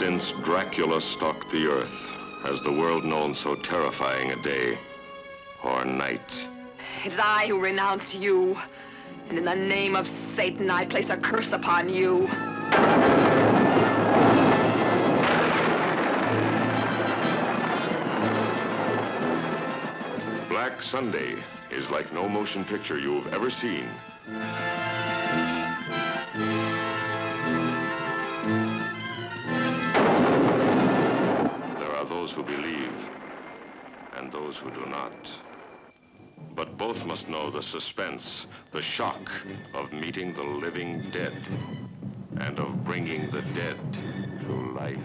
Since Dracula stalked the earth, has the world known so terrifying a day or night? It is I who renounce you, and in the name of Satan, I place a curse upon you. Black Sunday is like no motion picture you've ever seen. There are those who believe and those who do not. But both must know the suspense, the shock of meeting the living dead and of bringing the dead to life.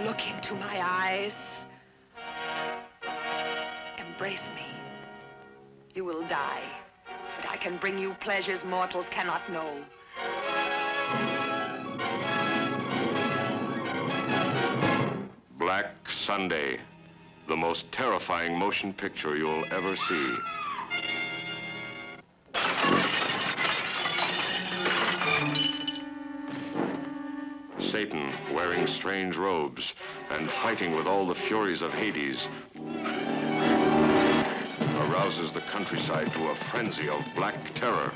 Look into my eyes. Embrace me. You will die, but I can bring you pleasures mortals cannot know. Black Sunday, the most terrifying motion picture you'll ever see. Satan, wearing strange robes and fighting with all the furies of Hades, arouses the countryside to a frenzy of black terror.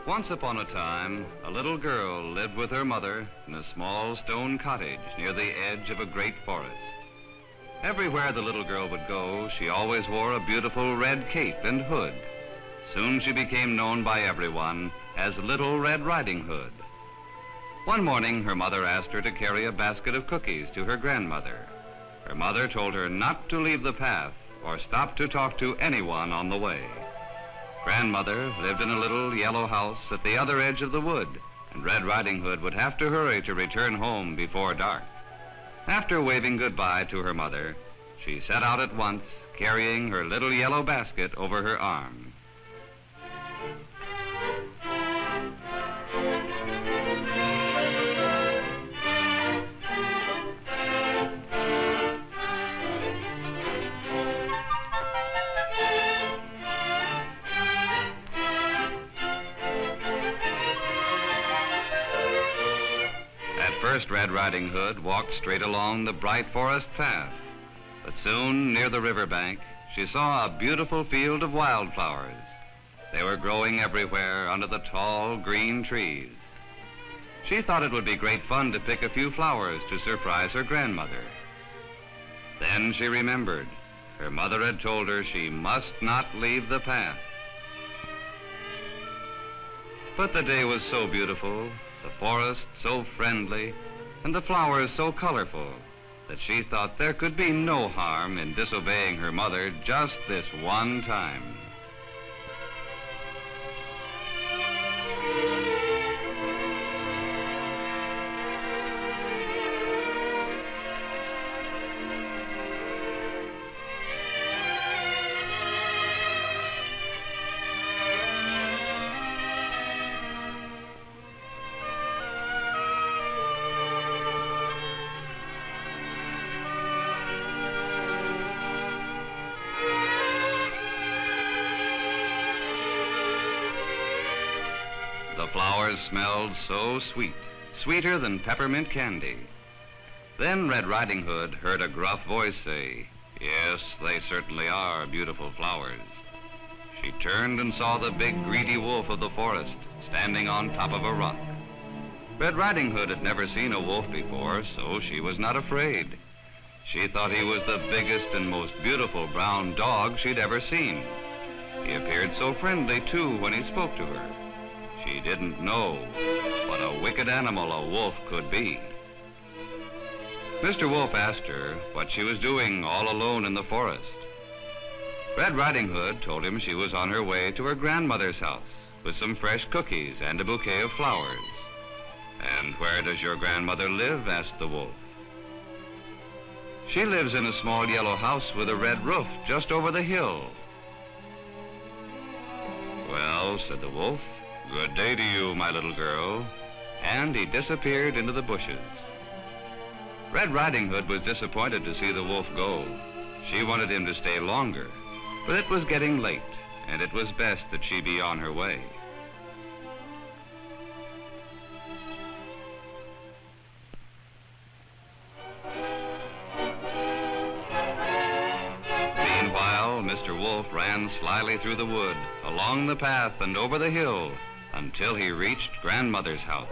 Once upon a time, a little girl lived with her mother in a small stone cottage near the edge of a great forest. Everywhere the little girl would go, she always wore a beautiful red cape and hood. Soon she became known by everyone as Little Red Riding Hood. One morning, her mother asked her to carry a basket of cookies to her grandmother. Her mother told her not to leave the path or stop to talk to anyone on the way. Grandmother lived in a little yellow house at the other edge of the wood, and Red Riding Hood would have to hurry to return home before dark. After waving goodbye to her mother, she set out at once, carrying her little yellow basket over her arm. First, Red Riding Hood walked straight along the bright forest path, but soon, near the riverbank, she saw a beautiful field of wildflowers. They were growing everywhere under the tall, green trees. She thought it would be great fun to pick a few flowers to surprise her grandmother. Then she remembered. Her mother had told her she must not leave the path. But the day was so beautiful, the forest so friendly, and the flowers so colorful, that she thought there could be no harm in disobeying her mother just this one time. The flowers smelled so sweet, sweeter than peppermint candy. Then Red Riding Hood heard a gruff voice say, Yes, they certainly are beautiful flowers. She turned and saw the big greedy wolf of the forest standing on top of a rock. Red Riding Hood had never seen a wolf before, so she was not afraid. She thought he was the biggest and most beautiful brown dog she'd ever seen. He appeared so friendly, too, when he spoke to her. She didn't know what a wicked animal a wolf could be. Mr. Wolf asked her what she was doing all alone in the forest. Red Riding Hood told him she was on her way to her grandmother's house with some fresh cookies and a bouquet of flowers. "And where does your grandmother live?" asked the wolf. "She lives in a small yellow house with a red roof just over the hill." "Well," said the wolf, "good day to you, my little girl." And he disappeared into the bushes. Red Riding Hood was disappointed to see the wolf go. She wanted him to stay longer, but it was getting late, and it was best that she be on her way. Meanwhile, Mr. Wolf ran slyly through the wood, along the path and over the hill, until he reached Grandmother's house.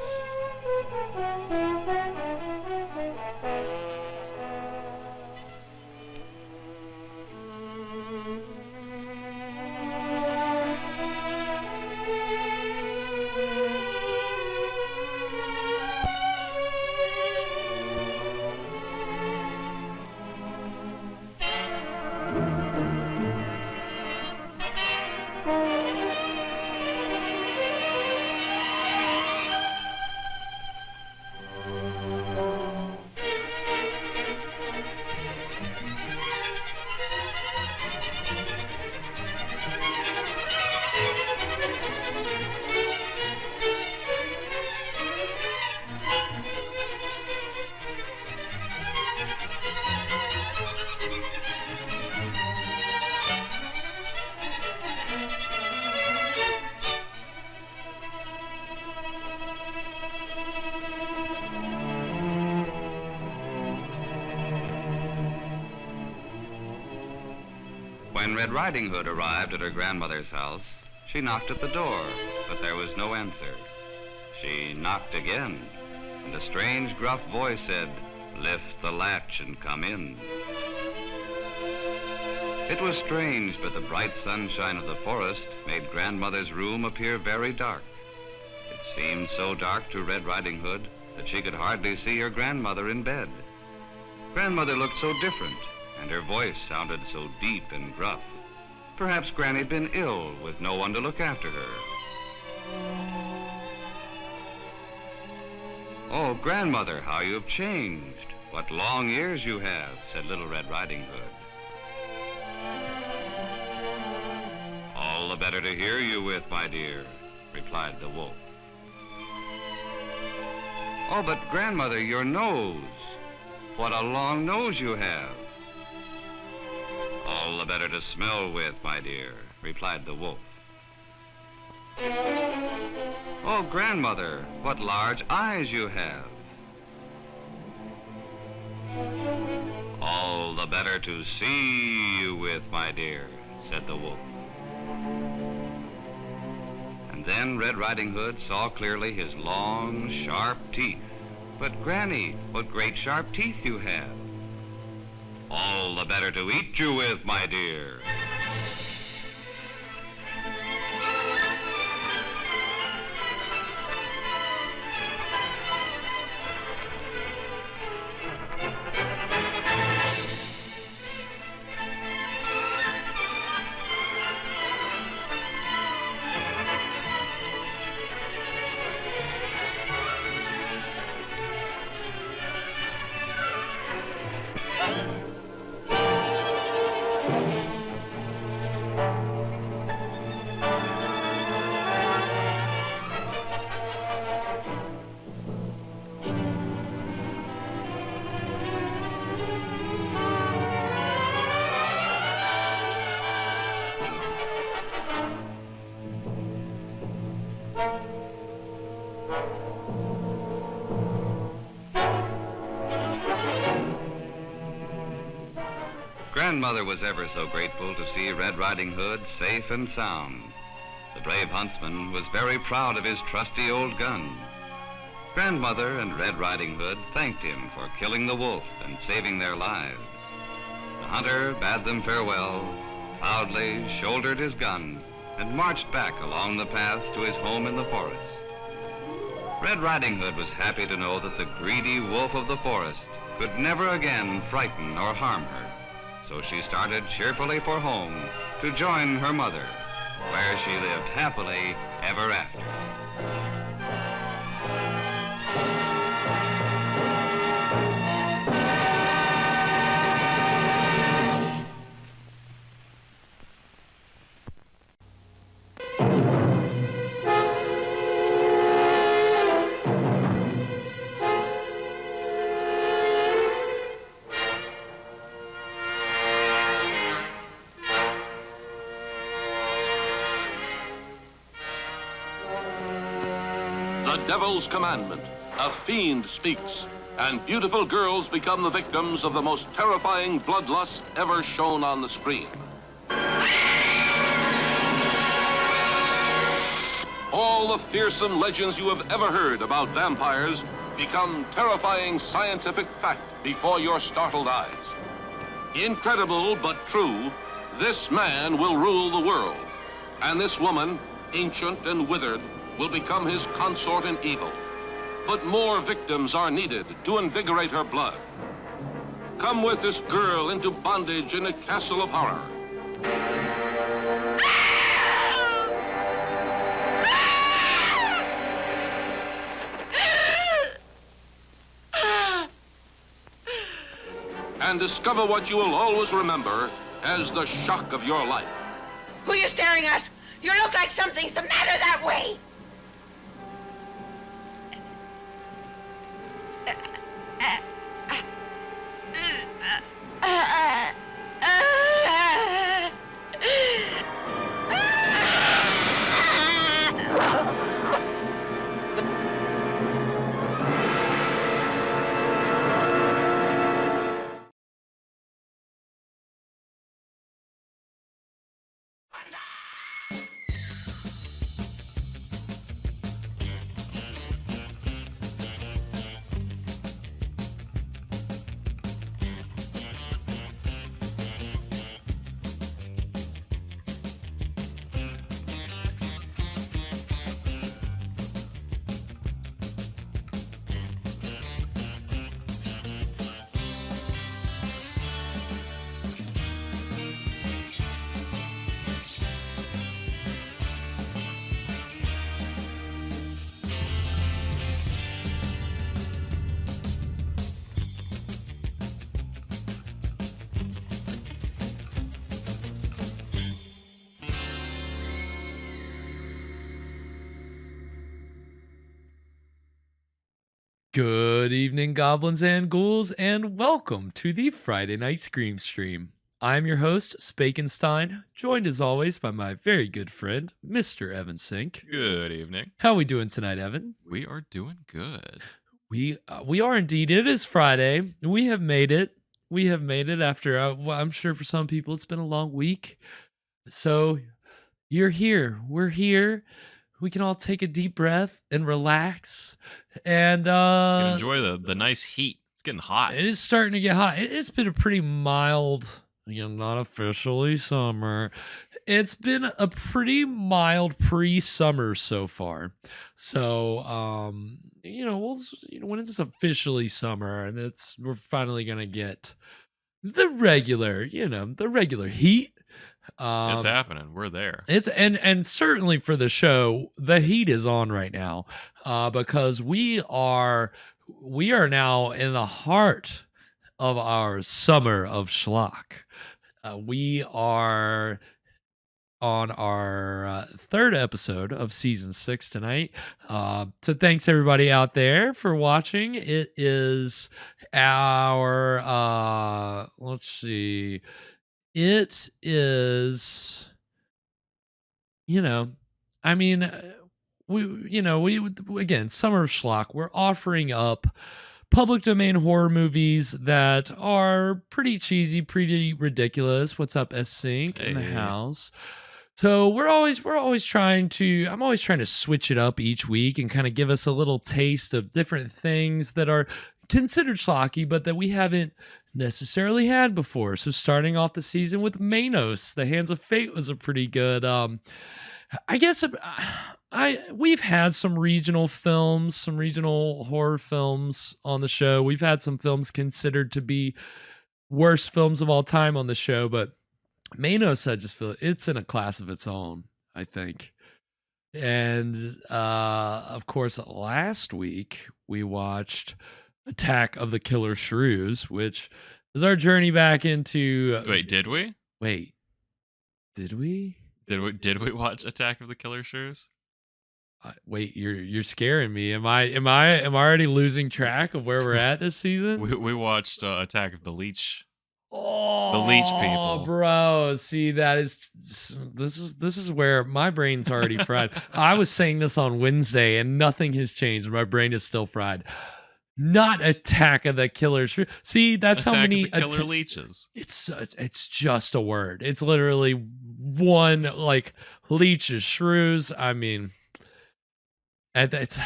When Red Riding Hood arrived at her grandmother's house, she knocked at the door, but there was no answer. She knocked again, and a strange, gruff voice said, "Lift the latch and come in." It was strange, but the bright sunshine of the forest made Grandmother's room appear very dark. It seemed so dark to Red Riding Hood that she could hardly see her grandmother in bed. Grandmother looked so different, and her voice sounded so deep and gruff. Perhaps Granny'd been ill with no one to look after her. "Oh, Grandmother, how you've changed. What long ears you have," said Little Red Riding Hood. "All the better to hear you with, my dear," replied the wolf. "Oh, but Grandmother, your nose. What a long nose you have." "All the better to smell with, my dear," replied the wolf. "Oh, Grandmother, what large eyes you have." "All the better to see you with, my dear," said the wolf. And then Red Riding Hood saw clearly his long, sharp teeth. "But Granny, what great sharp teeth you have." "All the better to eat you with, my dear." Grandmother was ever so grateful to see Red Riding Hood safe and sound. The brave huntsman was very proud of his trusty old gun. Grandmother and Red Riding Hood thanked him for killing the wolf and saving their lives. The hunter bade them farewell, proudly shouldered his gun, and marched back along the path to his home in the forest. Red Riding Hood was happy to know that the greedy wolf of the forest could never again frighten or harm her, so she started cheerfully for home to join her mother, where she lived happily ever after. The devil's commandment. A fiend speaks, and beautiful girls become the victims of the most terrifying bloodlust ever shown on the screen. All the fearsome legends you have ever heard about vampires become terrifying scientific fact before your startled eyes. Incredible but true, this man will rule the world, and this woman, ancient and withered, will become his consort in evil. But more victims are needed to invigorate her blood. Come with this girl into bondage in a castle of horror. And discover what you will always remember as the shock of your life. Who are you staring at? You look like something's the matter that way. Good evening, goblins and ghouls, and welcome to the Friday Night Scream Stream. I'm your host, Spakenstein, joined as always by my very good friend, Mr. Evan Sink. Good evening. How are we doing tonight, Evan? We are doing good. We are indeed. It is Friday. We have made it. We have made it after, I'm sure for some people it's been a long week. So you're here. We're here. We can all take a deep breath and relax and enjoy the nice heat. It's getting hot. It is starting to get hot. It's been a pretty mild, not officially summer. It's been a pretty mild pre-summer so far. So, when it's officially summer and we're finally going to get the regular heat. It's happening. We're there. It's and certainly for the show, the heat is on right now, because we are now in the heart of our summer of schlock. We are on our third episode of season 6 tonight. So thanks everybody out there for watching. It is our It is, we again, Summer of Schlock, we're offering up public domain horror movies that are pretty cheesy, pretty ridiculous. What's up, S-Sync in the house? So I'm always trying to switch it up each week and kind of give us a little taste of different things that are considered schlocky, but that we haven't necessarily had before. So starting off the season with Manos, The Hands of Fate was a pretty good, I guess we've had some regional films, some regional horror films on the show. We've had some films considered to be worst films of all time on the show, but Manos, I just feel it's in a class of its own, I think. And of course, last week we watched Attack of the Killer Shrews, which is our journey back into. Wait, did we? Wait, did we? Did we watch Attack of the Killer Shrews? Wait, you're scaring me. Am I already losing track of where we're at this season? We watched Attack of the Leech. Oh, the Leech people, bro. See, this is where my brain's already fried. I was saying this on Wednesday, and nothing has changed. My brain is still fried. Not Attack of the Killer Shrews. See, that's Attack how many of the Killer Leeches. It's just a word. It's literally one, like, leeches, shrews. I mean, it's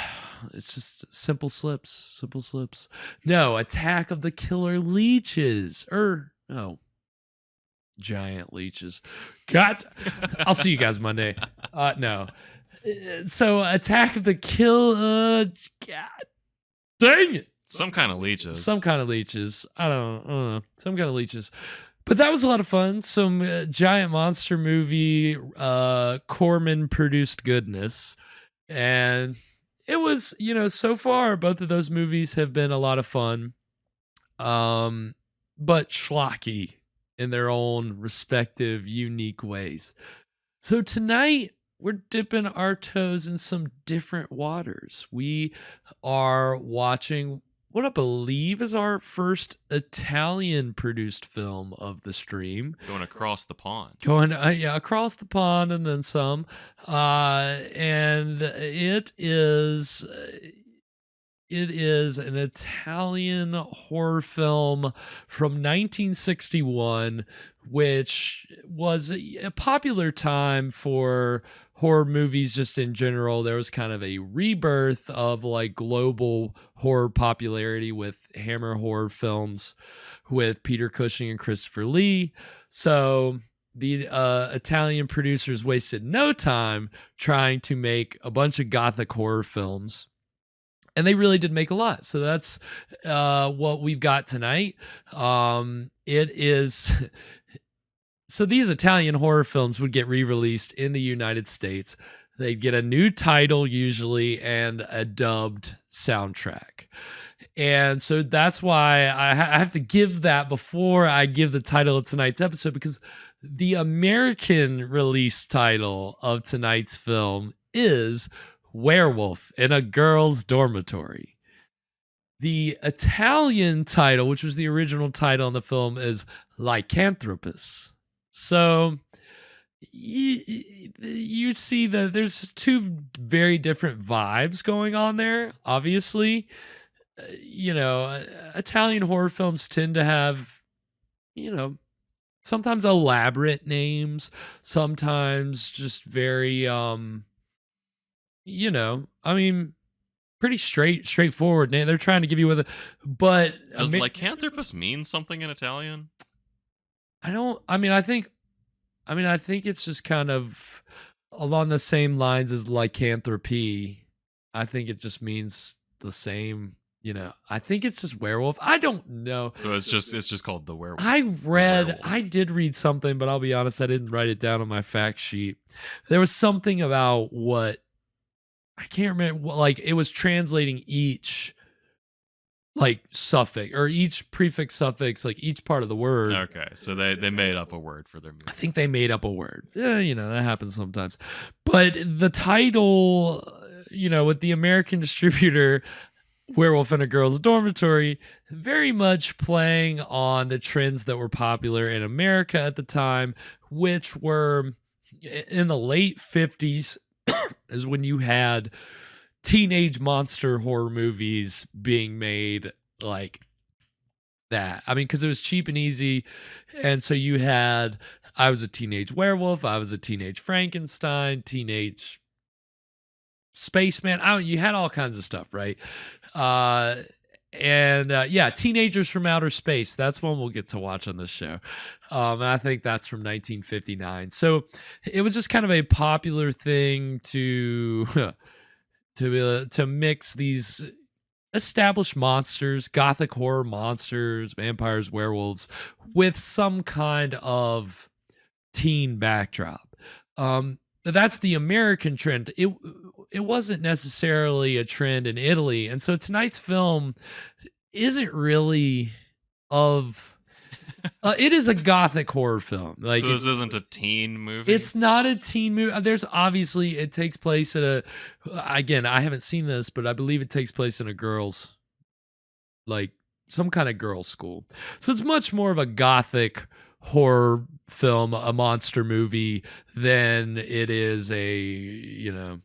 just simple slips. No, Attack of the Killer Leeches. No, giant leeches. I'll see you guys Monday. No. So Attack of the God dang it. Some kind of leeches. I don't know. Some kind of leeches. But that was a lot of fun. Some giant monster movie, Corman produced goodness. And it was, so far, both of those movies have been a lot of fun. But schlocky in their own respective, unique ways. So tonight, we're dipping our toes in some different waters. We are watching what I believe is our first Italian-produced film of the stream. Going across the pond. Across the pond and then some. And it is an Italian horror film from 1961, which was a popular time for horror movies just in general. There was kind of a rebirth of like global horror popularity with Hammer horror films with Peter Cushing and Christopher Lee. So the Italian producers wasted no time trying to make a bunch of gothic horror films. And they really did make a lot. So that's what we've got tonight. It is... So these Italian horror films would get re-released in the United States. They'd get a new title usually and a dubbed soundtrack. And so that's why I have to give that before I give the title of tonight's episode, because the American release title of tonight's film is Werewolf in a Girl's Dormitory. The Italian title, which was the original title in the film, is LYCANTHROPUS. So you see that there's two very different vibes going on there. Obviously, Italian horror films tend to have, sometimes elaborate names, sometimes just very, pretty straightforward. They're trying to give you with it, but does lycanthropus mean something in Italian? I think it's just kind of along the same lines as lycanthropy. I think it just means the same, I think it's just werewolf. I don't know. So it's just called the werewolf. I did read something, but I'll be honest, I didn't write it down on my fact sheet. There was something about what, I can't remember, like it was translating each like suffix or each prefix suffix, like each part of the word. Okay, so they made up a word for their movie. I think they made up a word. Yeah, that happens sometimes. But the title, with the American distributor, Werewolf in a Girl's Dormitory, very much playing on the trends that were popular in America at the time, which were in the late 50s is when you had teenage monster horror movies being made like that. I mean, because it was cheap and easy. And so you had, I was a teenage werewolf, I was a teenage Frankenstein, teenage spaceman. You had all kinds of stuff, right? Yeah, Teenagers from Outer Space. That's one we'll get to watch on this show. And I think that's from 1959. So it was just kind of a popular thing to mix these established monsters, gothic horror monsters, vampires, werewolves, with some kind of teen backdrop. That's the American trend. It wasn't necessarily a trend in Italy, and so tonight's film isn't really of. It is a gothic horror film. Like, so this isn't a teen movie? It's not a teen movie. There's obviously, it takes place at again, I haven't seen this, but I believe it takes place in a girls, like some kind of girls' school. So it's much more of a gothic horror film, a monster movie, than it is a,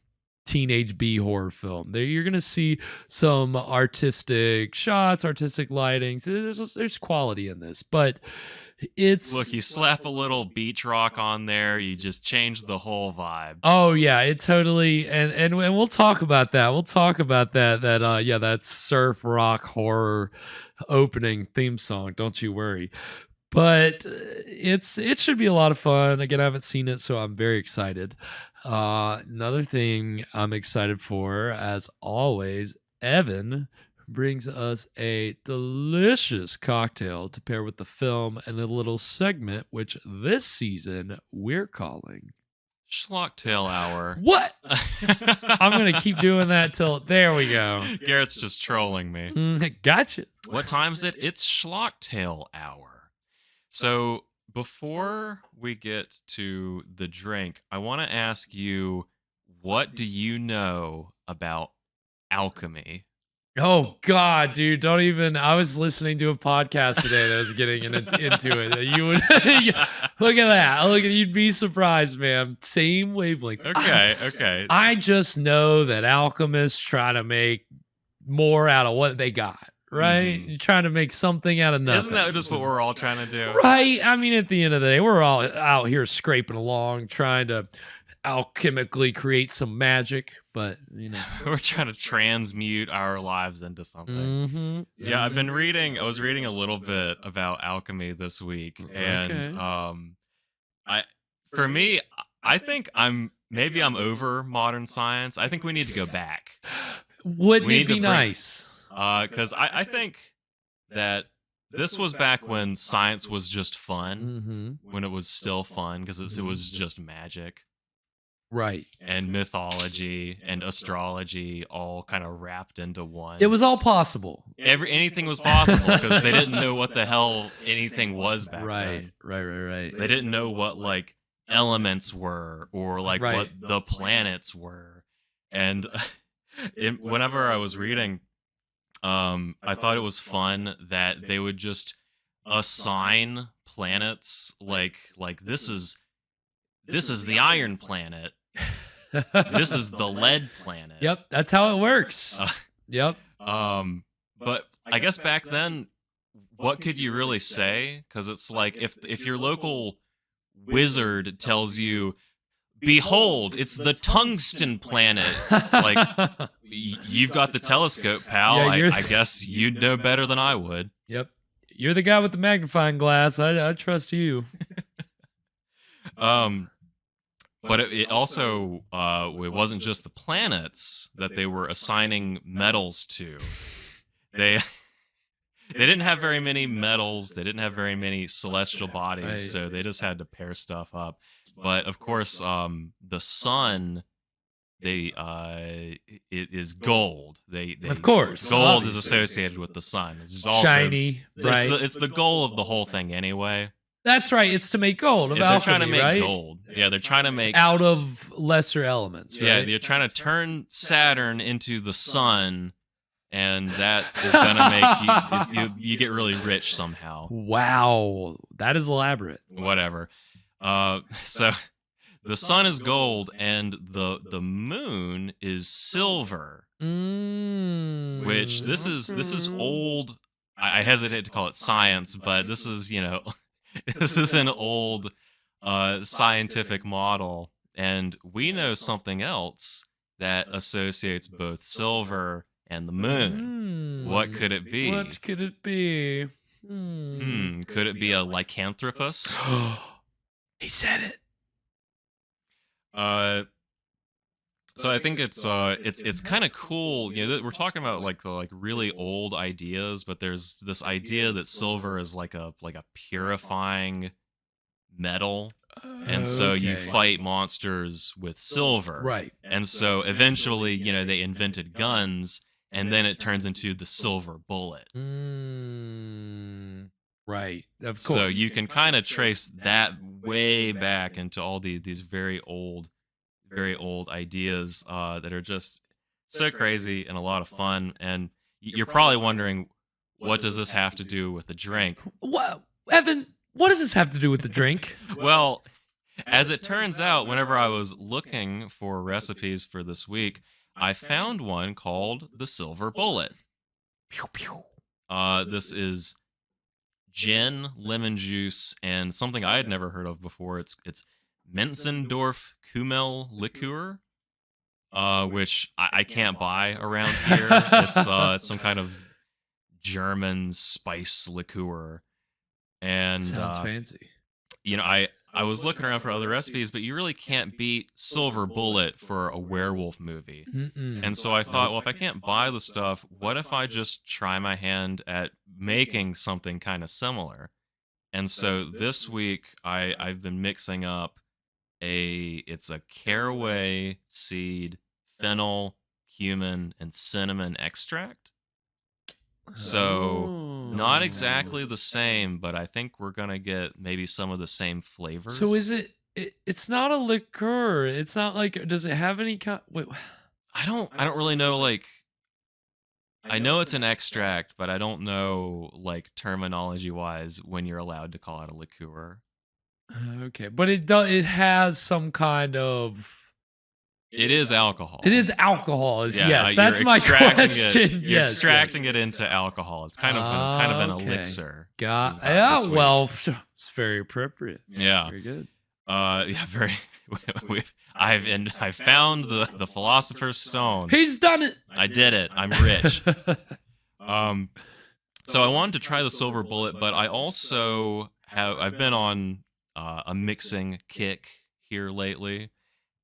teenage B horror film. There you're gonna see some artistic shots, artistic lighting. So there's quality in this, but it's look, you slap a little beach rock on there, you just change the whole vibe. Oh yeah, it totally and we'll talk about that. We'll talk about that surf rock horror opening theme song. Don't you worry. But it should be a lot of fun. Again, I haven't seen it, so I'm very excited. Another thing I'm excited for, as always, Evan brings us a delicious cocktail to pair with the film and a little segment, which this season we're calling Schlocktail Hour. What? I'm going to keep doing that till... There we go. Garrett's just trolling me. Gotcha. What time is it? It's Schlocktail Hour. So before we get to the drink, I want to ask you, what do you know about alchemy? Oh God, dude! Don't even. I was listening to a podcast today that was getting into it. You would look at that. You'd be surprised, man. Same wavelength. Okay. I just know that alchemists try to make more out of what they got. Right? You're trying to make something out of nothing. Isn't that just what we're all trying to do? Right. I mean, at the end of the day, we're all out here scraping along, trying to alchemically create some magic, but we're trying to transmute our lives into something. Yeah, I was reading a little bit about alchemy this week, and I think I'm over modern science. I think we need to go back. Wouldn't it be nice? Because I think that this was back when science was just fun, when it was still fun, because it was just magic. Right. And mythology and astrology all kind of wrapped into one. It was all possible. Anything was possible because they didn't know what the hell anything was back then. Right. They didn't know what, like, elements were or, like, what the planets were. And whenever I was reading... I thought it was fun that they would just assign planets like this is the iron planet. This is the lead planet. Yep, that's how it works. Yep. But I guess back then, what could you really say? Because it's like if your local wizard tells you, "Behold, it's the tungsten planet." It's like, you've got the telescope, pal. Yeah, I guess you'd know better than I would. Yep. You're the guy with the magnifying glass. I trust you. But it also, it wasn't just the planets that they were assigning metals to. They didn't have very many metals. They didn't have very many celestial bodies, so they just had to pair stuff up. But of course, the sun, it is gold. Of course, gold obviously. is associated with the sun. It's also shiny, right? It's the goal of the whole thing, anyway. That's right. It's to make gold. They're trying to make gold. Yeah, they're trying to make out of lesser elements. Right? Yeah, you're trying to turn Saturn into the sun. And that is gonna make you get really rich somehow. Wow, that is elaborate. Whatever. So the sun is gold and the moon is silver. Which this is old I hesitate to call it science, but this is, this is an old scientific model, and we know something else that associates both silver and the moon. What could it be? What could it be? Could it be a lycanthropus? He said it. So I think it's kind of cool. We're talking about like really old ideas, but there's this idea that silver is like a purifying metal, and so you fight monsters with silver, right? And so eventually, they invented guns, and then it turns into the silver bullet. Right, of course. So you can kind of trace that way back into all these very old ideas that are just so crazy and a lot of fun. And you're probably wondering, what does this have to do with the drink? What, Evan? What does this have to do with the drink? Well, as it turns out, whenever I was looking for recipes for this week, I found one called the Silver Bullet. This is gin, lemon juice, and something I had never heard of before. It's Menzendorf Kümmel liqueur, which I can't buy around here. It's some kind of German spice liqueur. And sounds fancy. I was looking around for other recipes, but you really can't beat Silver Bullet for a werewolf movie. And so I thought, well, if I can't buy the stuff, what if I just try my hand at making something kind of similar? And so this week I've been mixing up it's a caraway seed, fennel, cumin, and cinnamon extract. So not exactly the same, but I think we're gonna get maybe some of the same flavors. So is it's not a liqueur. It's not like, does it have any kind? Wait, I don't really know. Like, I know it's an extract, but I don't know like terminology wise when you're allowed to call it a liqueur. Okay, but it has some kind of. It is alcohol. It is alcohol. Yeah, yes, that's my question. You're extracting it into alcohol. It's kind of an elixir. Well, it's very appropriate. Yeah, very good. Very. I've found the philosopher's stone. He's done it. I did it. I'm rich. So I wanted to try the Silver Bullet, but I also I've been on a mixing kick here lately.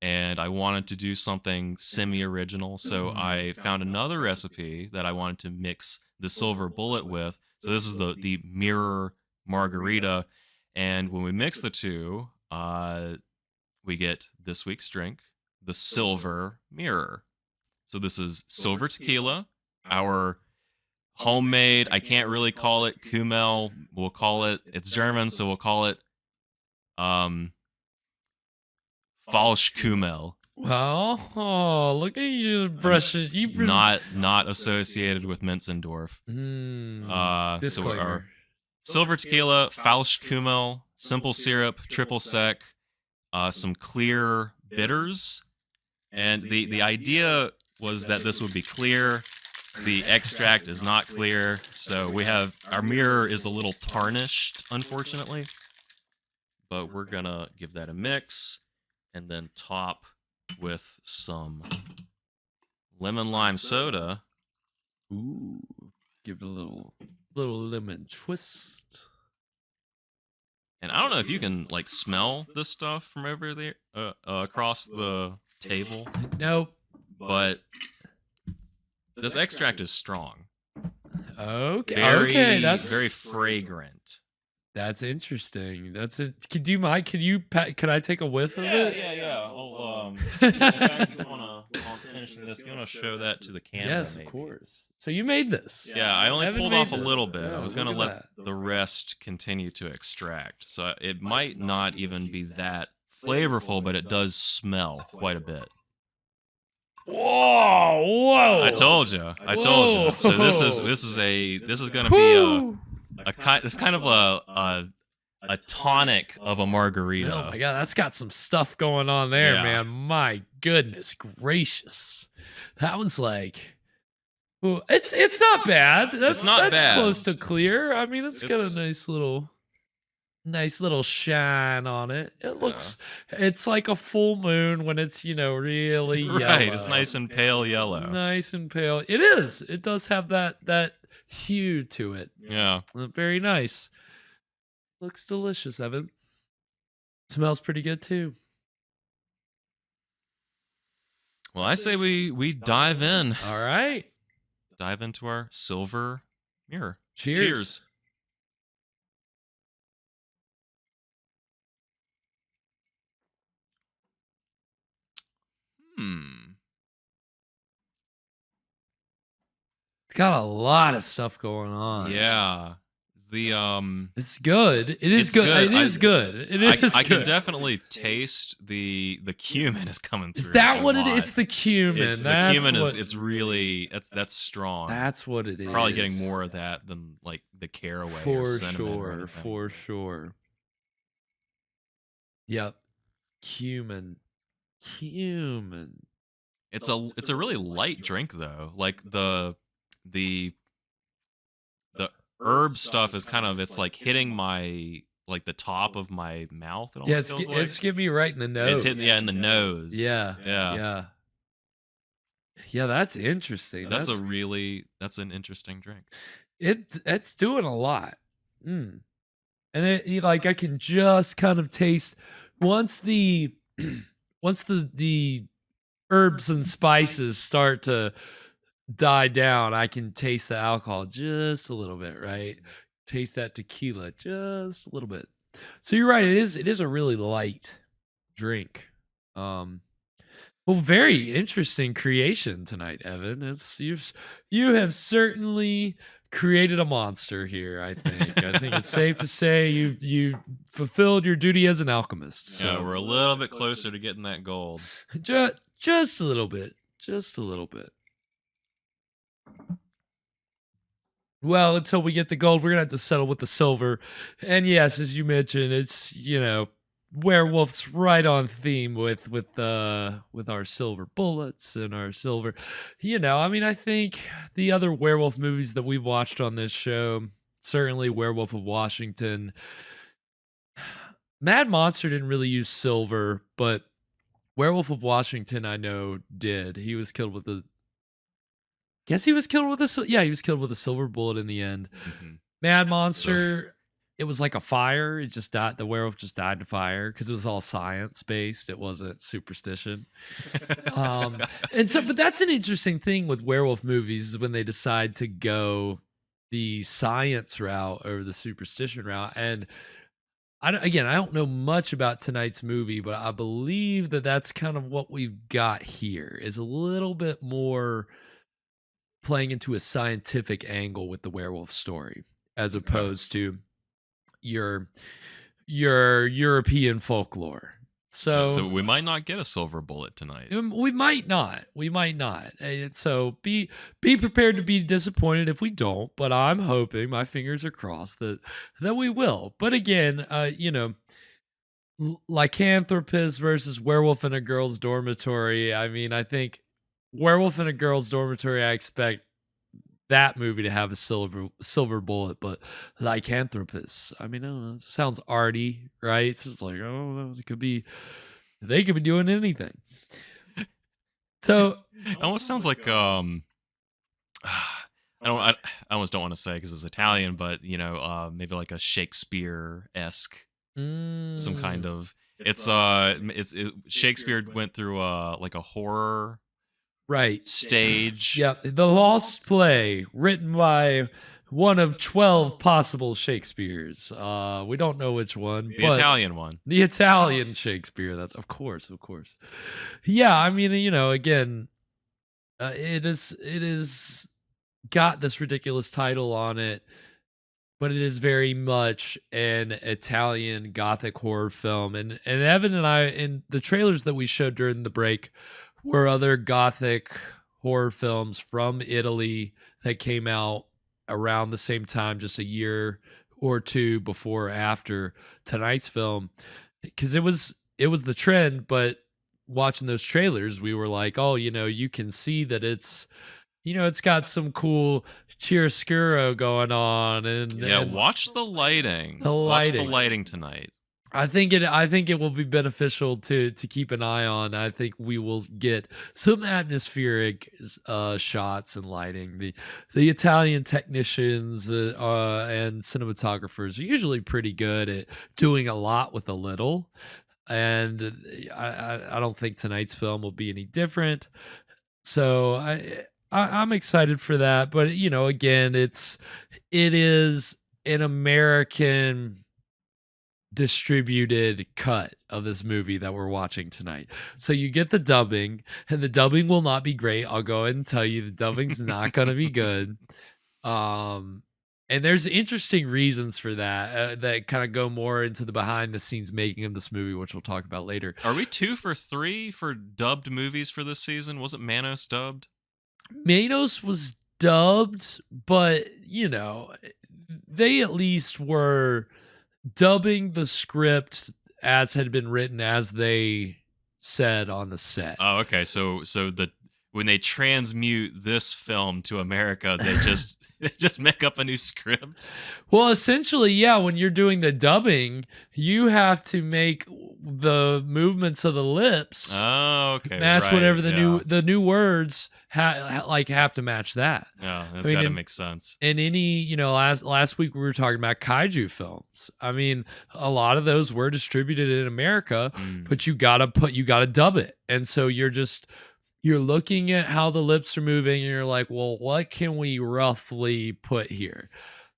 And I wanted to do something semi-original, so I found another recipe that I wanted to mix the Silver Bullet with. So this is the Mirror Margarita, and when we mix the two, we get this week's drink, the Silver Mirror. So this is silver tequila, our homemade, I can't really call it Kümmel, we'll call it, it's German, so we'll call it Falschkümmel. Well, look at you brushing. Not associated with Menzendorf. So our silver tequila, Falschkümmel, simple syrup, triple sec, some clear bitters, and the idea was that this would be clear. The extract is not clear, so we have our mirror is a little tarnished, unfortunately. But we're gonna give that a mix. And then top with some lemon lime soda. Ooh, give it a little lemon twist. And I don't know if you can like smell this stuff from over there across the table. Nope. But this extract is strong. Okay. That's very fragrant. That's interesting. Do you mind? Can I take a whiff of it? Yeah. I'll finishing this. You want to show that to the camera? Yes, maybe? Of course. So you made this? Yeah, I only pulled off a little bit. Oh, I was going to let the rest continue to extract. So it might not even be that flavorful, but it does smell quite a bit. Whoa! I told you. So this is going to be it's kind of a tonic of a margarita. Oh my god, that's got some stuff going on there, Yeah. man. My goodness gracious. That was like, Well, it's not bad. That's not that's bad. close to clear. I mean, it's got It's- a nice little shine on it. It looks, it's like a full moon when it's really yellow. Right, it's nice and pale yellow. Nice and pale. It is. It does have that hue to it. Yeah. Very nice. Looks delicious, Evan. Smells pretty good too. Well, I say we dive in. All right. Dive into our silver mirror. Cheers. It's got a lot of stuff going on. Yeah. It's good. It is It's good. good. It is good. It is I good. can definitely taste the cumin is coming through. Is that a what lot. It's the cumin. The cumin is it's really that's strong. That's what it is. Probably getting more of that than like the caraway or cinnamon or anything. For sure. Yep. Cumin. It's a really light drink though. Like the herb stuff is kind of, it's like hitting my, like the top of my mouth. It almost feels like. It's getting me right in the nose. It's hitting in the nose. Yeah. That's interesting. That's an interesting drink. It's doing a lot. And like I can just kind of taste once the herbs and spices start to die down, I can taste the alcohol just a little bit, right? Taste that tequila just a little bit. So you're right, it is a really light drink. Well, very interesting creation tonight, Evan. It's you have certainly created a monster here, I think. I think it's safe to say you fulfilled your duty as an alchemist. So Yeah, we're a little bit closer to getting that gold. Just a little bit. Just a little bit. Well, until we get the gold, we're gonna have to settle with the silver. And yes, as you mentioned, it's Werewolf's right on theme with our silver bullets and our silver. I mean, I think the other werewolf movies that we've watched on this show, certainly Werewolf of Washington, Mad Monster didn't really use silver, but Werewolf of Washington I know did. He was killed with a he was killed with a silver bullet in the end. Mm-hmm. Mad Monster, it was like a fire. It just died. The werewolf just died in fire because it was all science based. It wasn't superstition. But that's an interesting thing with werewolf movies is when they decide to go the science route over the superstition route. And I don't know much about tonight's movie, but I believe that that's kind of what we've got here is a little bit more playing into a scientific angle with the werewolf story as opposed to your European folklore. So we might not get a silver bullet tonight. We might not. So be prepared to be disappointed if we don't, but I'm hoping, my fingers are crossed that we will. But again, Lycanthropus versus Werewolf in a Girl's Dormitory. I mean, I think Werewolf in a Girl's Dormitory, I expect that movie to have a silver bullet, but Lycanthropus, I mean, I don't know, it sounds arty, right? So it's like, oh, they could be doing anything. So it almost sounds like I almost don't want to say because it's Italian, but maybe like a Shakespeare-esque, some kind of. It's Shakespeare went through like a horror. Right. Stage. Yep. The Lost Play, written by one of 12 possible Shakespeares. We don't know which one. The Italian one. The Italian Shakespeare. That's of course. Yeah, I mean, again, it is got this ridiculous title on it, but it is very much an Italian Gothic horror film. And Evan and I, in the trailers that we showed during the break, were other Gothic horror films from Italy that came out around the same time, just a year or two before or after tonight's film. Because it was the trend, but watching those trailers, we were like, oh, you can see that it's it's got some cool chiaroscuro going on, and watch the lighting. Watch the lighting tonight. I think it will be beneficial to keep an eye on. I think we will get some atmospheric shots and lighting. The Italian technicians and cinematographers are usually pretty good at doing a lot with a little, and I don't think tonight's film will be any different. So I'm excited for that. But again, it is an American distributed cut of this movie that we're watching tonight. So you get the dubbing, and the dubbing will not be great. I'll go ahead and tell you the dubbing's not going to be good. And there's interesting reasons for that that kind of go more into the behind the scenes making of this movie, which we'll talk about later. Are we 2 for 3 for dubbed movies for this season? Wasn't Manos dubbed? Manos was dubbed, but they at least were dubbing the script as had been written, as they said on the set. Oh, okay. So when they transmute this film to America, they just make up a new script. Well, essentially, yeah. When you're doing the dubbing, you have to make the movements of the lips match whatever the new words have to match that. Yeah, that's got to make sense. In any, last week we were talking about kaiju films. I mean, a lot of those were distributed in America, but you gotta dub it, and so you're looking at how the lips are moving, and you're like, well, what can we roughly put here?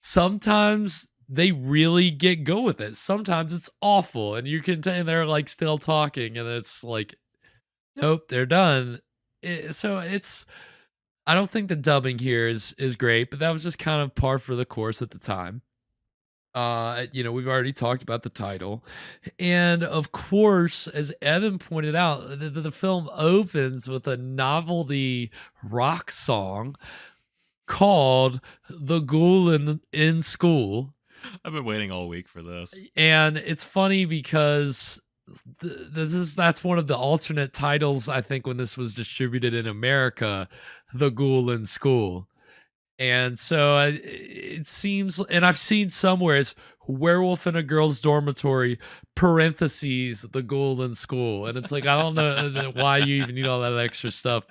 Sometimes they really go with it. Sometimes it's awful, and you can tell they're like still talking, and it's like, nope, they're done. I don't think the dubbing here is great, but that was just kind of par for the course at the time. We've already talked about the title. And of course, as Evan pointed out, the film opens with a novelty rock song called The Ghoul in School. I've been waiting all week for this. And it's funny because that's one of the alternate titles, I think, when this was distributed in America, The Ghoul in School. And so it seems, and I've seen somewhere it's Werewolf in a Girl's Dormitory, parentheses, The Ghoul in School. And it's like, I don't know why you even need all that extra stuff.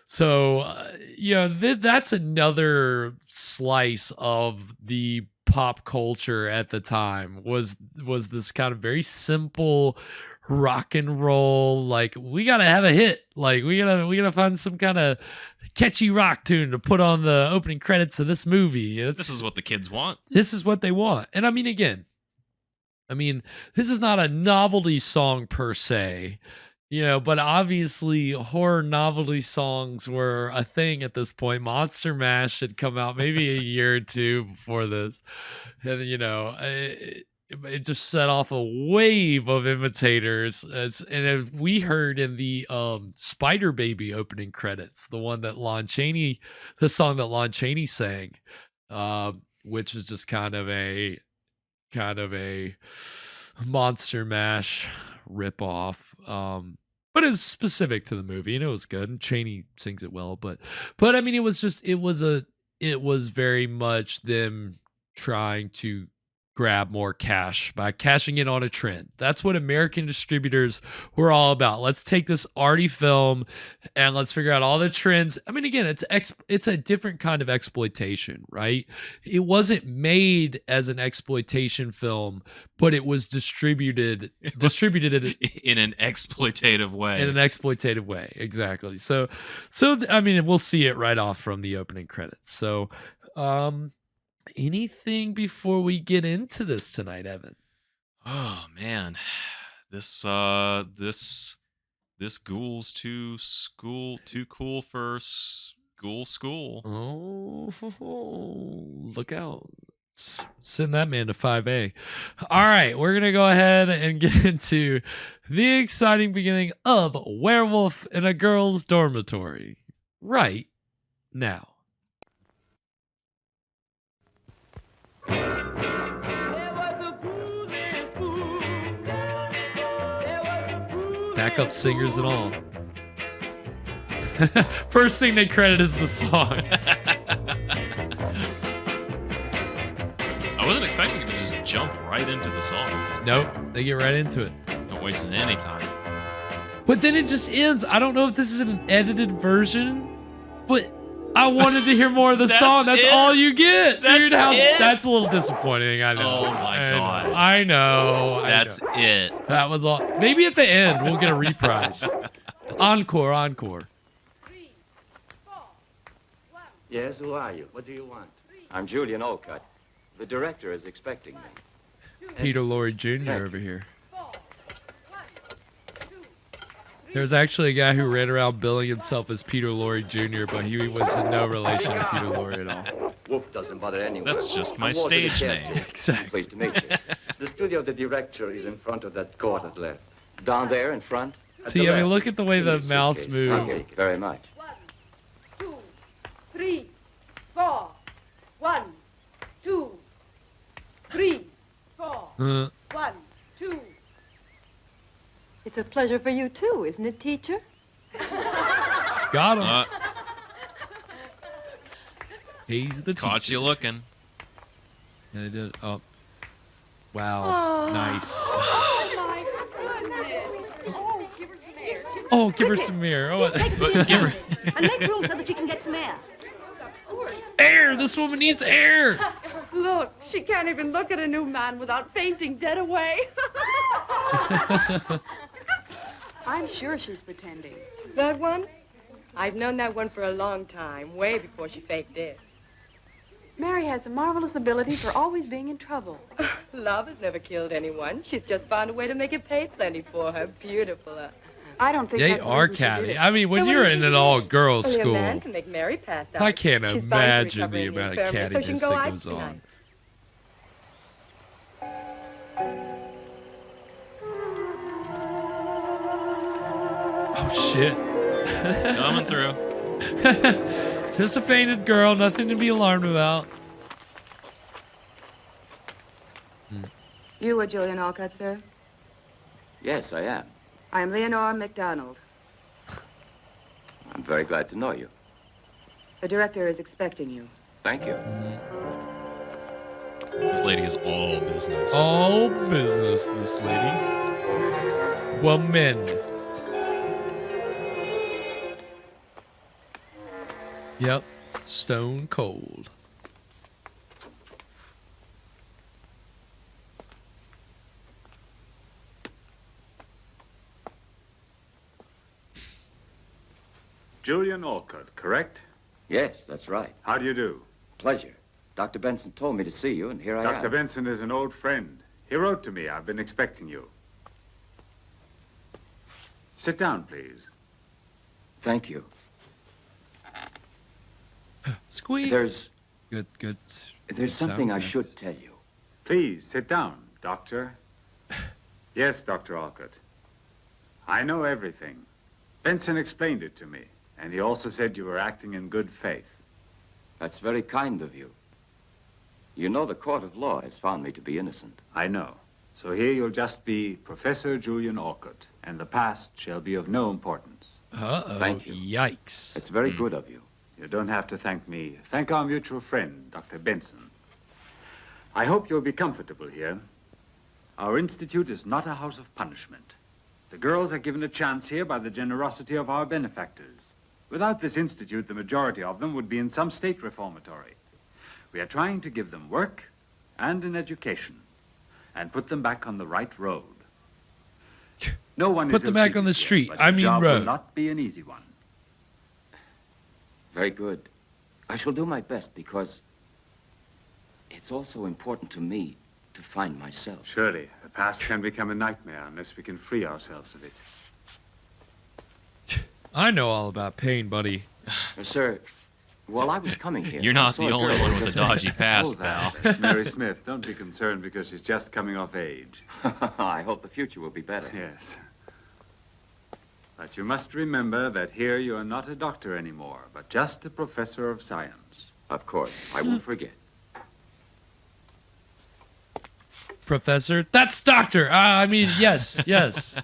So, that's another slice of the pop culture at the time was this kind of very simple rock and roll, like, we gotta have a hit, like we gotta find some kind of catchy rock tune to put on the opening credits of this movie. This is what the kids want. This is what they want. And I mean, this is not a novelty song per se, but obviously horror novelty songs were a thing at this point. Monster Mash had come out maybe a year or two before this. And, it just set off a wave of imitators. And we heard in the Spider Baby opening credits, the song that Lon Chaney sang, which is just kind of a Monster Mash ripoff. But it's specific to the movie, and it was good. And Chaney sings it well, but I mean, it was very much them trying to grab more cash by cashing in on a trend. That's what American distributors were all about. Let's take this arty film and let's figure out all the trends. I mean, again, it's a different kind of exploitation, right? It wasn't made as an exploitation film, but it was distributed in an exploitative way. In an exploitative way, exactly. So I mean, we'll see it right off from the opening credits. So, anything before we get into this tonight, Evan? Oh man, this ghoul's too cool for school. Oh, look out. Send that man to 5A. All right, we're going to go ahead and get into the exciting beginning of Werewolf in a Girl's Dormitory right now. Backup singers and all. First thing they credit is the song. I wasn't expecting it to just jump right into the song. Nope, they get right into it. Not wasting any time. But then it just ends. I don't know if this is an edited version, but I wanted to hear more of the song. That's all you get, dude. That's a little disappointing. I know. Oh my God. I know. That's it. That was all. Maybe at the end we'll get a reprise. Encore, encore. Yes, who are you? What do you want? I'm Julian Olcott. The director is expecting me. Peter Lorre Jr. over here. There's actually a guy who ran around billing himself as Peter Lorre Jr., but he was in no relation to Peter Lorre at all. Wolf doesn't bother anyone. That's just my stage name. Exactly. Pleased to meet you. The studio of the director is in front of that court at left. Down there in front. See, I mean, look at the way the mouths move. Thank you very much. 1, 2, 3, 4. 1, 2, 3, 4. 1, 2. It's a pleasure for you, too, isn't it, teacher? Got him. He's the teacher. Caught you looking. Yeah, they did. Oh. Wow. Nice. Oh, my goodness. Oh, give her some air. Oh, Give her. And make room so that she can get some air. air. This woman needs air. Look, she can't even look at a new man without fainting dead away. I'm sure she's pretending. That one? I've known that one for a long time, way before she faked it. Mary has a marvelous ability for always being in trouble. Love has never killed anyone. She's just found a way to make it pay plenty for her. Beautiful. I don't think They that's the are reason she did catty. it. I mean, when So what you're do you in think an it is? all-girls Only a school, man can make Mary pass out. I can't She's bound to imagine recover the in the amount of infirmary, so she can cattiness go that out goes tonight. on. Oh, shit. Coming through. Just a fainted girl, nothing to be alarmed about. You are Julian Olcott, sir? Yes, I am. I am Leonora MacDonald. I'm very glad to know you. The director is expecting you. Thank you. This lady is all business. All business, this lady. Woman. Yep. Stone cold. Julian Olcott, correct? Yes, that's right. How do you do? Pleasure. Dr. Benson told me to see you, and here I am. Dr. Benson is an old friend. He wrote to me. I've been expecting you. Sit down, please. Thank you. Squeak. There's Good. something I sound should effects. tell you. Please, sit down, Doctor. Yes, Dr. Olcott. I know everything. Benson explained it to me, and he also said you were acting in good faith. That's very kind of you. You know the court of law has found me to be innocent. I know. So here you'll just be Professor Julian Olcott, and the past shall be of no importance. Uh-oh. Thank you. Yikes. It's very good of you. You don't have to thank me. Thank our mutual friend, Dr. Benson. I hope you'll be comfortable here. Our institute is not a house of punishment. The girls are given a chance here by the generosity of our benefactors. Without this institute, the majority of them would be in some state reformatory. We are trying to give them work and an education and put them back on the right road. No one Put is them back on the ill-treated street. here, but I the mean job road. will not be an easy one. Very good. I shall do my best because it's also important to me to find myself. Surely, the past can become a nightmare unless we can free ourselves of it. I know all about pain, buddy. Sir, while I was coming here... You're I not saw the a only girl one who with a just- dodgy past, Oh, pal. that's Mary Smith. Don't be concerned because she's just coming off age. I hope the future will be better. Yes. But you must remember that here you are not a doctor anymore, but just a professor of science. Of course, I won't forget. Professor. That's doctor. I mean, yes, yes.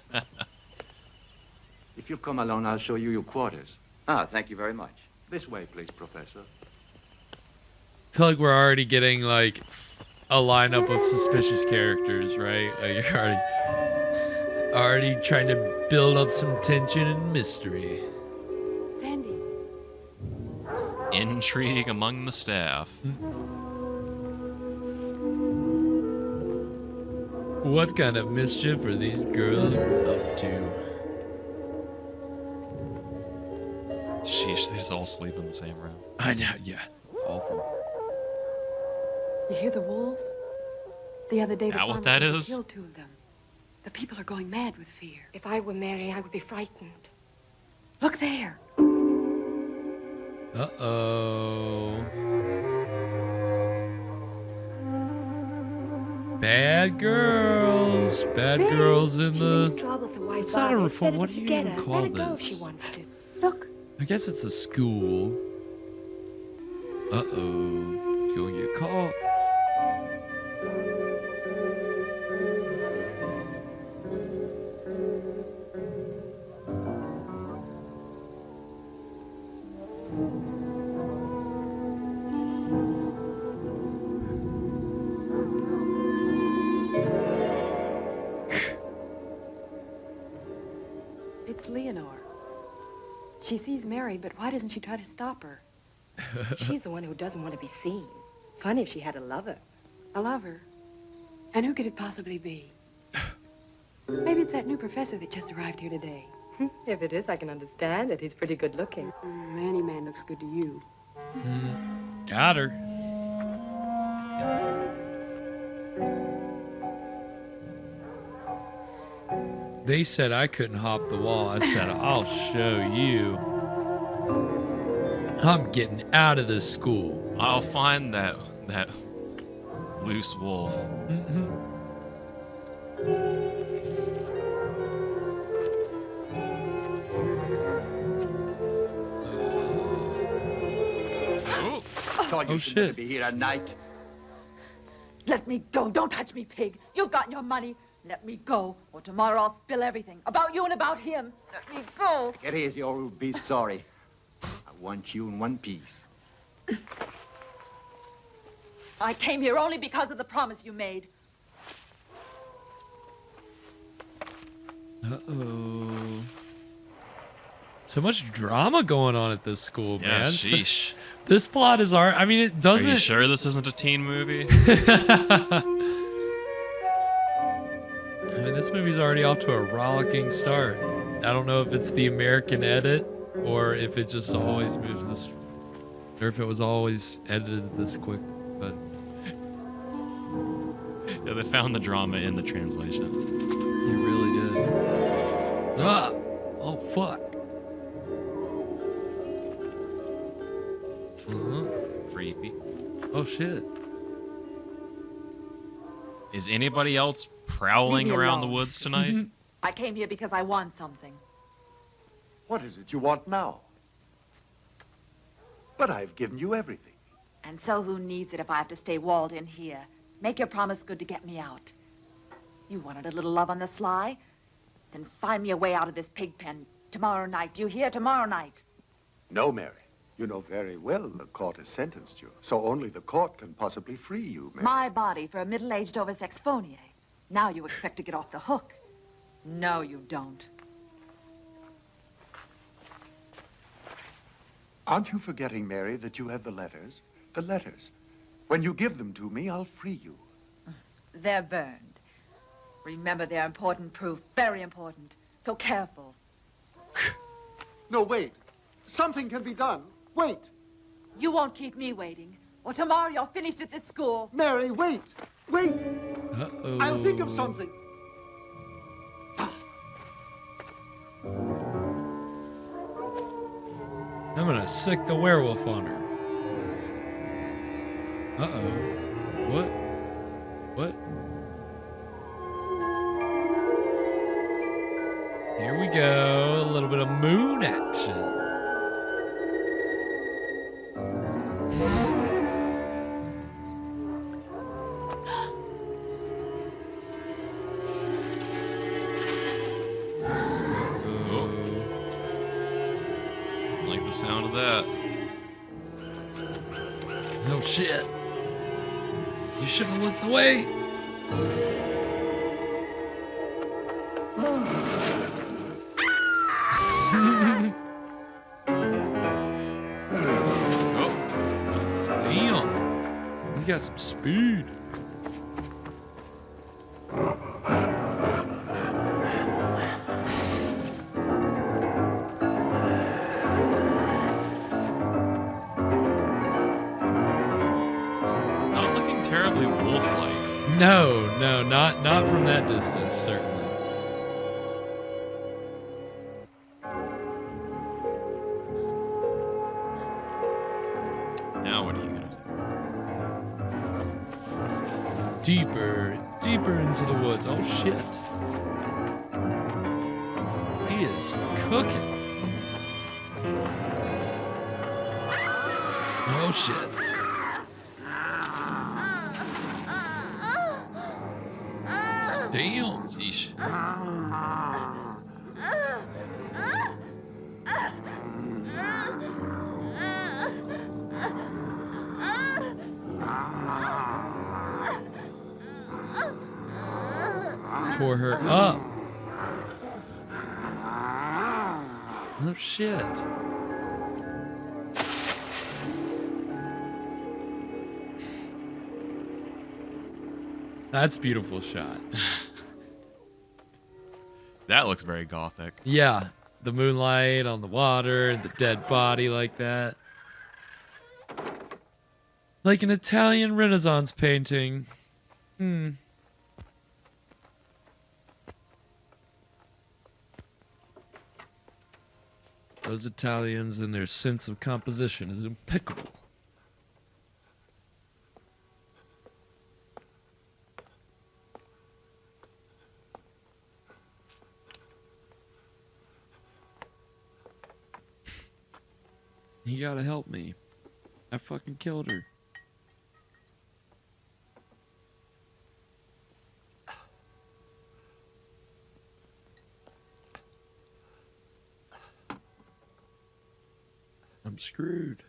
If you'll come along, I'll show you your quarters. Ah, thank you very much. This way, please, Professor. I feel like we're already getting like a lineup of suspicious characters, right? Like you're already trying to build up some tension and mystery. Sandy. Intrigue among the staff. What kind of mischief are these girls up to? Sheesh, they just all sleep in the same room. I know, yeah. It's awful. You hear the wolves? The other day, the That what farmer that is? killed 2 of them. The people are going mad with fear. If I were Mary, I would be frightened. Look there. Uh-oh. Bad girls. Bad Mary, girls in she the... means trouble, so why It's not a bother? reform. Better What to do you forget even her. call Let her go if this? she wants to. Look. I guess it's a school. Uh-oh. You're gonna get caught. It's Leonore. She sees Mary, but why doesn't she try to stop her? She's the one who doesn't want to be seen. Funny if she had a lover. A lover? And who could it possibly be? Maybe it's that new professor that just arrived here today. If it is, I can understand it. He's pretty good looking. Any man looks good to you. Got her. They said I couldn't hop the wall. I said, I'll show you. I'm getting out of this school. I'll find that loose wolf. Thought you should never be here at night. Let me go. Don't touch me, pig. You've got your money. Let me go, or tomorrow I'll spill everything. About you and about him. Let me go. Get easy or you'll be sorry. I want you in one piece. I came here only because of the promise you made. Uh-oh. So much drama going on at this school, Yeah, man. sheesh. This plot is art. I mean, it doesn't... Are you sure this isn't a teen movie? I mean, this movie's already off to a rollicking start. I don't know if it's the American edit or if it just always moves this, or if it was always edited this quick, but... Yeah, they found the drama in the translation. They really did. Ah! Oh, fuck. Creepy. Oh, shit. Is anybody else prowling Leave me around the alone. woods tonight? I came here because I want something. What is it you want now? But I've given you everything. And so who needs it if I have to stay walled in here? Make your promise good to get me out. You wanted a little love on the sly? Then find me a way out of this pig pen tomorrow night. Do you hear? Tomorrow night. No, Mary. You know very well the court has sentenced you, so only the court can possibly free you, Mary. My body for a middle-aged oversex phonier. Now you expect to get off the hook. No, you don't. Aren't you forgetting, Mary, that you have the letters? The letters. When you give them to me, I'll free you. They're burned. Remember, they're important proof. Very important. So careful. No, wait. Something can be done. Wait. You won't keep me waiting. Or tomorrow you're finished at this school. Mary, wait. Wait. Uh-oh. I'll think of something. I'm gonna sick the werewolf on her. Uh-oh. What? What? Here we go. A little bit of moon action. sound of that. Oh shit. You shouldn't have looked away. Oh. Damn. He's got some speed. Not looking terribly wolf-like. No, not from that distance, certainly. Now what are you gonna do? Deeper into the woods. Oh shit. He is cooking. Oh shit. Damn. Sheesh. Tore her up. Oh shit. That's a beautiful shot. That looks very gothic. Yeah, the moonlight on the water and the dead body like that. Like an Italian Renaissance painting. Those Italians and their sense of composition is impeccable. You gotta help me. I fucking killed her. I'm screwed.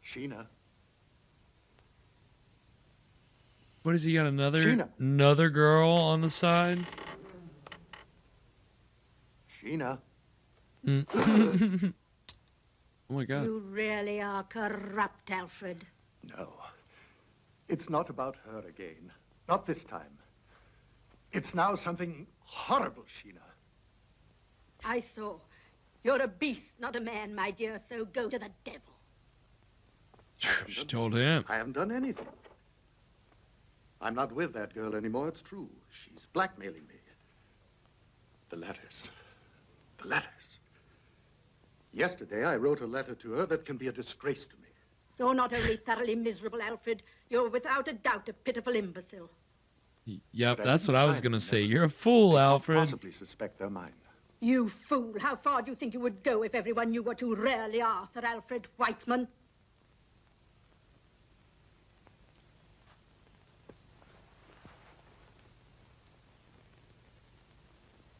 Sheena. What has he got? Sheena. Another girl on the side? Sheena. Oh my god. You really are corrupt, Alfred. No. It's not about her again. Not this time. It's now something horrible, Sheena. I saw. You're a beast, not a man, my dear, so go to the devil. She told him. I haven't done anything. I'm not with that girl anymore, it's true. She's blackmailing me. The letters. The letters. Yesterday, I wrote a letter to her that can be a disgrace to me. You're not only thoroughly miserable, Alfred, you're without a doubt a pitiful imbecile. Yep, But that's what I was going to them say. never. You're a fool, They can't Alfred. possibly suspect their mind. You fool. How far do you think you would go if everyone knew what you really are, Sir Alfred Whiteman?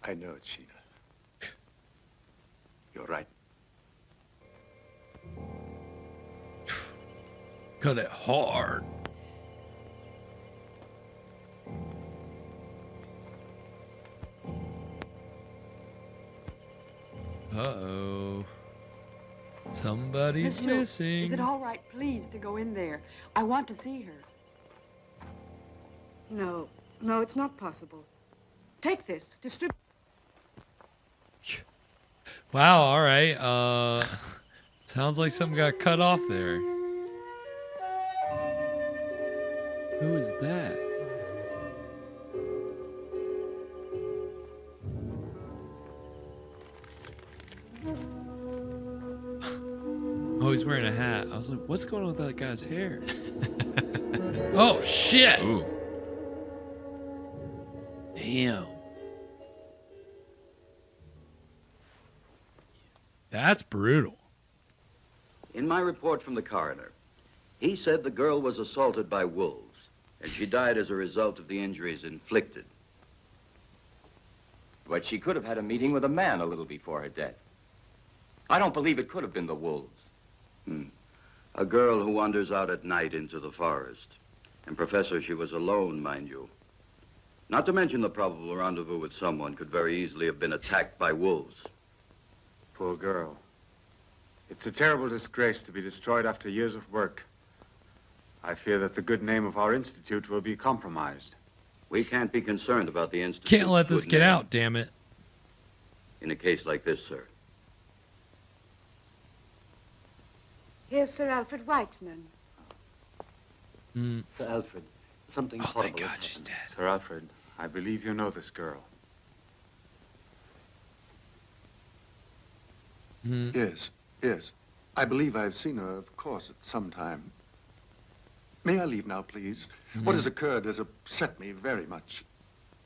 I know it, Sheena. You're right. Cut it hard. Uh-oh. Somebody's Miss Schultz, missing. Is it all right, please, to go in there? I want to see her. No, it's not possible. Take this, distribute. Wow, all right. Sounds like something got cut off there. Who is that? Oh, he's wearing a hat. I was like, what's going on with that guy's hair? Oh, shit! Ooh. Damn. That's brutal. In my report from the coroner, he said the girl was assaulted by wolves, and she died as a result of the injuries inflicted. But she could have had a meeting with a man a little before her death. I don't believe it could have been the wolves. A girl who wanders out at night into the forest. And, Professor, she was alone, mind you. Not to mention the probable rendezvous with someone could very easily have been attacked by wolves. Poor girl. It's a terrible disgrace to be destroyed after years of work. I fear that the good name of our institute will be compromised. We can't be concerned about the institute. Can't let this get out, damn it. In a case like this, sir. Here's Sir Alfred Whiteman. Sir Alfred, something horrible. Thank God she's dead. Sir Alfred, I believe you know this girl. Yes, yes. I believe I've seen her, of course, at some time. May I leave now, please? What has occurred has upset me very much.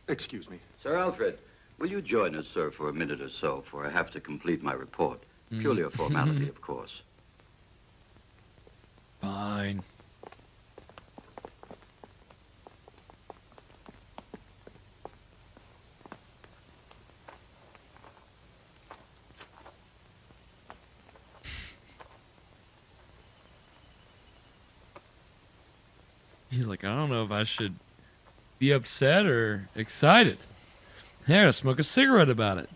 Excuse me. Sir Alfred, will you join us, sir, for a minute or so, for I have to complete my report. Purely a formality, of course. Fine. He's like, I don't know if I should be upset or excited. Here, I'll smoke a cigarette about it.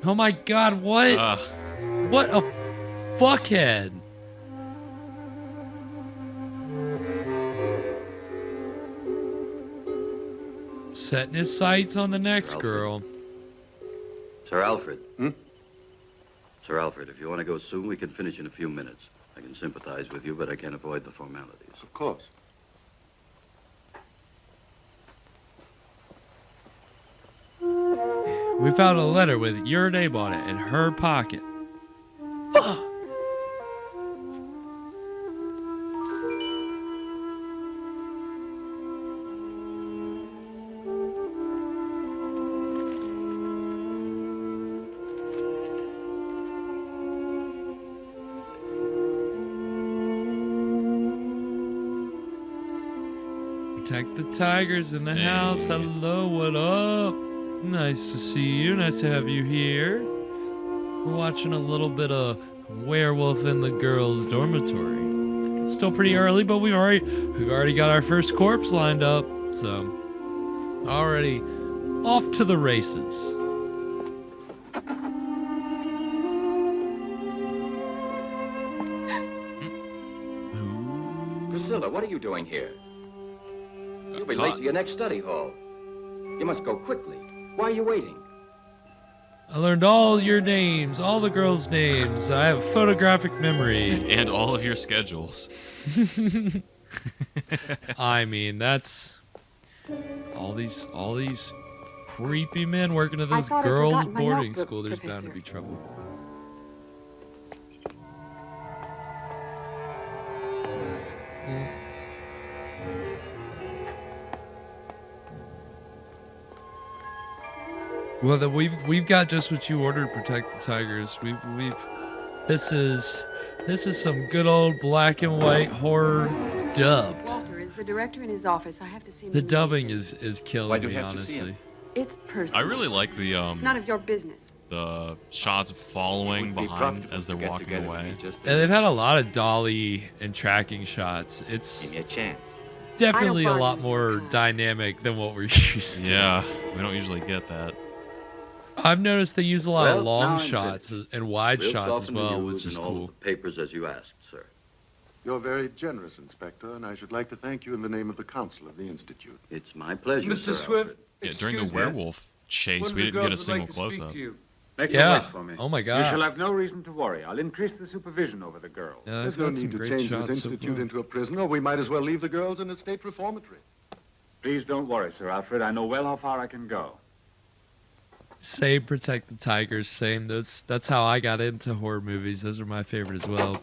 Oh my God, what? What a fuckhead. Setting his sights on the next girl. Sir Alfred. Sir Alfred, if you want to go soon, we can finish in a few minutes. I can sympathize with you, but I can't avoid the formalities. Of course. We found a letter with your name on it in her pocket. Protect the tigers in the house. Hello, what up? Nice to see you. Nice to have you here. We're watching a little bit of Werewolf in the Girls' Dormitory. It's still pretty early, but we've already got our first corpse lined up, so already off to the races. Priscilla, what are you doing here? You'll be late to your next study hall. You must go quickly. Why are you waiting? I learned all your names, all the girls' names. I have photographic memory. And all of your schedules. I mean, that's all these creepy men working at this girls' boarding school. There's bound to be trouble. Well, then we've got just what you ordered. Protect the tigers. This is some good old black and white horror dubbed. Walter is the director in his office. I have to see him. The dubbing is killing me, honestly. It's personal. I really like the It's none of your business. the shots of following behind as they're walking away. And they've had a lot of dolly and tracking shots. It's Give me a chance. definitely a lot more dynamic than what we're used to. Yeah, we don't usually get that. I've noticed they use a lot of Well, now long I'm shots finished. and wide We'll shots as soften the well, news which is and all cool. the papers as you asked, sir. You're very generous, Inspector, and I should like to thank you in the name of the Council of the Institute. It's my pleasure, Mr. Sir Swift, Yeah, during the excuse me. werewolf chase, One of we the didn't get a girls would single like to speak close-up. to you. Make Yeah. her wait for me. Oh my You God. shall have no reason to worry. I'll increase the supervision over the girl. Yeah, There's they've no got some need to great change shots this so institute far. into a prison, or we might as well leave the girls in a state reformatory. Please don't worry, Sir Alfred. I know well how far I can go. Same Protect the Tigers, same. That's how I got into horror movies. Those are my favorite as well.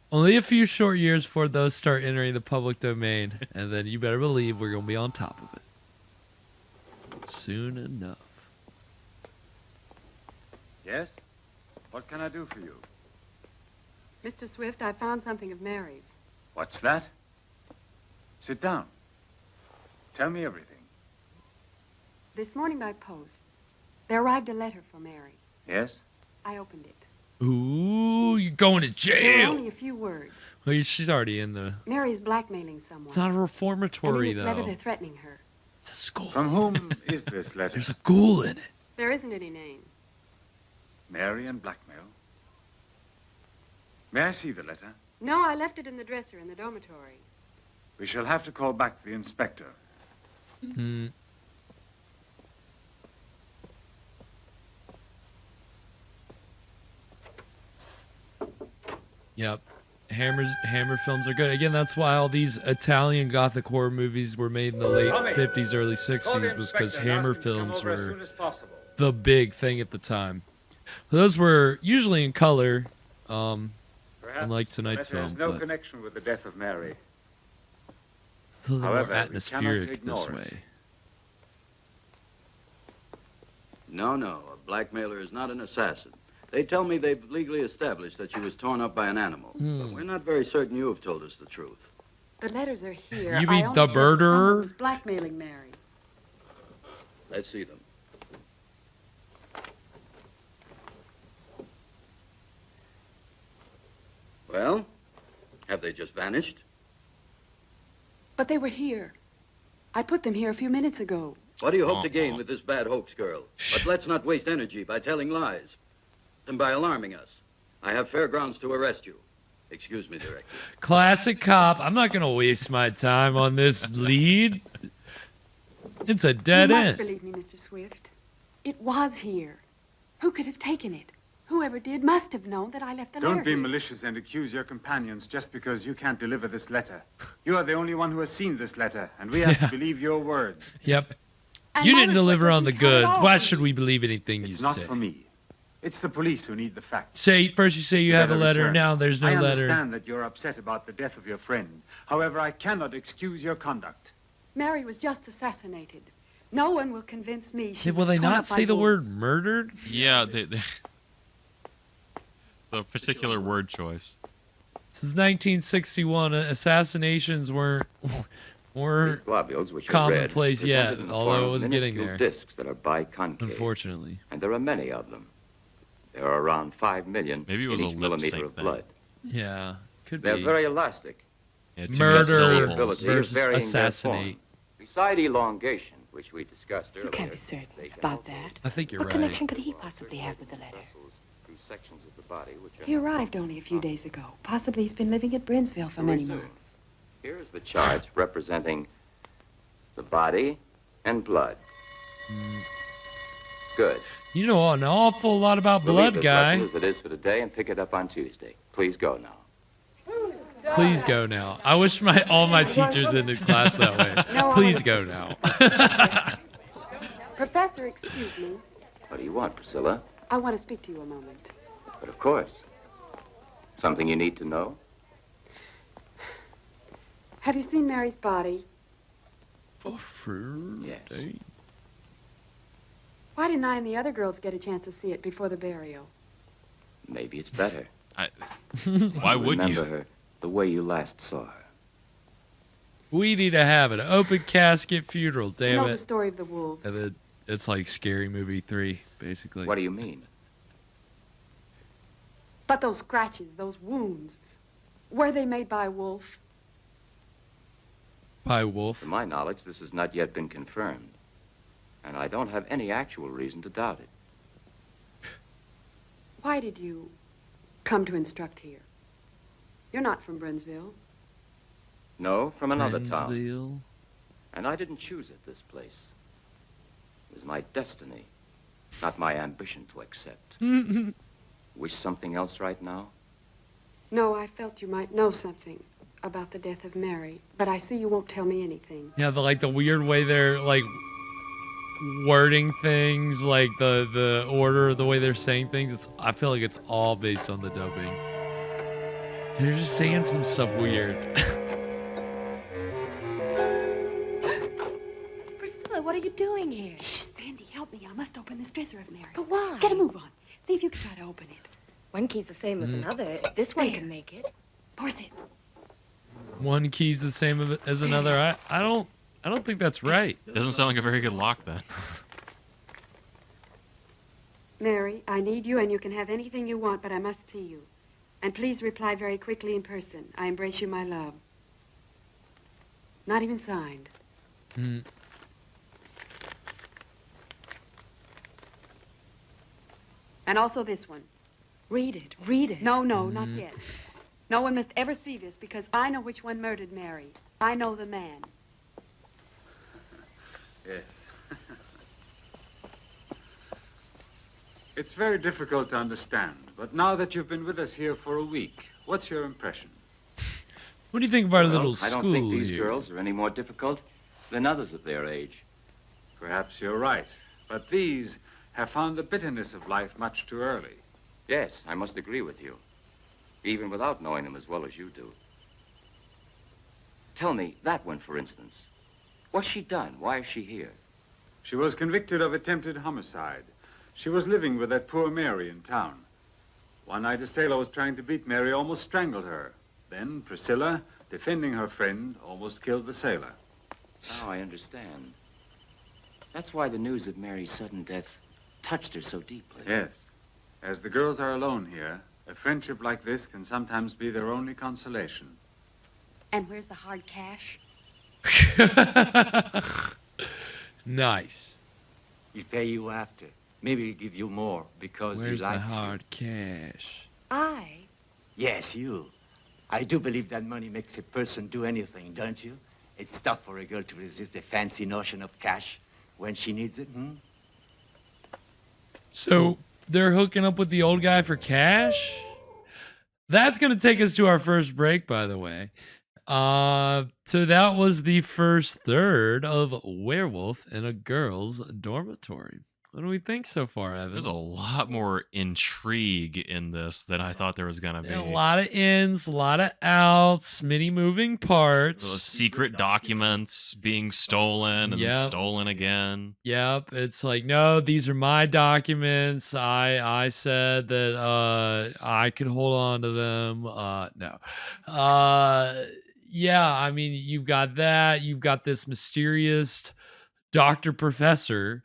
Only a few short years before those start entering the public domain, and then you better believe we're gonna be on top of it soon enough. Yes? What can I do for you? Mr. Swift, I found something of Mary's. What's that? Sit down. Tell me everything. This morning by post, there arrived a letter for Mary. Yes? I opened it. Ooh, you're going to There were jail. only a few words. Well, she's already in the... Mary's blackmailing someone. It's not a And in reformatory, this letter, though. they're threatening her. It's a school. From whom is this letter? There's a ghoul in it. There isn't any name. Mary and blackmail. May I see the letter? No, I left it in the dresser in the dormitory. We shall have to call back the inspector. Hmm. Yep. Hammer films are good. Again, that's why all these Italian gothic horror movies were made in the late 50s, early 60s, was because Hammer films were the big thing at the time. Those were usually in color, unlike tonight's film. There's no but connection with the death of Mary. it's a little more However, we atmospheric cannot this ignore it. way. No, a blackmailer is not an assassin. They tell me they've legally established that she was torn up by an animal. But we're not very certain you have told us the truth. The letters are here. You I mean only the said that murderer? someone was blackmailing Mary. Let's see them. Well, have they just vanished? But they were here. I put them here a few minutes ago. What do you hope to gain with this bad hoax, girl? But let's not waste energy by telling lies and by alarming us. I have fair grounds to arrest you. Excuse me, Director. Classic cop. I'm not going to waste my time on this lead. It's a dead You end. must believe me, Mr. Swift. It was here. Who could have taken it? Whoever did must have known that I left the letter. Don't be malicious and accuse your companions just because you can't deliver this letter. You are the only one who has seen this letter, and we have to believe your words. Yep. And You my didn't deliver report on the doesn't count at goods. all. Why should we believe anything It's you not say? for me. It's the police who need the facts. First you say you have a letter, return. now there's no I letter. understand that you're upset about the death of your friend. However, I cannot excuse your conduct. Mary was just assassinated. No one will convince me she Will was they torn not up by say the wolves. word murdered? Yeah, it's a particular word choice. Since 1961, assassinations weren't globules, which are commonplace red, yet, presented in the although form it of was getting minuscule there. discs that are biconcave. Unfortunately. And there are many of them. There are around 5 million Maybe it was in a each lip millimeter sync of thing. blood. Yeah, could They're be. very elastic. Yeah, too many Murder syllables. versus varying their assassinate. form. Beside elongation, which we discussed earlier. You can't be certain they can about also that. I think you're What right. connection could he possibly have with the letter? through sections of the body which are He arrived only a few days ago. Possibly he's been living at Brinsville for many resume. months. Here is the chart representing the body and blood. Good. You know an awful lot about We'll blood, leave this guy. lesson as it is for today and pick it up on Tuesday. Please go now. Please go now. I wish all my teachers ended class that way. No, I Please wanna- go now. Professor, excuse me. What do you want, Priscilla? I want to speak to you a moment. But of course. Something you need to know? Have you seen Mary's body? Yes. Why didn't I and the other girls get a chance to see it before the burial? Maybe it's better. Why would Remember you? her the way you last saw her. We need to have an open casket funeral, You damn know the it. story of the wolves. And then it's like Scary Movie 3, basically. What do you mean? But those scratches, those wounds, were they made by a wolf? By wolf? To my knowledge, this has not yet been confirmed. And I don't have any actual reason to doubt it. Why did you come to instruct here? You're not from Brinsville. No, from another town. Brinsville. And I didn't choose it, this place. It was my destiny, not my ambition to accept. Wish something else right now? No, I felt you might know something about the death of Mary, but I see you won't tell me anything. Yeah, the weird way they're like wording things, like the order, the way they're saying things. I feel like it's all based on the dubbing. They're just saying some stuff weird. Priscilla, what are you doing here? Shh, Sandy, help me. I must open this dresser of Mary's. But why? Get a move on. See if you can try to open it. One key's the same as another. If this one can make it. Force it. One key's the same as another. I don't think that's right. Doesn't sound like a very good lock then. Mary, I need you, and you can have anything you want, but I must see you. And please reply very quickly in person. I embrace you, my love. Not even signed. And also this one. Read it. Read it. No, not yet. No one must ever see this, because I know which one murdered Mary. I know the man. Yes. It's very difficult to understand, but now that you've been with us here for a week, what's your impression? What do you think of our little school I don't think these here? girls are any more difficult than others of their age. Perhaps you're right, but these have found the bitterness of life much too early. Yes, I must agree with you, even without knowing them as well as you do. Tell me, that one, for instance. What's she done? Why is she here? She was convicted of attempted homicide. She was living with that poor Mary in town. One night, a sailor was trying to beat Mary, almost strangled her. Then Priscilla, defending her friend, almost killed the sailor. Oh, I understand. That's why the news of Mary's sudden death touched her so deeply. Yes. As the girls are alone here, a friendship like this can sometimes be their only consolation. And where's the hard cash? Nice. We'll pay you after. Maybe we'll give you more because Where's we like the hard cash? I? Yes, you. I do believe that money makes a person do anything, don't you? It's tough for a girl to resist the fancy notion of cash when she needs it, So they're hooking up with the old guy for cash? That's going to take us to our first break, by the way. So that was the first third of Werewolf in a Girl's Dormitory. What do we think so far, Evan? There's a lot more intrigue in this than I thought there was going to be. A lot of ins, a lot of outs, many moving parts. The secret documents being stolen and then stolen again. Yep. It's like, no, these are my documents. I said that I could hold on to them. No. Yeah, I mean, you've got that. You've got this mysterious Dr. Professor.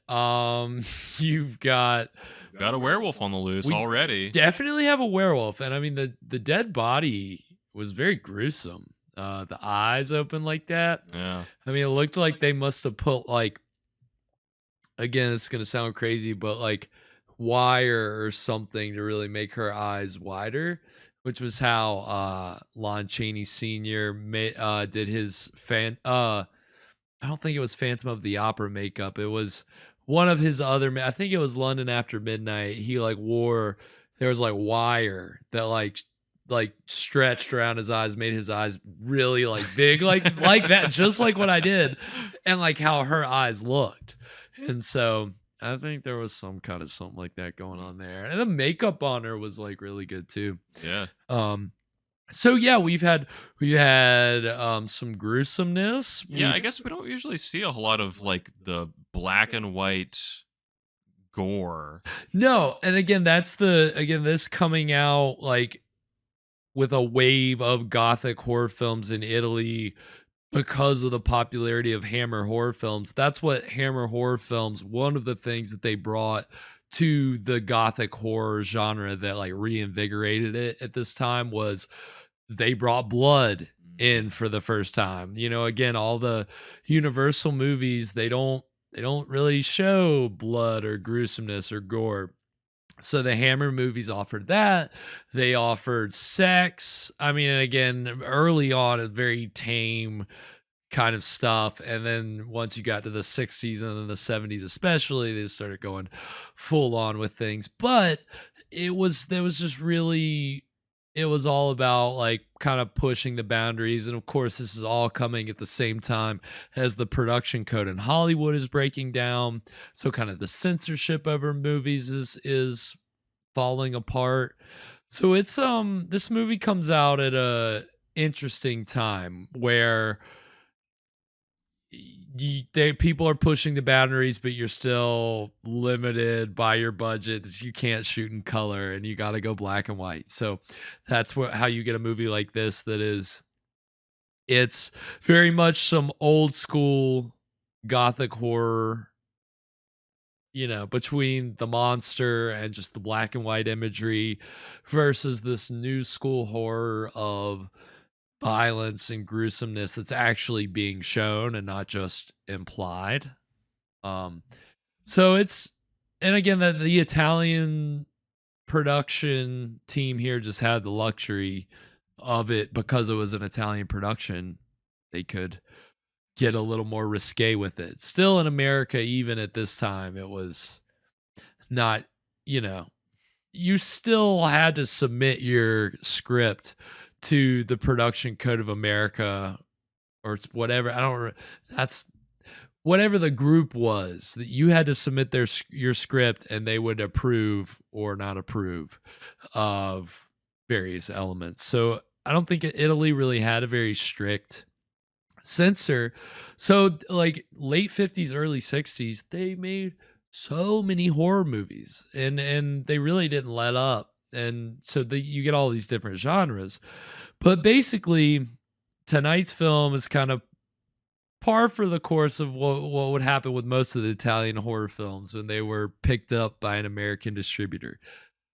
You've got a werewolf on the loose already. Definitely have a werewolf, and I mean the dead body was very gruesome. The eyes open like that. Yeah. I mean, it looked like they must have put again, it's gonna sound crazy, but like wire or something to really make her eyes wider, which was how Lon Chaney Sr. did his I don't think it was Phantom of the Opera makeup. It was one of his other, I think it was London After Midnight. He wore, there was wire that like stretched around his eyes, made his eyes really big, like that, just like what I did, and like how her eyes looked. And so I think there was some kind of something like that going on there. And the makeup on her was really good too. Yeah. So yeah, we've had some gruesomeness. Yeah, I guess we don't usually see a whole lot of the black and white gore. No, and again, that's this coming out with a wave of gothic horror films in Italy because of the popularity of Hammer horror films. That's what Hammer horror films, one of the things that they brought to the gothic horror genre that reinvigorated it at this time was they brought blood in for the first time. Again, all the Universal movies, they don't really show blood or gruesomeness or gore. So the Hammer movies offered that. They offered sex. I mean, and again, early on, a very tame kind of stuff. And then once you got to the 60s and then the 70s especially, they started going full on with things. But it was all about kind of pushing the boundaries. And of course, this is all coming at the same time as the production code in Hollywood is breaking down. So kind of the censorship over movies is falling apart. So it's this movie comes out at a interesting time where people are pushing the boundaries, but you're still limited by your budget. You can't shoot in color, and you got to go black and white. So that's how you get a movie like this. It's very much some old school gothic horror, between the monster and just the black and white imagery versus this new school horror of violence and gruesomeness that's actually being shown and not just implied. So and again, that the Italian production team here just had the luxury of it because it was an Italian production. They could get a little more risque with it. Still in America, even at this time, it was not, you still had to submit your script to the Production Code of America or whatever. That's whatever the group was that you had to submit your script, and they would approve or not approve of various elements. So I don't think Italy really had a very strict censor. So like late 50s, early 60s, they made so many horror movies, and they really didn't let up. And so you get all these different genres. But basically, tonight's film is kind of par for the course of what would happen with most of the Italian horror films when they were picked up by an American distributor.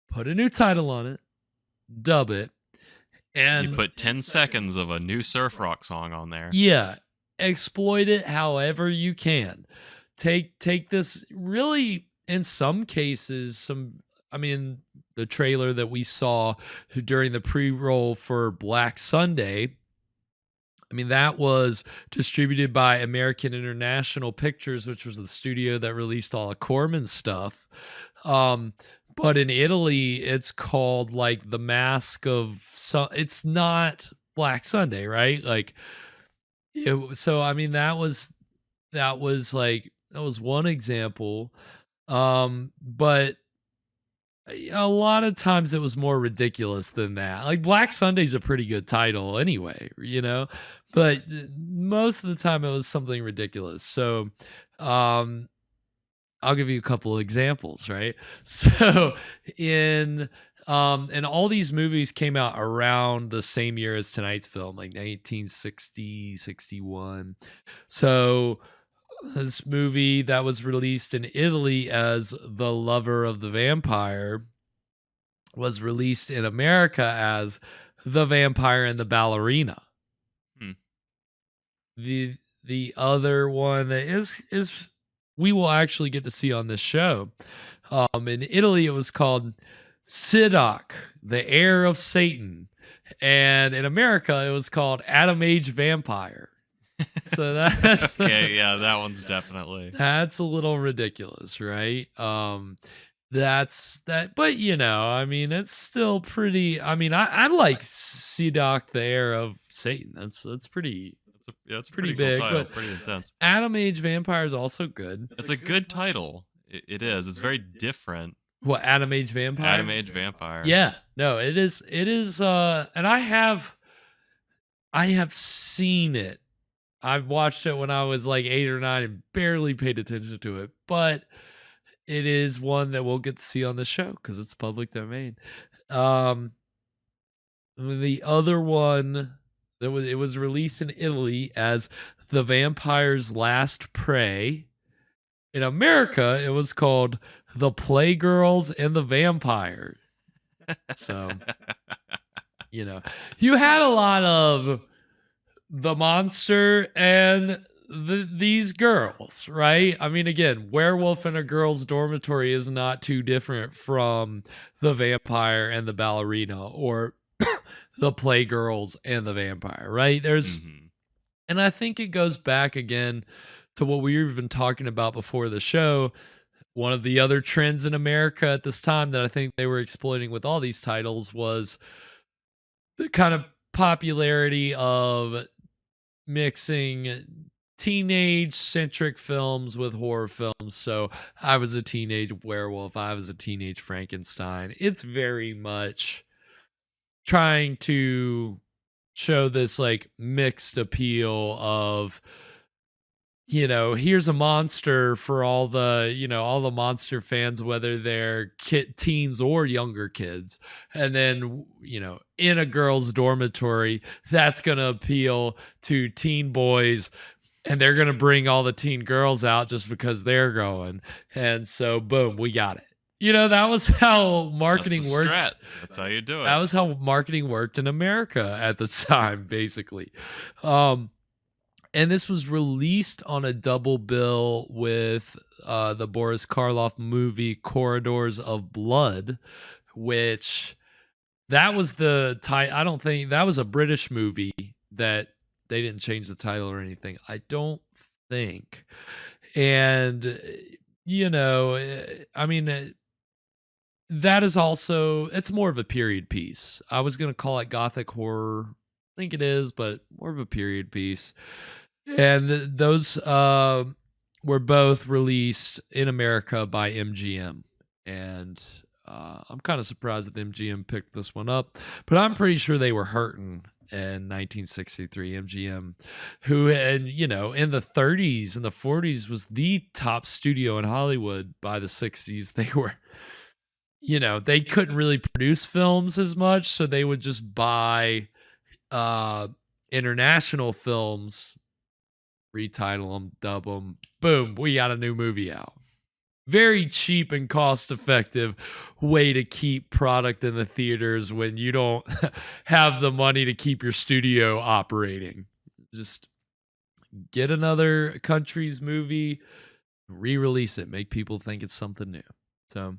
Put a new title on it, dub it, and you put 10 seconds of a new surf rock song on there. Yeah. Exploit it however you can. Take this really, in some cases, the trailer that we saw during the pre-roll for Black Sunday, that was distributed by American International Pictures, which was the studio that released all of Corman's stuff. But in Italy, it's called like The Mask of it's not Black Sunday, right? Like, so that was one example. But a lot of times it was more ridiculous than that. Like Black Sunday's a pretty good title anyway, but most of the time it was something ridiculous. So, I'll give you a couple of examples, right? So and all these movies came out around the same year as tonight's film, like 1960, 61. So this movie that was released in Italy as The Lover of the Vampire was released in America as The Vampire and the Ballerina. The other one that is we will actually get to see on this show. In Italy, it was called SCHLOCK, the Heir of Satan. And in America, it was called Atom Age Vampire. So that's... Okay, yeah, that one's definitely... That's a little ridiculous, right? That's that, but it's still pretty... I like SCHLOCK, the Heir of Satan. That's pretty... That's pretty cool big, title, but pretty intense. Atom Age Vampire is also good. It's a good title. It is. It's very different. What, Atom Age Vampire? Atom Age Vampire. Yeah. No, it is. It is. And I have seen it. I've watched it when I was like 8 or 9 and barely paid attention to it, but it is one that we'll get to see on the show because it's public domain. The other one. It was released in Italy as The Vampire's Last Prey. In America, it was called The Playgirls and the Vampire. So, you had a lot of the monster and these girls, right? Again, Werewolf in a Girl's Dormitory is not too different from The Vampire and the Ballerina or The Playgirls and the Vampire, right? And I think it goes back again to what we were even talking about before the show. One of the other trends in America at this time that I think they were exploiting with all these titles was the kind of popularity of mixing teenage-centric films with horror films. So I was a teenage werewolf. I was a teenage Frankenstein. It's very much trying to show this like mixed appeal of here's a monster for all the monster fans, whether they're teens or younger kids. And then, in a girl's dormitory, that's going to appeal to teen boys, and they're going to bring all the teen girls out just because they're going. And so, boom, we got it. That was how marketing worked. Strat. That's how you do it. That was how marketing worked in America at the time, basically. And this was released on a double bill with the Boris Karloff movie Corridors of Blood, which that was the title. I don't think that was a British movie that they didn't change the title or anything. I don't think. And, that is also, it's more of a period piece. I was going to call it gothic horror. I think it is, but more of a period piece. And those were both released in America by MGM. And I'm kind of surprised that MGM picked this one up. But I'm pretty sure they were hurting in 1963. MGM, who, and in the 30s and the 40s was the top studio in Hollywood by the 60s. They were, they couldn't really produce films as much. So they would just buy international films, retitle them, dub them, boom, we got a new movie out. Very cheap and cost-effective way to keep product in the theaters when you don't have the money to keep your studio operating. Just get another country's movie, re-release it, make people think it's something new. So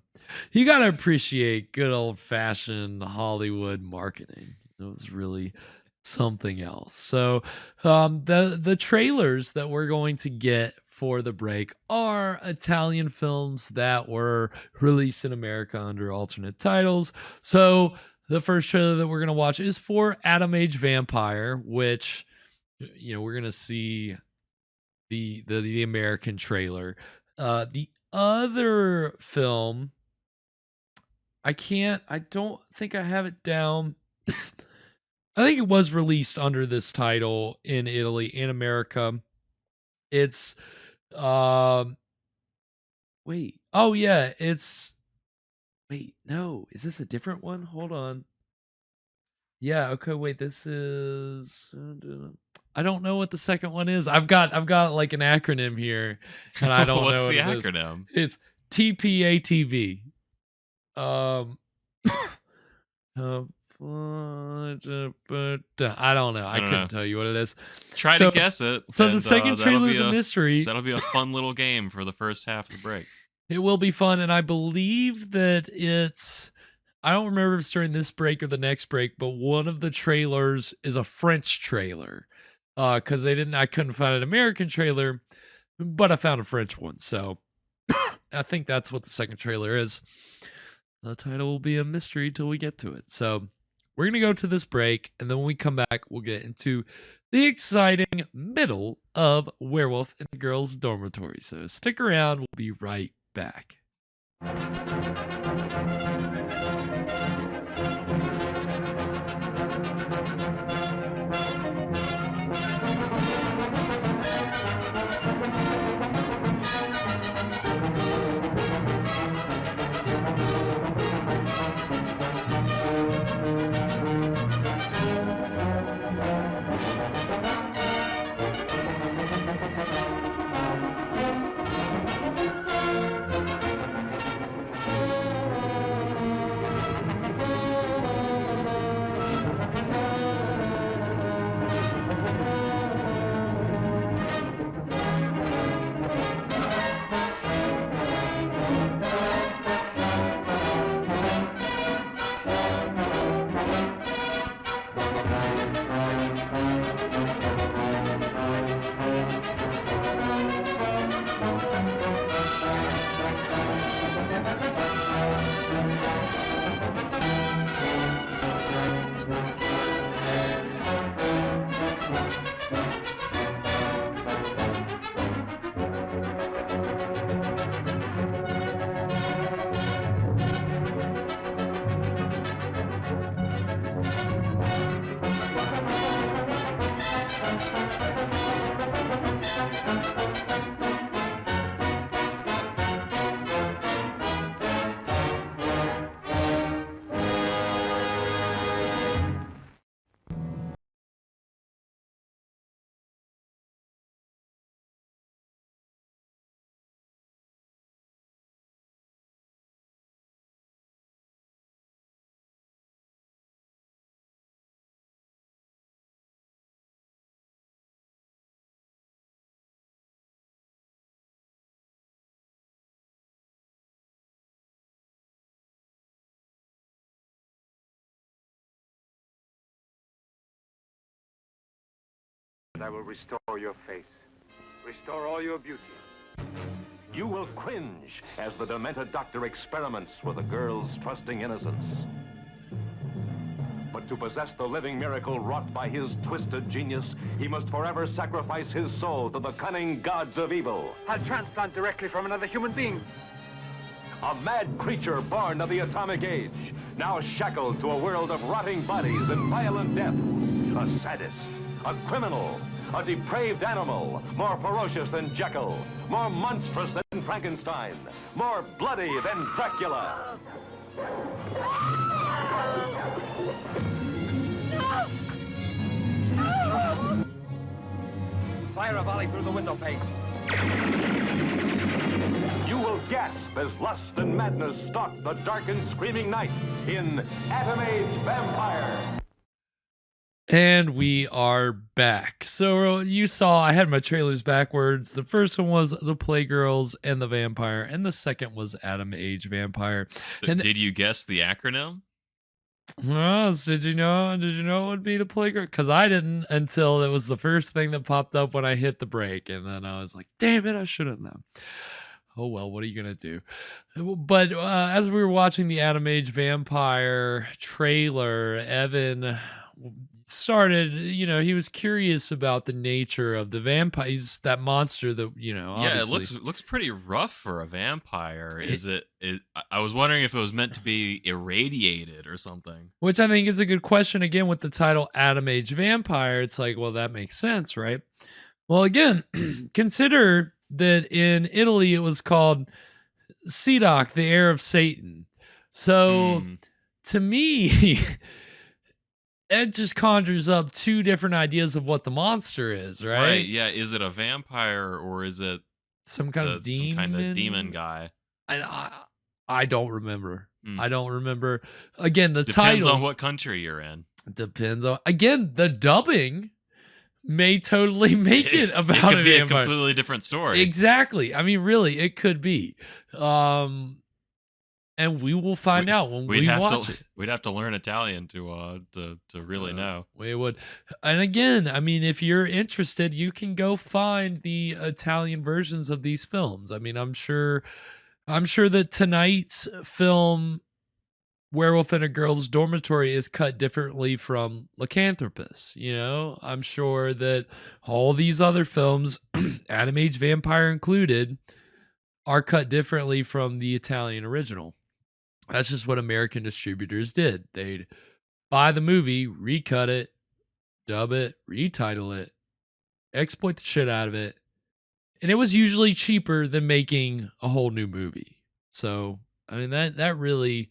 you got to appreciate good old-fashioned Hollywood marketing. It was really something else. So the trailers that we're going to get for the break are Italian films that were released in America under alternate titles. So the first trailer that we're going to watch is for Atom Age Vampire, which we're going to see the American trailer. The other film, I don't think I have it down. I think it was released under this title in Italy and America. It's wait. Oh yeah, it's wait, no. Is this a different one? Hold on. Yeah, okay, wait, this is I don't know what the second one is. I've got like an acronym here and I don't What's know the what acronym? It's TPATV. I don't know. I couldn't tell you what it is. Try to guess it. So the second trailer is a mystery. That'll be a fun little game for the first half of the break. It will be fun, and I believe that it's, I don't remember if it's during this break or the next break, but one of the trailers is a French trailer. Because I couldn't find an American trailer, but I found a French one. So I think that's what the second trailer is. The title will be a mystery till we get to it. So we're going to go to this break, and then when we come back, we'll get into the exciting middle of Werewolf in the Girls' Dormitory. So stick around. We'll be right back. I will restore your face. Restore all your beauty. You will cringe as the demented doctor experiments with a girl's trusting innocence. But to possess the living miracle wrought by his twisted genius, he must forever sacrifice his soul to the cunning gods of evil. I'll transplant directly from another human being. A mad creature born of the atomic age, now shackled to a world of rotting bodies and violent death. A sadist, a criminal, a depraved animal, more ferocious than Jekyll, more monstrous than Frankenstein, more bloody than Dracula. Fire a volley through the window pane. You will gasp as lust and madness stalk the dark and screaming night in Atom Age Vampire. And we are back. So you saw I had my trailers backwards. The first one was The Playgirls and the Vampire, and the second was Atom Age Vampire. So And did you guess the acronym? well, did you know it would be The Playgirl? Because I didn't until it was the first thing that popped up when I hit the break, and then I was like, damn it, I should have known. Oh well, what are you gonna do? But as we were watching the Atom Age Vampire trailer, Evan started, he was curious about the nature of the vampires, that monster that, Yeah, it obviously. looks pretty rough for a vampire. I was wondering if it was meant to be irradiated or something. Which I think is a good question. Again, with the title Atom Age Vampire, it's like, well, that makes sense, right? Well, again, consider that in Italy it was called SCHLOCK, the heir of Satan. So to me, it just conjures up two different ideas of what the monster is, right? Yeah. Is it a vampire or is it some kind of demon guy? I don't remember. I don't remember. Again, the Depends title on what country you're in. depends on, again, the dubbing may totally make it about it could a be vampire. a completely different story. Exactly. I mean, really, it could be. And we will find out when we watch it. We'd have to learn Italian to really know. We would. And again, I mean, if you're interested, you can go find the Italian versions of these films. I mean, I'm sure that tonight's film, Werewolf in a Girl's Dormitory, is cut differently from Lycanthropus. I'm sure that all these other films, Atom Age Vampire included, are cut differently from the Italian original. That's just what American distributors did. They'd buy the movie, recut it, dub it, retitle it, exploit the shit out of it. And it was usually cheaper than making a whole new movie. So, I mean, that really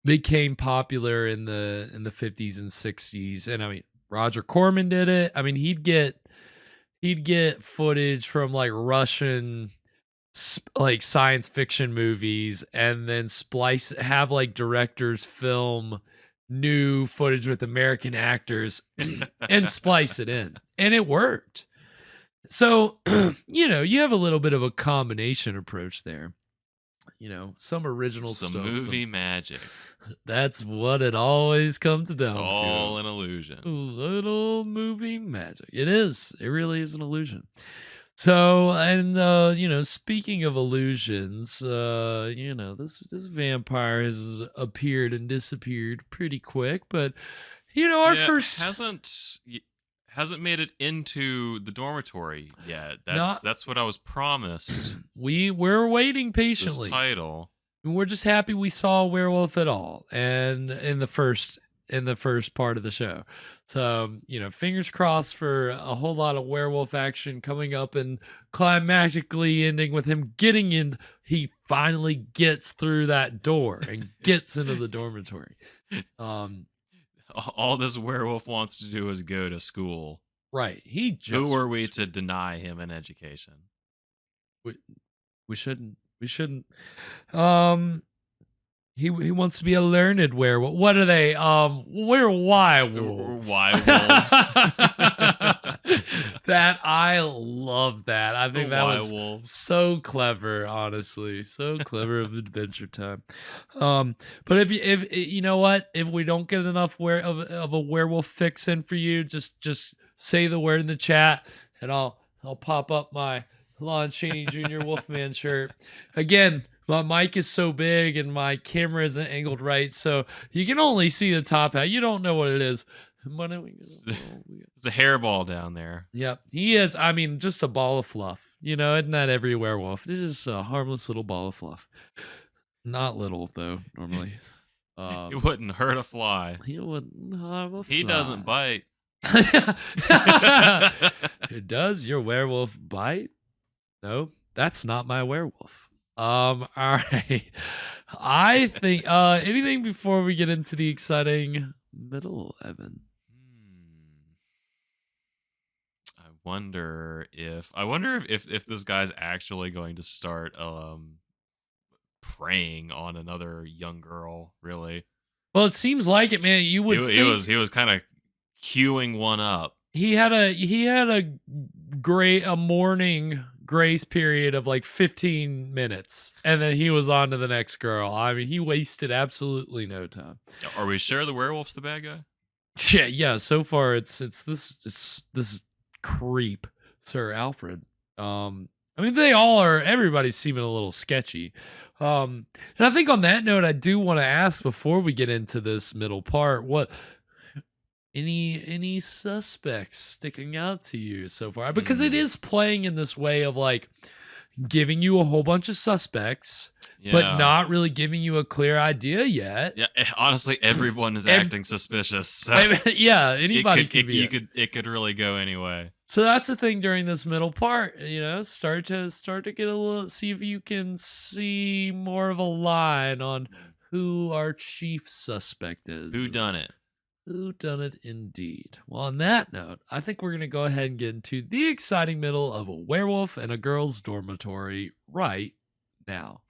became popular in the 50s and 60s. And I mean, Roger Corman did it. I mean, he'd get footage from like Russian like science fiction movies and then have like directors film new footage with American actors and splice it in. And it worked. So, you have a little bit of a combination approach there. Some original stuff. Some movie magic. That's what it always comes down to. It's all an illusion. A little movie magic. It is. It really is an illusion. So, and, speaking of illusions, this vampire has appeared and disappeared pretty quick, but, our first... hasn't made it into the dormitory yet. That's what I was promised. We're waiting patiently. This title. We're just happy we saw a werewolf at all, and in the first part of the show. So, fingers crossed for a whole lot of werewolf action coming up and climactically ending with him getting in. He finally gets through that door and gets into the dormitory. All this werewolf wants to do is go to school. Right. Who are we to deny him an education? We shouldn't. He wants to be a learned werewolf. What are they? We're wirewolves. I love that. I think that was so clever, honestly. So clever of Adventure Time. But if you know what? If we don't get enough of a werewolf fix in for you, just say the word in the chat, and I'll pop up my Lon Chaney Jr. Wolfman shirt. Again, my mic is so big and my camera isn't angled right, so you can only see the top hat. You don't know what it is. There's a hairball down there. Yep, he is. I mean, just a ball of fluff. You know, isn't that every werewolf? This is a harmless little ball of fluff. Not little, though, normally. He wouldn't hurt a fly. He wouldn't harm a fly. He doesn't bite. Does your werewolf bite? No, that's not my werewolf. All right. I think anything before we get into the exciting middle, Evan? I wonder if this guy's actually going to start preying on another young girl, really. Well, it seems like it, man. You would think he was kind of queuing one up. He had a morning grace period of like 15 minutes, and then he was on to the next girl. I mean, he wasted absolutely no time. Are we sure the werewolf's the bad guy? Yeah. So far, it's this creep, Sir Alfred. I mean, they all are. Everybody's seeming a little sketchy. And I think on that note, I do want to ask before we get into this middle part, what any suspects sticking out to you so far? Because it is playing in this way of like giving you a whole bunch of suspects, but not really giving you a clear idea yet. Yeah, honestly, everyone is acting suspicious. So anybody it could really go anyway. So that's the thing during this middle part, you know, start to get a little, see if you can see more of a line on who our chief suspect is. Who done it? Who done it indeed. Well, on that note, I think we're going to go ahead and get into the exciting middle of A Werewolf in a Girl's Dormitory right now.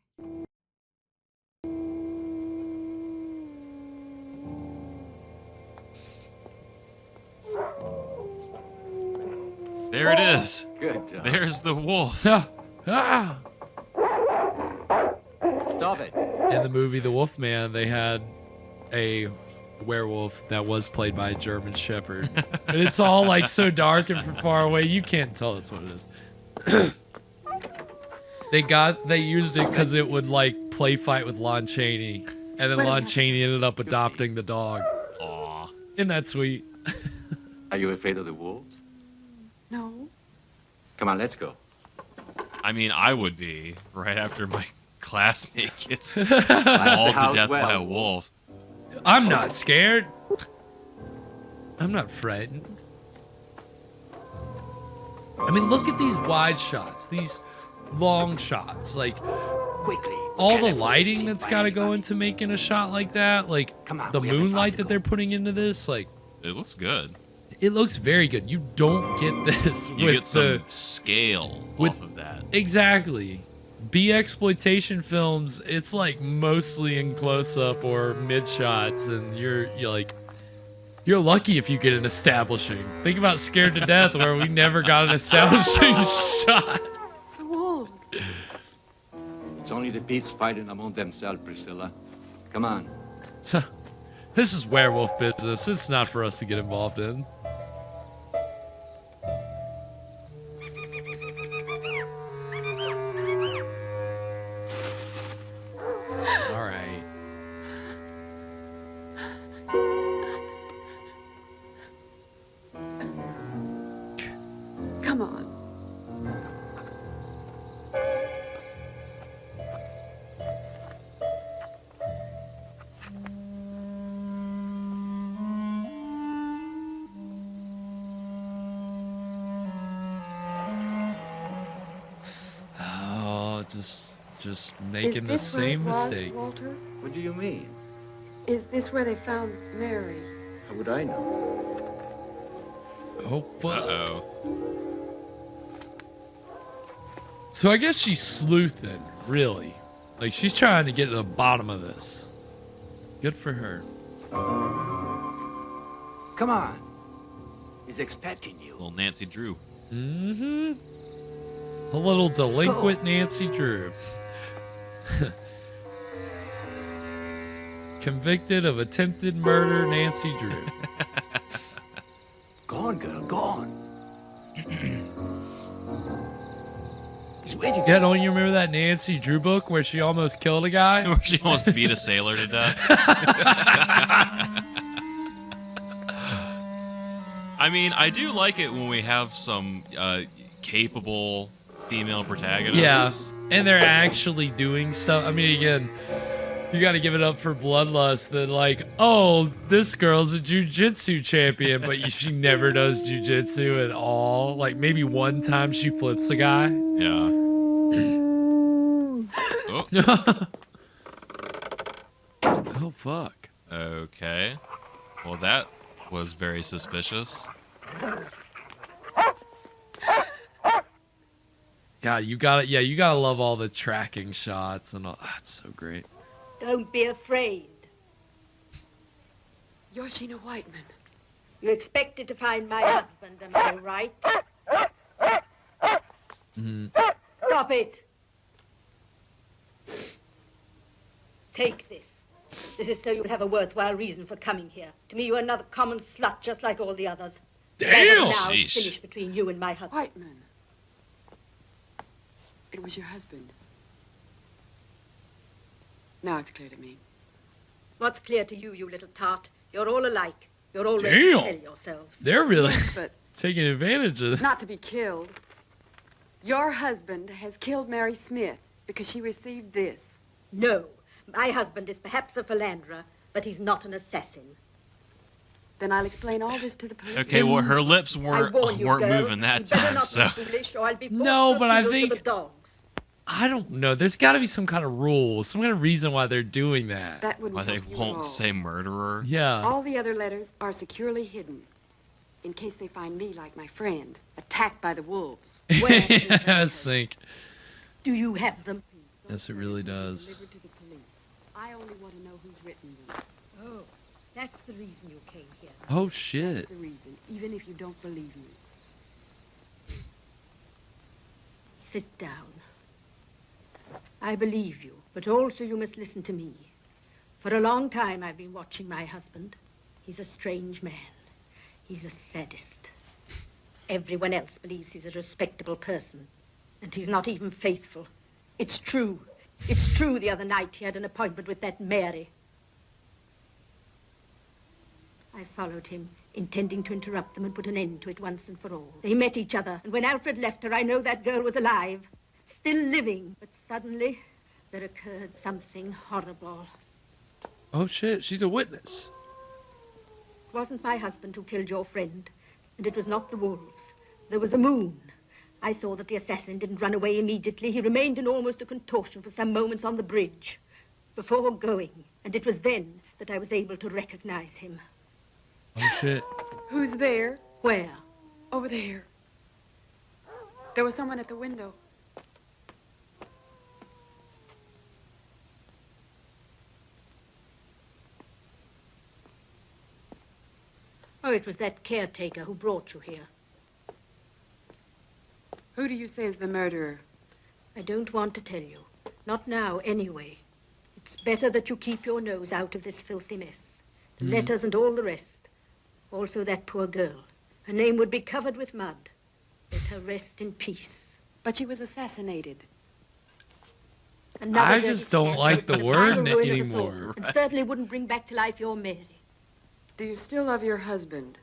There it is. Good job. There's the wolf. Stop it. In the movie The Wolfman, they had a werewolf that was played by a German Shepherd. And it's all like so dark and from far away, you can't tell that's what it is. They used it because it would like play fight with Lon Chaney. And then Lon Chaney ended up adopting the dog. Aw. Isn't that sweet? Are you afraid of the wolves? No. Come on, let's go. I mean, I would be right after my classmate gets mauled to death by a wolf. I'm not scared. I'm not frightened. I mean, look at these wide shots, these long shots. Like, quickly, all the lighting that's got to go into making a shot like that. Like, the moonlight that they're putting into this. Like, it looks good. It looks very good. You don't get this. You get some scale off of that. Exactly. B-exploitation films, it's like mostly in close-up or mid-shots, and you're you're lucky if you get an establishing. Think about Scared to Death, where we never got an establishing shot. The wolves. It's only the beasts fighting among themselves, Priscilla. Come on. This is werewolf business. It's not for us to get involved in. All right. Come on. Oh, just making the same mistake. Walter? What do you mean? Is this where they found Mary? How would I know? Oh, fuck. Uh-oh. So I guess she's sleuthing, really. Like, she's trying to get to the bottom of this. Good for her. Come on. He's expecting you. Little Nancy Drew. Mm-hmm. A little delinquent Nancy Drew. Convicted of attempted murder, Nancy Drew. Go on, girl, go on. He's waiting. Yeah, don't you remember that Nancy Drew book where she almost killed a guy? Where she almost beat a sailor to death. I mean, I do like it when we have some capable female protagonists. Yeah, and they're actually doing stuff. I mean, again, you got to give it up for Bloodlust that, like, oh, this girl's a jiu-jitsu champion, but she never does jiu-jitsu at all. Like, maybe one time she flips a guy. Yeah. Oh. Oh, fuck. Okay. Well, that was very suspicious. God, you gotta love all the tracking shots and all. That's so great. Don't be afraid. You're Sheena Whiteman. You expected to find my husband, am I right? Mm-hmm. Stop it. Take this. This is so you would have a worthwhile reason for coming here. To me, you are another common slut, just like all the others. Damn! Now it's finished between you and my husband. Whiteman. It was your husband. Now it's clear to me. What's clear to you, you little tart? You're all alike. You're all ready to kill yourselves. They're really But taking advantage of not to be killed. Your husband has killed Mary Smith because she received this. No. My husband is perhaps a philanderer, but he's not an assassin. Then I'll explain all this to the police. Okay, well, her lips weren't moving that time, so. No, but I think I don't know. There's got to be some kind of rule, some kind of reason why they're doing that. That wouldn't Why they help you at won't all. say murderer. Yeah. All the other letters are securely hidden in case they find me like my friend, attacked by the wolves. Sink. Do you have them? Yes, it really does. Delivered to the police. I only want to know who's written them. Oh, that's the reason you came here. Oh shit. That's the reason, even if you don't believe me. Sit down. I believe you, but also you must listen to me. For a long time I've been watching my husband. He's a strange man. He's a sadist. Everyone else believes he's a respectable person, and he's not even faithful. It's true. It's true the other night he had an appointment with that Mary. I followed him, intending to interrupt them and put an end to it once and for all. They met each other, and when Alfred left her, I know that girl was alive, still living. But suddenly, there occurred something horrible. Oh shit, she's a witness. It wasn't my husband who killed your friend, and it was not the wolves. There was a moon. I saw that the assassin didn't run away immediately. He remained in almost a contortion for some moments on the bridge before going, and it was then that I was able to recognize him. Oh shit. Who's there? Where? Over there. There was someone at the window. Oh, it was that caretaker who brought you here. Who do you say is the murderer? I don't want to tell you. Not now, anyway. It's better that you keep your nose out of this filthy mess. The letters and all the rest. Also that poor girl. Her name would be covered with mud. Let her rest in peace. But she was assassinated. Another I dirty just don't scandal like the would be word final ruin of us all, anymore. and certainly wouldn't bring back to life your Mary. Do you still love your husband?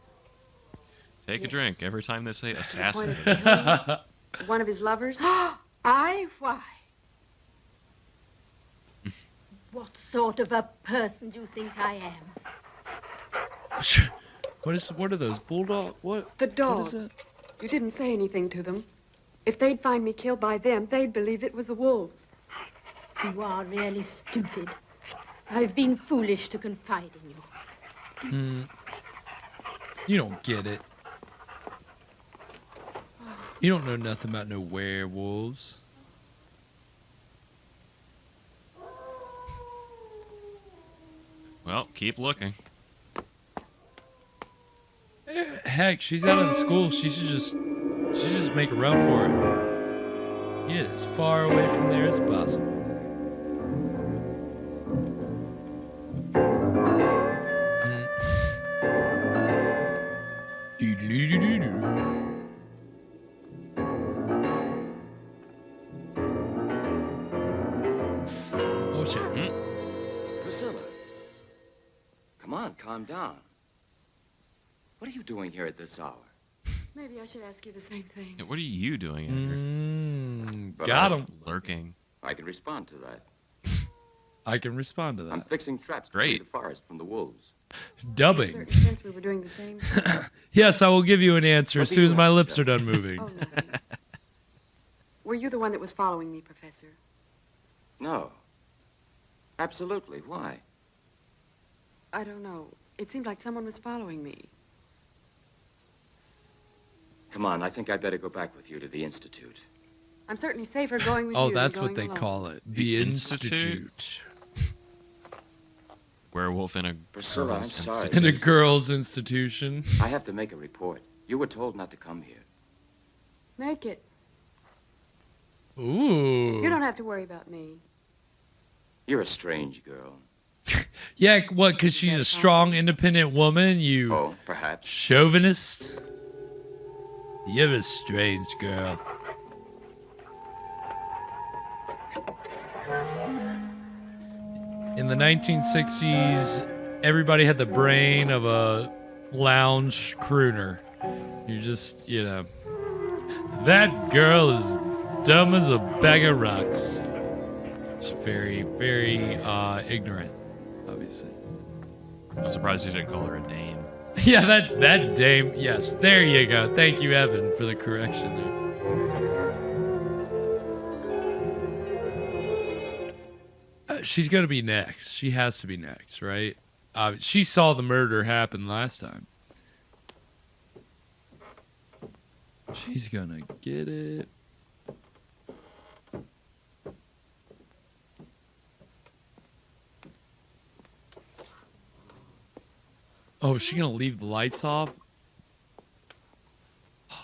Take a drink every time they say To the point assassin. of killing one of his lovers? I? Why? What sort of a person do you think I am? What are those bulldog? What? The What dogs. is that? You didn't say anything to them. If they'd find me killed by them, they'd believe it was the wolves. You are really stupid. I've been foolish to confide in you. You don't get it. You don't know nothing about no werewolves. Well, keep looking. Heck, she's out of the school. She should just make a run for it. Get as far away from there as possible. calm down. What are you doing here at this hour? Maybe I should ask you the same thing. Yeah, what are you doing in here? Got him. Lurking. I can respond to that. I can respond to that. I'm fixing traps to Great. free the forest from the wolves. Dubbing. In a certain sense, we were doing the same thing. Yes, I will give you an answer What as do soon you as my want, lips Jeff? are done moving. Oh, nothing. Were you the one that was following me, Professor? No. Absolutely. Why? I don't know. It seemed like someone was following me. Come on, I think I'd better go back with you to the Institute. I'm certainly safer going with you Oh, than that's what going they alone. call it. The Institute. Institute. Werewolf in a Priscilla, I'm girls' sorry. institute. In a girls' institution. I have to make a report. You were told not to come here. Make it. Ooh. You don't have to worry about me. You're a strange girl. Yeah, what, because she's a strong, independent woman? You Oh, perhaps. chauvinist? You're a strange girl. In the 1960s, everybody had the brain of a lounge crooner. You just, you know, that girl is dumb as a bag of rocks. She's very, very ignorant, obviously. I'm surprised you didn't call her a dame. Yeah, that dame. Yes, there you go. Thank you, Evan, for the correction there. She's gonna be next. She has to be next, right? She saw the murder happen last time. She's gonna get it. Oh, is she gonna leave the lights off? I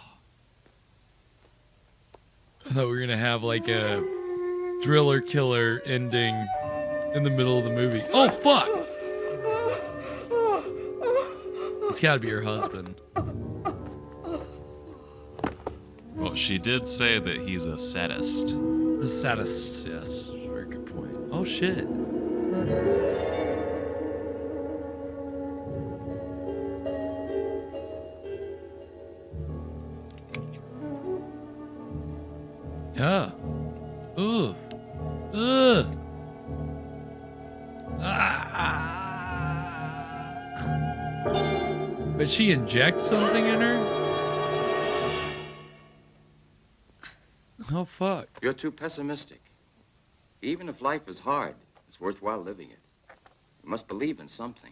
thought we were gonna have like a driller killer ending in the middle of the movie. Oh, fuck! It's gotta be her husband. Well, she did say that he's a sadist. A sadist, yes. Very good point. Oh, shit. Yeah. Ooh. Ugh. But she inject something in her? Oh, fuck. You're too pessimistic. Even if life is hard, it's worthwhile living it. You must believe in something.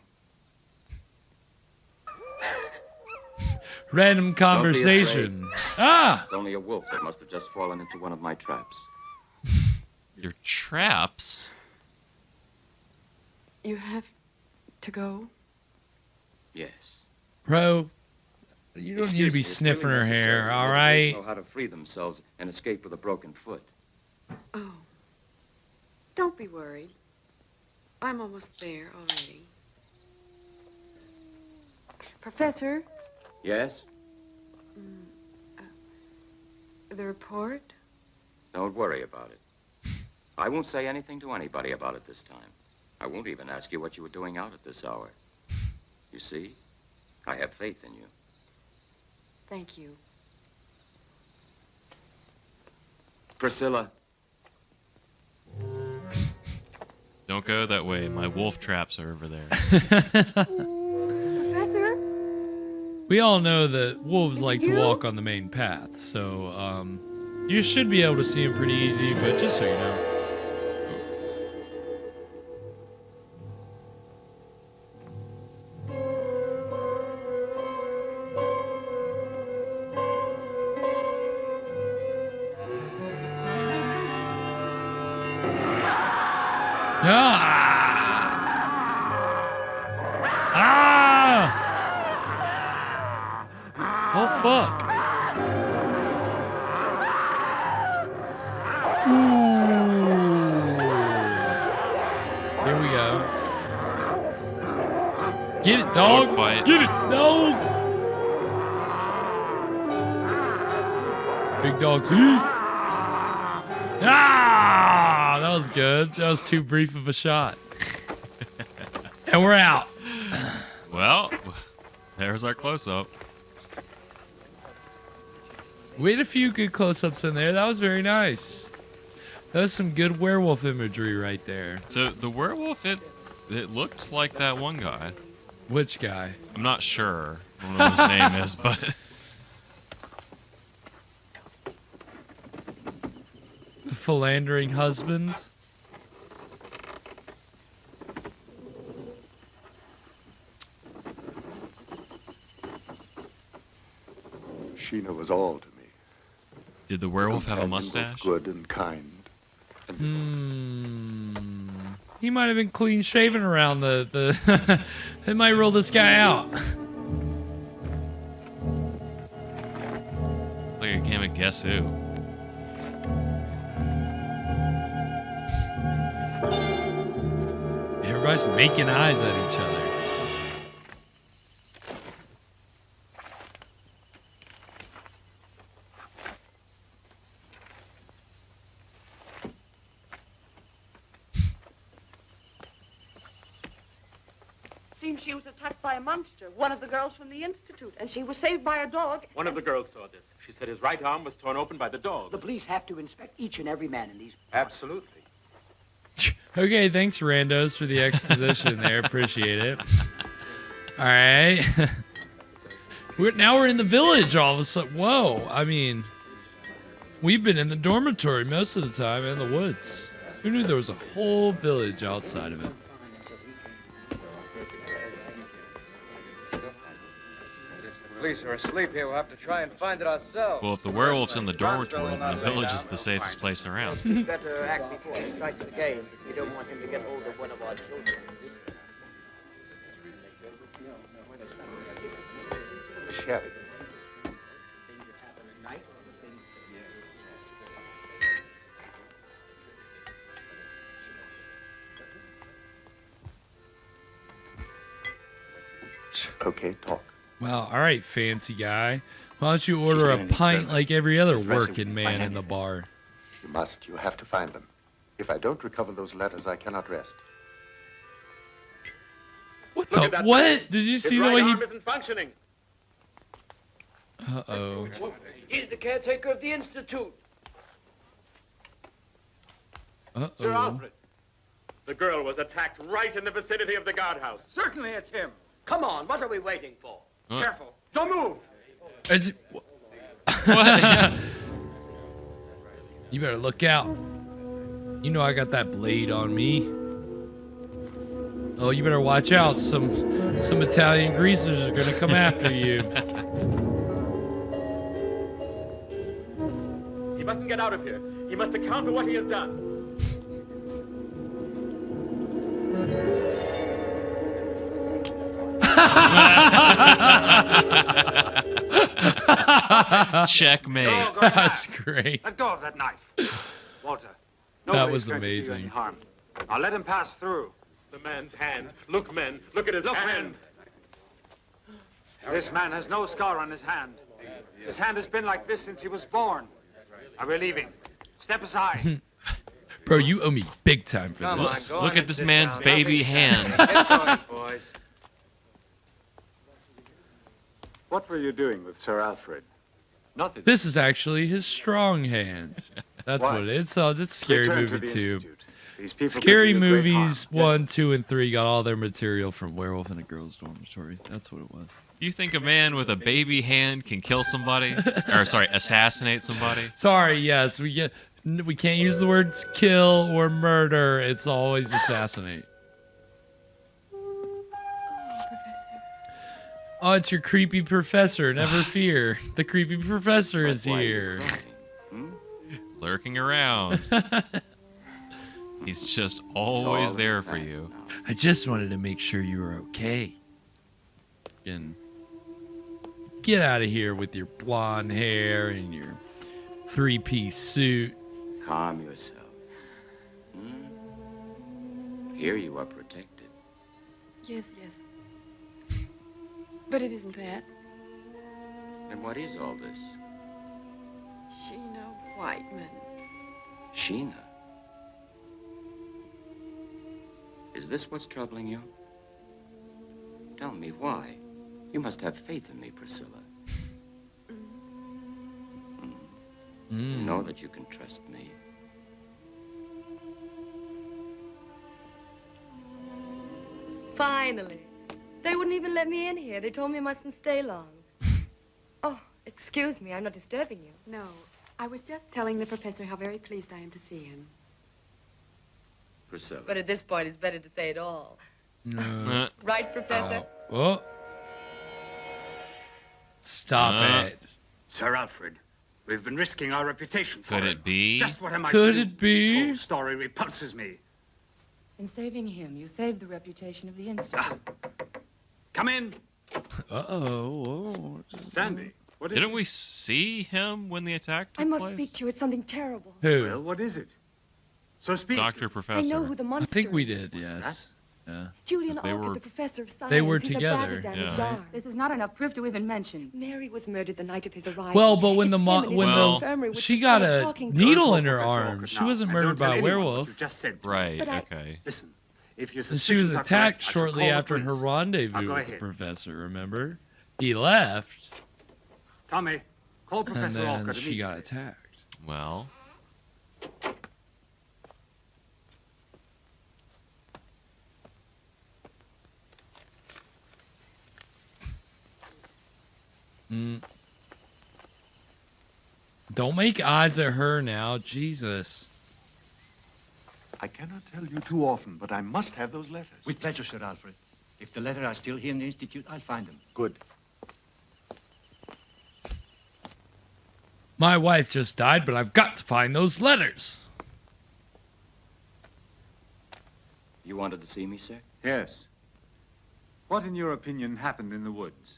Random Don't be conversation. afraid. Ah! It's only a wolf that must have just fallen into one of my traps. Your traps? You have to go? Yes. Bro, you don't need to be sniffing her hair, all right? Know how to free themselves and escape with a broken foot. Oh. Don't be worried. I'm almost there already. Professor? Yes? The report? Don't worry about it. I won't say anything to anybody about it this time. I won't even ask you what you were doing out at this hour. You see, I have faith in you. Thank you. Priscilla. Don't go that way. My wolf traps are over there. Professor? We all know that wolves like to walk on the main path, so you should be able to see them pretty easy, but just so you know. Oh, fuck. Ooh. Here we go. Get it, dog. Fight. Get it, dog. Big dog too. Ah, that was good. That was too brief of a shot. And we're out. There's our close-up. We had a few good close-ups in there. That was very nice. That was some good werewolf imagery right there. So the werewolf, it looked like that one guy. Which guy? I'm not sure. I don't know what his name is, but... The philandering husband. Sheena was all to me. Did the werewolf have a mustache? Good and kind. He might have been clean shaven around the They might roll this guy out. It's like a game of Guess Who. Everybody's making eyes at each other. Seems she was attacked by a monster, one of the girls from the Institute, and she was saved by a dog. One of the girls saw this. She said his right arm was torn open by the dog. The police have to inspect each and every man in these... Absolutely. Okay, thanks, randos, for the exposition there. Appreciate it. All right. Now we're in the village all of a sudden. Whoa. I mean, we've been in the dormitory most of the time in the woods. Who knew there was a whole village outside of it? The police are asleep here. We'll have to try and find it ourselves. Well, if the werewolf's in the dormitory, then the village is the safest place around. Better act before he strikes again. We don't want him to get hold of one of our children. Sherry. Okay, talk. Well, all right, fancy guy. Why don't you order a pint like every other working man in the bar? You must. You have to find them. If I don't recover those letters, I cannot rest. What the? What? Did you see the way he... His right arm isn't functioning. Uh-oh. He's the caretaker of the Institute. Uh-oh. Sir Alfred, the girl was attacked right in the vicinity of the guardhouse. Certainly it's him. Come on, what are we waiting for? What? Careful. Don't move. Is it... What? You better look out. You know I got that blade on me. Oh, you better watch out. Some Italian greasers are gonna come after you. He mustn't get out of here. He must account for what he has done. Checkmate. No, go back. That's great. Let go of that knife. Walter. That nobody's was going to do you amazing. any harm. I'll let him pass through. The man's hand. Look, men. Look at his hand. This man has no scar on his hand. His hand has been like this since he was born. I will leave him. Step aside. Bro, you owe me big time for Come this. on, go Look on at and this sit man's down. baby hand. Get going, boys. What were you doing with Sir Alfred? Nothing. This is actually his strong hand. That's Why? what it is. So it's a scary Return to movie the too. Institute. These people Scary could do you great movies harm. 1, 2, and 3 got all their material from Werewolf in a Girl's Dormitory. That's what it was. You think a man with a baby hand can kill somebody? Or, sorry, assassinate somebody? Sorry, yes, we can't use the words kill or murder. It's always assassinate. Oh, it's your creepy professor. Never fear. The creepy professor is here. Lurking around. He's just always there for you. I just wanted to make sure you were okay. And get out of here with your blonde hair and your 3-piece suit. Calm yourself. Here you are protected. Yes, yes. But it isn't that. And what is all this? Sheena Whiteman. Sheena? Is this what's troubling you? Tell me why. You must have faith in me, Priscilla. You know that you can trust me. Finally. They wouldn't even let me in here. They told me I mustn't stay long. Oh, excuse me. I'm not disturbing you. No, I was just telling the professor how very pleased I am to see him. Priscilla. But at this point, it's better to say it all. No. Right, Professor? Oh. Stop it. Sir Alfred, we've been risking our reputation for Could it be? Just what am I Could to do? it be? This whole story repulses me. In saving him, you saved the reputation of the Institute. Come in. Uh-oh. Sandy, what is Didn't we see him when the attack took I must place? speak to you. It's something terrible. Who? Well, what is it? So speak. Dr. Professor. I know who the I monster think we is. did, yes. Yeah. Julian 'Cause they Alcott, were- the professor of science. They were He's together, a battered yeah. jar. This is not enough proof to even mention. Mary was murdered the night of his arrival. Well, but when It's the him and his infirmary which she was got full of a talking to needle him. in her Professor arm. Alcott She now, wasn't and murdered don't tell by a anyone what werewolf. you just said to me. Right, But I- okay. Listen, if your And she was suspicions are attacked correct, I shall shortly call the after her police. Now rendezvous go with the ahead. professor, remember? He left, Tommy, call and Professor then Alcott she got immediately. attacked. Well, Don't make eyes at her now, Jesus. I cannot tell you too often, but I must have those letters. With pleasure, Sir Alfred. If the letters are still here in the Institute, I'll find them. Good. My wife just died, but I've got to find those letters. You wanted to see me, sir? Yes. What, in your opinion, happened in the woods?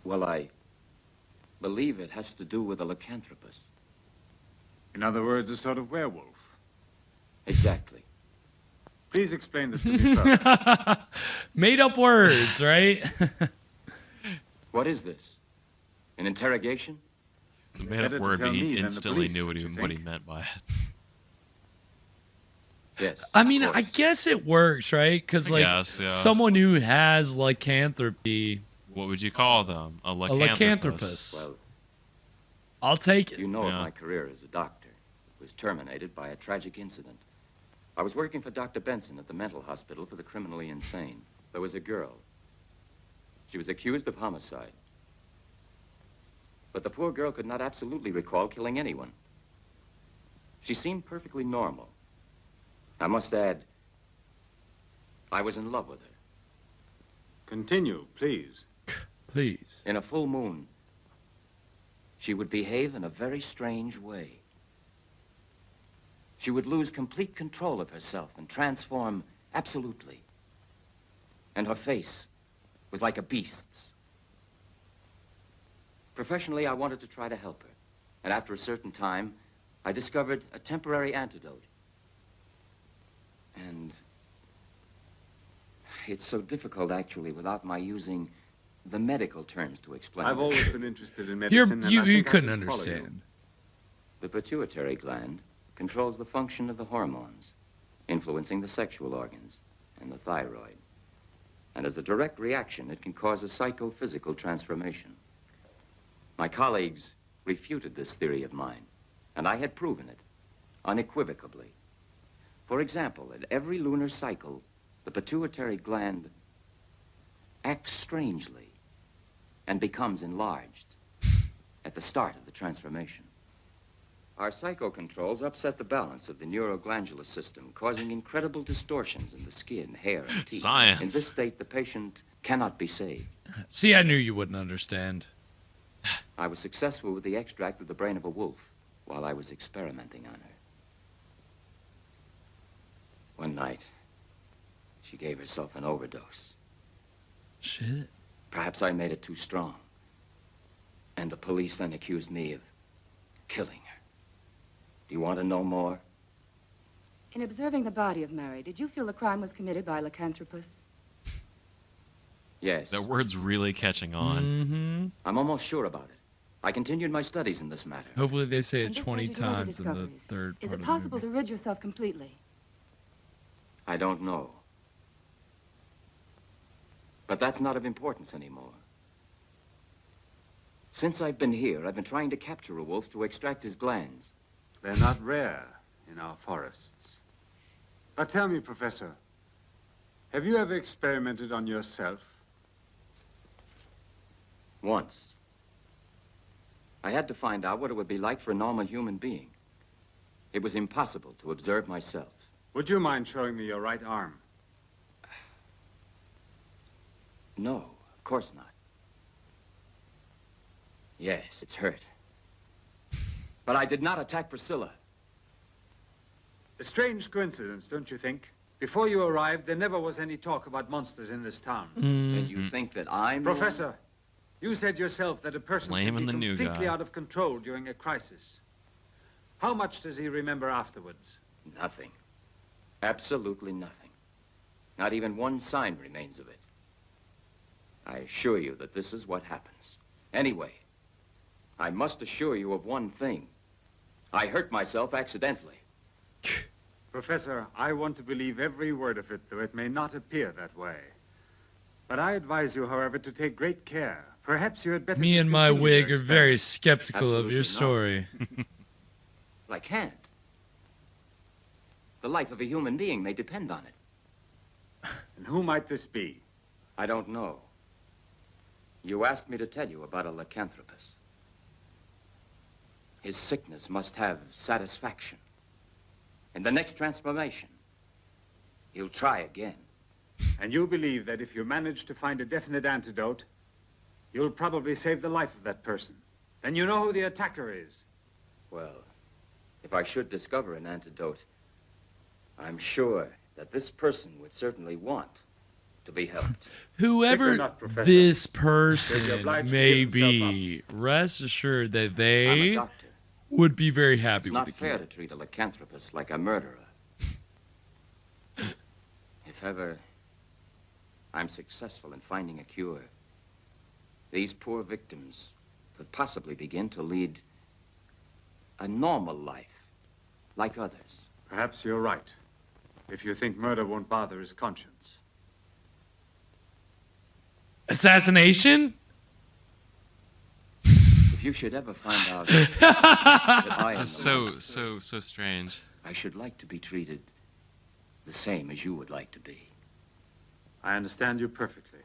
Well, I believe it has to do with a lycanthropus. In other words, a sort of werewolf. Exactly. Please explain this to me further. Made up words, right? What is this? An interrogation? the made up Better to word, tell but me he than the instantly police, knew don't you what he think? meant by it. Yes. I mean, I guess it works, right? Because, I like, guess, yeah. someone who has lycanthropy, What would you call them? A a lycanthropus. lycanthropus. Well, I'll take it. you know of Yeah. my career as a doctor. It was terminated by a tragic incident. I was working for Dr. Benson at the mental hospital for the criminally insane. There was a girl. She was accused of homicide. But the poor girl could not absolutely recall killing anyone. She seemed perfectly normal. I must add, I was in love with her. Continue, please. Please. In a full moon, she would behave in a very strange way. She would lose complete control of herself and transform absolutely. And her face was like a beast's. Professionally, I wanted to try to help her. And after a certain time, I discovered a temporary antidote. And it's so difficult, actually, without my using the medical terms to explain I've it. always been interested in medicine, and You I think I couldn't can follow you. understand. The pituitary gland controls the function of the hormones, influencing the sexual organs and the thyroid. And as a direct reaction, it can cause a psychophysical transformation. My colleagues refuted this theory of mine, and I had proven it unequivocally. For example, at every lunar cycle, the pituitary gland acts strangely and becomes enlarged at the start of the transformation. Our psychocontrols upset the balance of the neuroglandular system, causing incredible distortions in the skin, hair, and teeth. Science. In this state, the patient cannot be saved. See, I knew you wouldn't understand. I was successful with the extract of the brain of a wolf while I was experimenting on her. One night, she gave herself an overdose. Shit. Perhaps I made it too strong. And the police then accused me of killing her. Do you want to know more? In observing the body of Mary, did you feel the crime was committed by lycanthropus? Yes. That word's really catching on. Mm-hmm. I'm almost sure about it. I continued my studies in this matter. Hopefully they say it And this 20 led you to other times in the discoveries. third Is part it of the possible movie. to rid yourself completely? I don't know. But that's not of importance anymore. Since I've been here, I've been trying to capture a wolf to extract his glands. They're not rare in our forests. Now tell me, Professor, have you ever experimented on yourself? Once. I had to find out what it would be like for a normal human being. It was impossible to observe myself. Would you mind showing me your right arm? No, of course not. Yes, it's hurt. But I did not attack Priscilla. A strange coincidence, don't you think? Before you arrived, there never was any talk about monsters in this town. And you think that I'm... Professor, you said yourself that a person can be completely out of control during a crisis. How much does he remember afterwards? Nothing. Absolutely nothing. Not even one sign remains of it. I assure you that this is what happens. Anyway, I must assure you of one thing. I hurt myself accidentally. Professor, I want to believe every word of it, though it may not appear that way. But I advise you, however, to take great care. Perhaps you had better... Me and my discontinue wig your are very experiment. skeptical of your story. I can't. The life of a human being may depend on it. And who might this be? I don't know. You asked me to tell you about a lycanthropus. His sickness must have satisfaction. In the next transformation, he'll try again. And you believe that if you manage to find a definite antidote, you'll probably save the life of that person. Then you know who the attacker is. Well, if I should discover an antidote, I'm sure that this person would certainly want to be helped. Whoever this person may be, rest assured that they would be very happy It's with not the fair cure. to treat a lycanthropus like a murderer. If ever I'm successful in finding a cure, these poor victims could possibly begin to lead a normal life, like others. Perhaps you're right, if you think murder won't bother his conscience. Assassination? If you should ever find out that I am This is so strange. I should like to be treated the same as you would like to be. I understand you perfectly.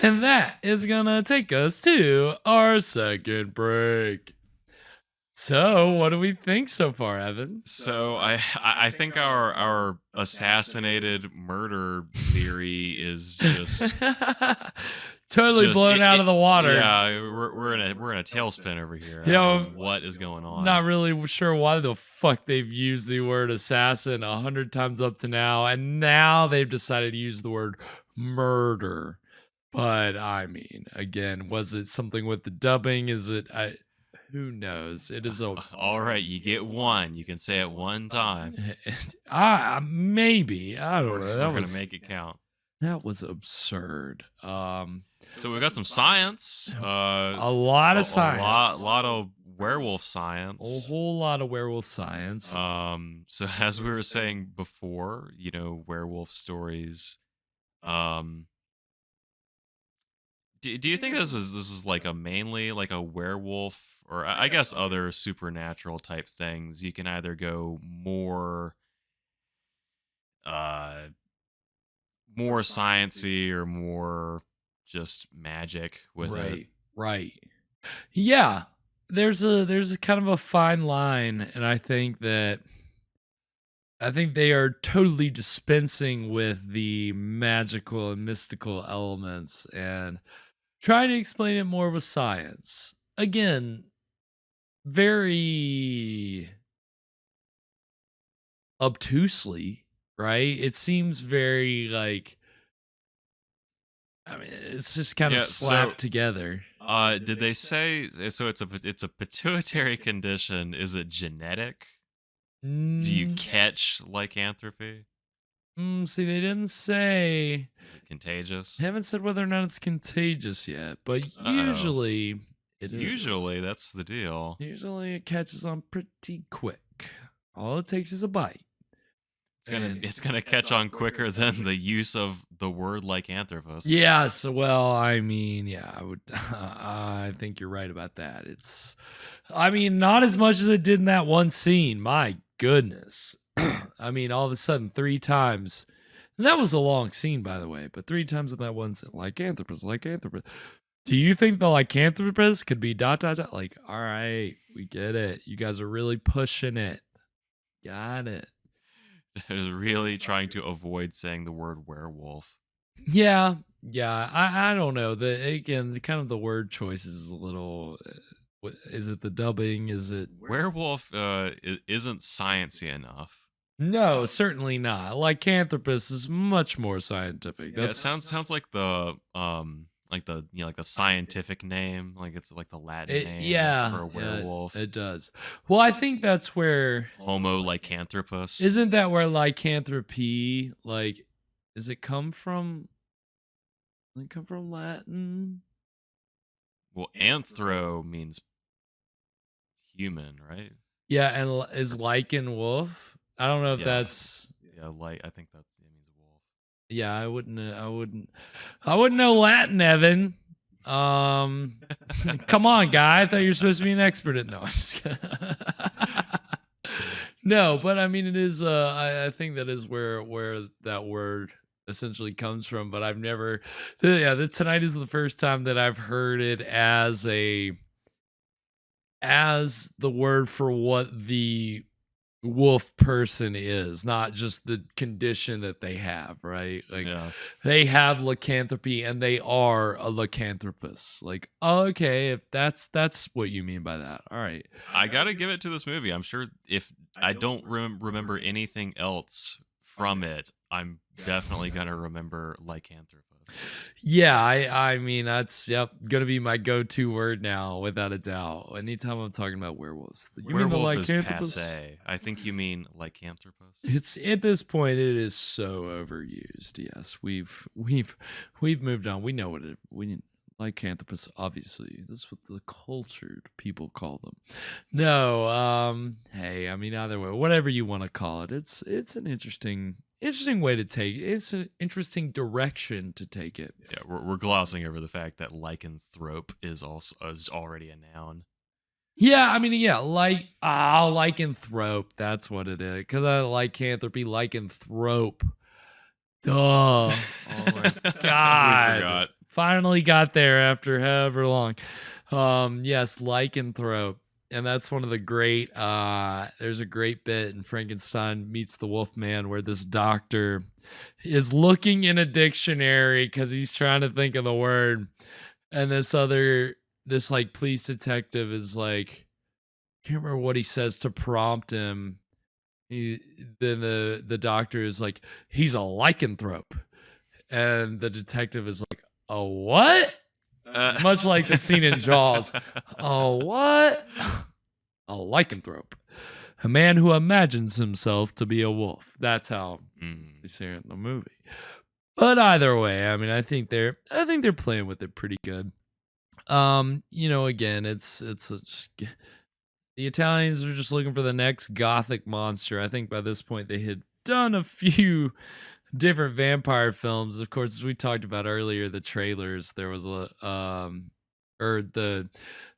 And that is gonna take us to our second break. So, what do we think so far, Evans? So I think our assassinated murder theory is just totally blown out of the water. Yeah, we're in a tailspin over here. Yeah, I don't know what is going on? Not really sure why the fuck they've used the word assassin 100 times up to now, and now they've decided to use the word murder. But I mean, again, was it something with the dubbing? Is it? Who knows? It is a. All right, you get one. You can say it one time. Maybe I don't know. We're gonna make it count. That was absurd. So we've got some science. A lot of science. A lot of werewolf science. A whole lot of werewolf science. So as we were saying before, you know, werewolf stories. Do you think this is like a mainly like a werewolf, or I guess other supernatural type things? You can either go more more sciencey or more just magic with it. Right. Yeah. There's a kind of a fine line, and I think they are totally dispensing with the magical and mystical elements and trying to explain it more with science. Again, very obtusely, right? It seems very like, I mean, it's just kind of slapped together. Did they say so? It's a pituitary condition. Is it genetic? Do you catch lycanthropy? See, they didn't say. Is it contagious? They haven't said whether or not it's contagious yet, but usually It is. Usually, that's the deal. Usually it catches on pretty quick. All it takes is a bite. It's gonna catch on quicker than the use of the word lycanthropus. Yes, well, I mean, yeah, I would. I think you're right about that. I mean, not as much as it did in that one scene. My goodness. I mean, all of a sudden, 3 times. And that was a long scene, by the way, but 3 times in that one scene, lycanthropus. Do you think the lycanthropus could be ... Like, all right, we get it. You guys are really pushing it. Got it. Is really trying to avoid saying the word werewolf. Yeah. I don't know. Kind of the word choice is a little. Is it the dubbing? Is it werewolf? Isn't sciencey enough. No, certainly not. Lycanthropus is much more scientific. Yeah, it sounds like the the scientific name, like it's like the Latin name for a werewolf. It does. Well, I think that's where Homo lycanthropus. Isn't that where lycanthropy, like, does it come from? Does it come from Latin? Well, anthro means human, right? Yeah, and is lycan wolf? I don't know if that's I think that means wolf. Yeah, I wouldn't know Latin, Evan. Come on, guy. I thought you were supposed to be an expert at No, but I mean, it is. I think that is where that word essentially comes from. But I've never. Tonight is the first time that I've heard it as the word for what the wolf person is, not just the condition that they have, right? Like they have lycanthropy and they are a lycanthropus. Like, okay, if that's what you mean by that, all right. I gotta give it to this movie. I'm sure if I don't remember anything else from it, I'm definitely gonna remember lycanthropus. Yeah, I mean that's gonna be my go-to word now, without a doubt. Anytime I'm talking about werewolves, you werewolf mean the is passé. I think you mean lycanthropus. It's at this point it is so overused. Yes, we've moved on. We know what lycanthropus. Obviously, that's what the cultured people call them. No, hey, I mean either way, whatever you want to call it, it's an interesting way to take it. It's an interesting direction to take it. Yeah, we're glossing over the fact that lycanthrope is already a noun. Yeah, I mean, lycanthrope. That's what it is. Because I lycanthropy, lycanthrope. Duh. Oh my God. We forgot. Finally got there after however long. Yes, lycanthrope. And that's one of the great, there's a great bit in Frankenstein Meets the Wolfman where this doctor is looking in a dictionary because he's trying to think of the word. And this like police detective is like, I can't remember what he says to prompt him. Then the doctor is like, he's a lycanthrope. And the detective is like, a what? Much like the scene in Jaws. Oh, what? A lycanthrope. A man who imagines himself to be a wolf. That's how we see it in the movie. But either way, I mean, I think they're playing with it pretty good. Again, it's the Italians are just looking for the next gothic monster. I think by this point they had done a few different vampire films. Of course, as we talked about earlier, the trailers, there was the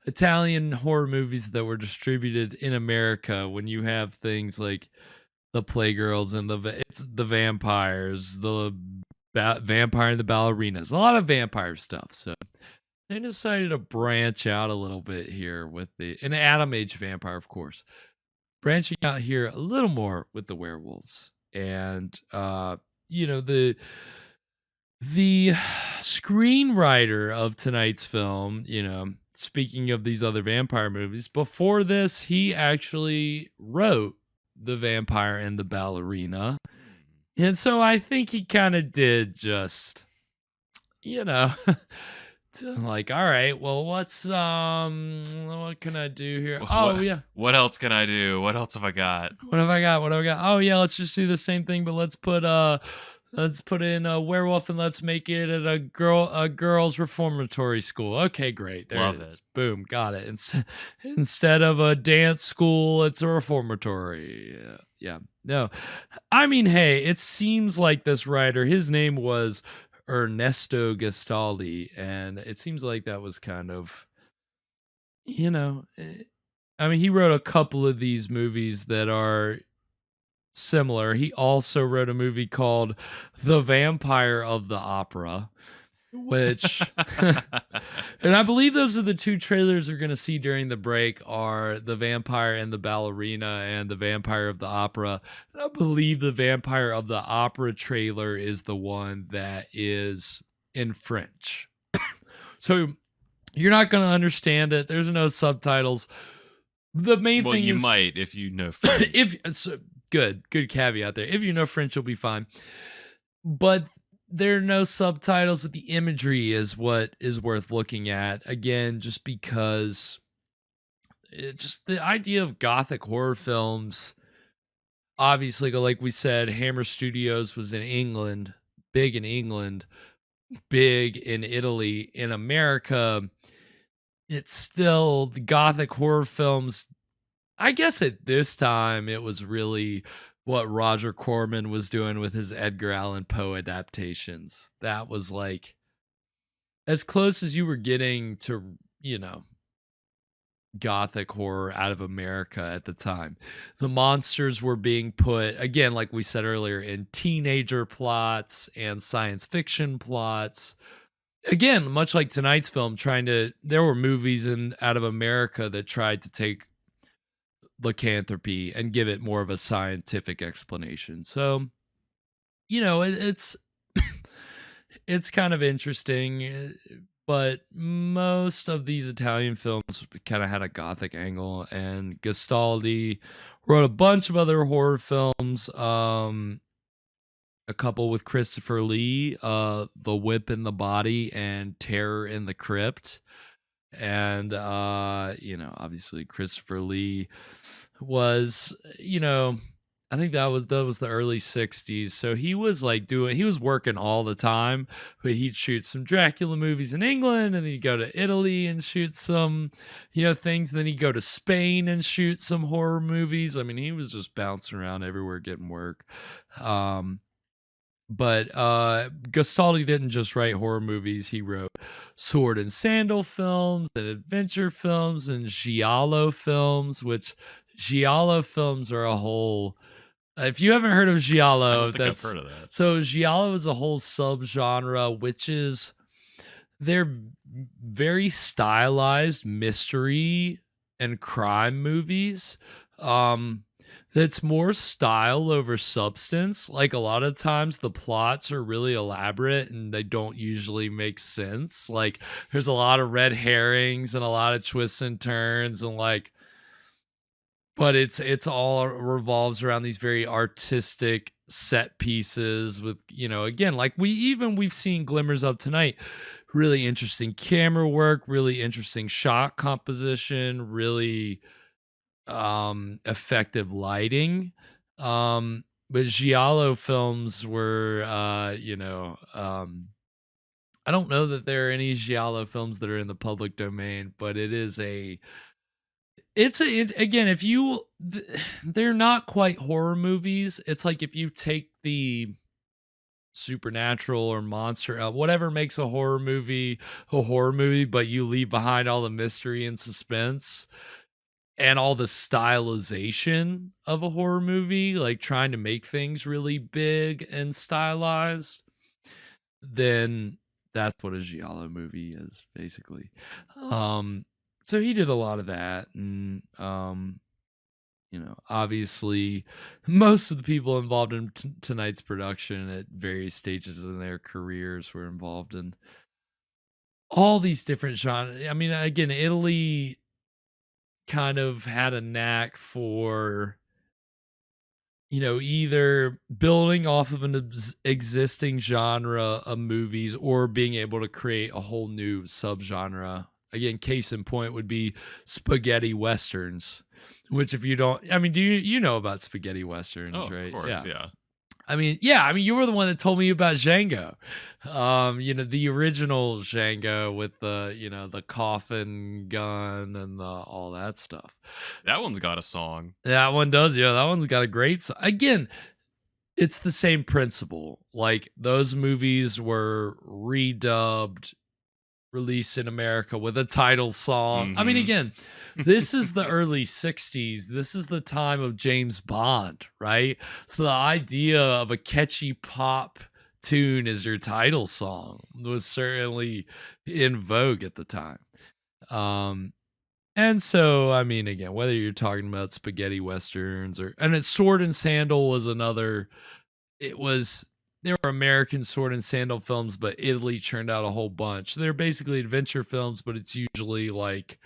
Italian horror movies that were distributed in America. When you have things like the Playgirls and the vampires, the vampire and the ballerinas, a lot of vampire stuff. So they decided to branch out a little bit here with an Adam Age vampire, of course, branching out here a little more with the werewolves. And the screenwriter of tonight's film, speaking of these other vampire movies, before this, he actually wrote The Vampire and the Ballerina. And so I think he kind of did just, like, all right, well, what can I do here? What else can I do? What else have I got? What have I got? Oh yeah, let's just do the same thing, but let's put Let's put in a werewolf and let's make it at a girls reformatory school. Okay, great. There Love it is. it. Boom, got it. Instead of a dance school, it's a reformatory. Yeah. No, I mean, hey, it seems like this writer, his name was Ernesto Gastaldi, and it seems like that was kind of, I mean, he wrote a couple of these movies that are similar. He also wrote a movie called The Vampire of the Opera, which and I believe those are the two trailers we're going to see during the break are The Vampire and the Ballerina and The Vampire of the Opera. And I believe The Vampire of the Opera trailer is the one that is in French. So you're not going to understand it. There's no subtitles. The main thing you is, might if you know French. Good caveat there. If you know French, you'll be fine. But there are no subtitles, but the imagery is what is worth looking at. Again, just because just the idea of gothic horror films, obviously, like we said, Hammer Studios was in England, big in England, big in Italy. In America, it's still the gothic horror films. I guess at this time, it was really what Roger Corman was doing with his Edgar Allan Poe adaptations. That was like as close as you were getting to, gothic horror out of America at the time. The monsters were being put, again, like we said earlier, in teenager plots and science fiction plots. Again, much like tonight's film, there were movies out of America that tried to take lycanthropy and give it more of a scientific explanation. So, it's it's kind of interesting, but most of these Italian films kind of had a gothic angle, and Gastaldi wrote a bunch of other horror films, a couple with Christopher Lee, The Whip in the Body and Terror in the Crypt. And obviously Christopher Lee was, I think that was the early 60s. So he was he was working all the time, but he'd shoot some Dracula movies in England, and then he'd go to Italy and shoot some, things. And then he'd go to Spain and shoot some horror movies. I mean, he was just bouncing around everywhere getting work. But Gastaldi didn't just write horror movies. He wrote sword and sandal films and adventure films and giallo films, which giallo films are a whole... If you haven't heard of giallo, I've heard of that. So giallo is a whole subgenre, which is... They're very stylized mystery and crime movies. That's more style over substance. Like a lot of times the plots are really elaborate and they don't usually make sense. Like there's a lot of red herrings and a lot of twists and turns and but it's all revolves around these very artistic set pieces with, again, like we've seen glimmers of tonight, really interesting camera work, really interesting shot composition, really effective lighting. But giallo films were I don't know that there are any giallo films that are in the public domain, but again, they're not quite horror movies. It's like if you take the supernatural or monster, whatever makes a horror movie, but you leave behind all the mystery and suspense and all the stylization of a horror movie, like trying to make things really big and stylized, then that's what a giallo movie is, basically. So he did a lot of that. And, obviously most of the people involved in tonight's production at various stages in their careers were involved in all these different genres. I mean, again, Italy kind of had a knack for, either building off of an existing genre of movies or being able to create a whole new subgenre. Again, case in point would be spaghetti westerns, which if you don't, I mean, do you know about spaghetti westerns, right? Of course, yeah. I mean, you were the one that told me about Django. The original Django with the, the coffin gun and all that stuff. That one's got a song. That one does. Yeah, that one's got a great song. Again, it's the same principle. Like, those movies were redubbed, released in America with a title song. I mean, again, this is the early 60s. This is the time of James Bond, right? So the idea of a catchy pop tune as your title song was certainly in vogue at the time. And so, I mean, again, whether you're talking about spaghetti westerns and it's Sword and Sandal was another, there were American sword and sandal films, but Italy churned out a whole bunch. They're basically adventure films, but it's usually like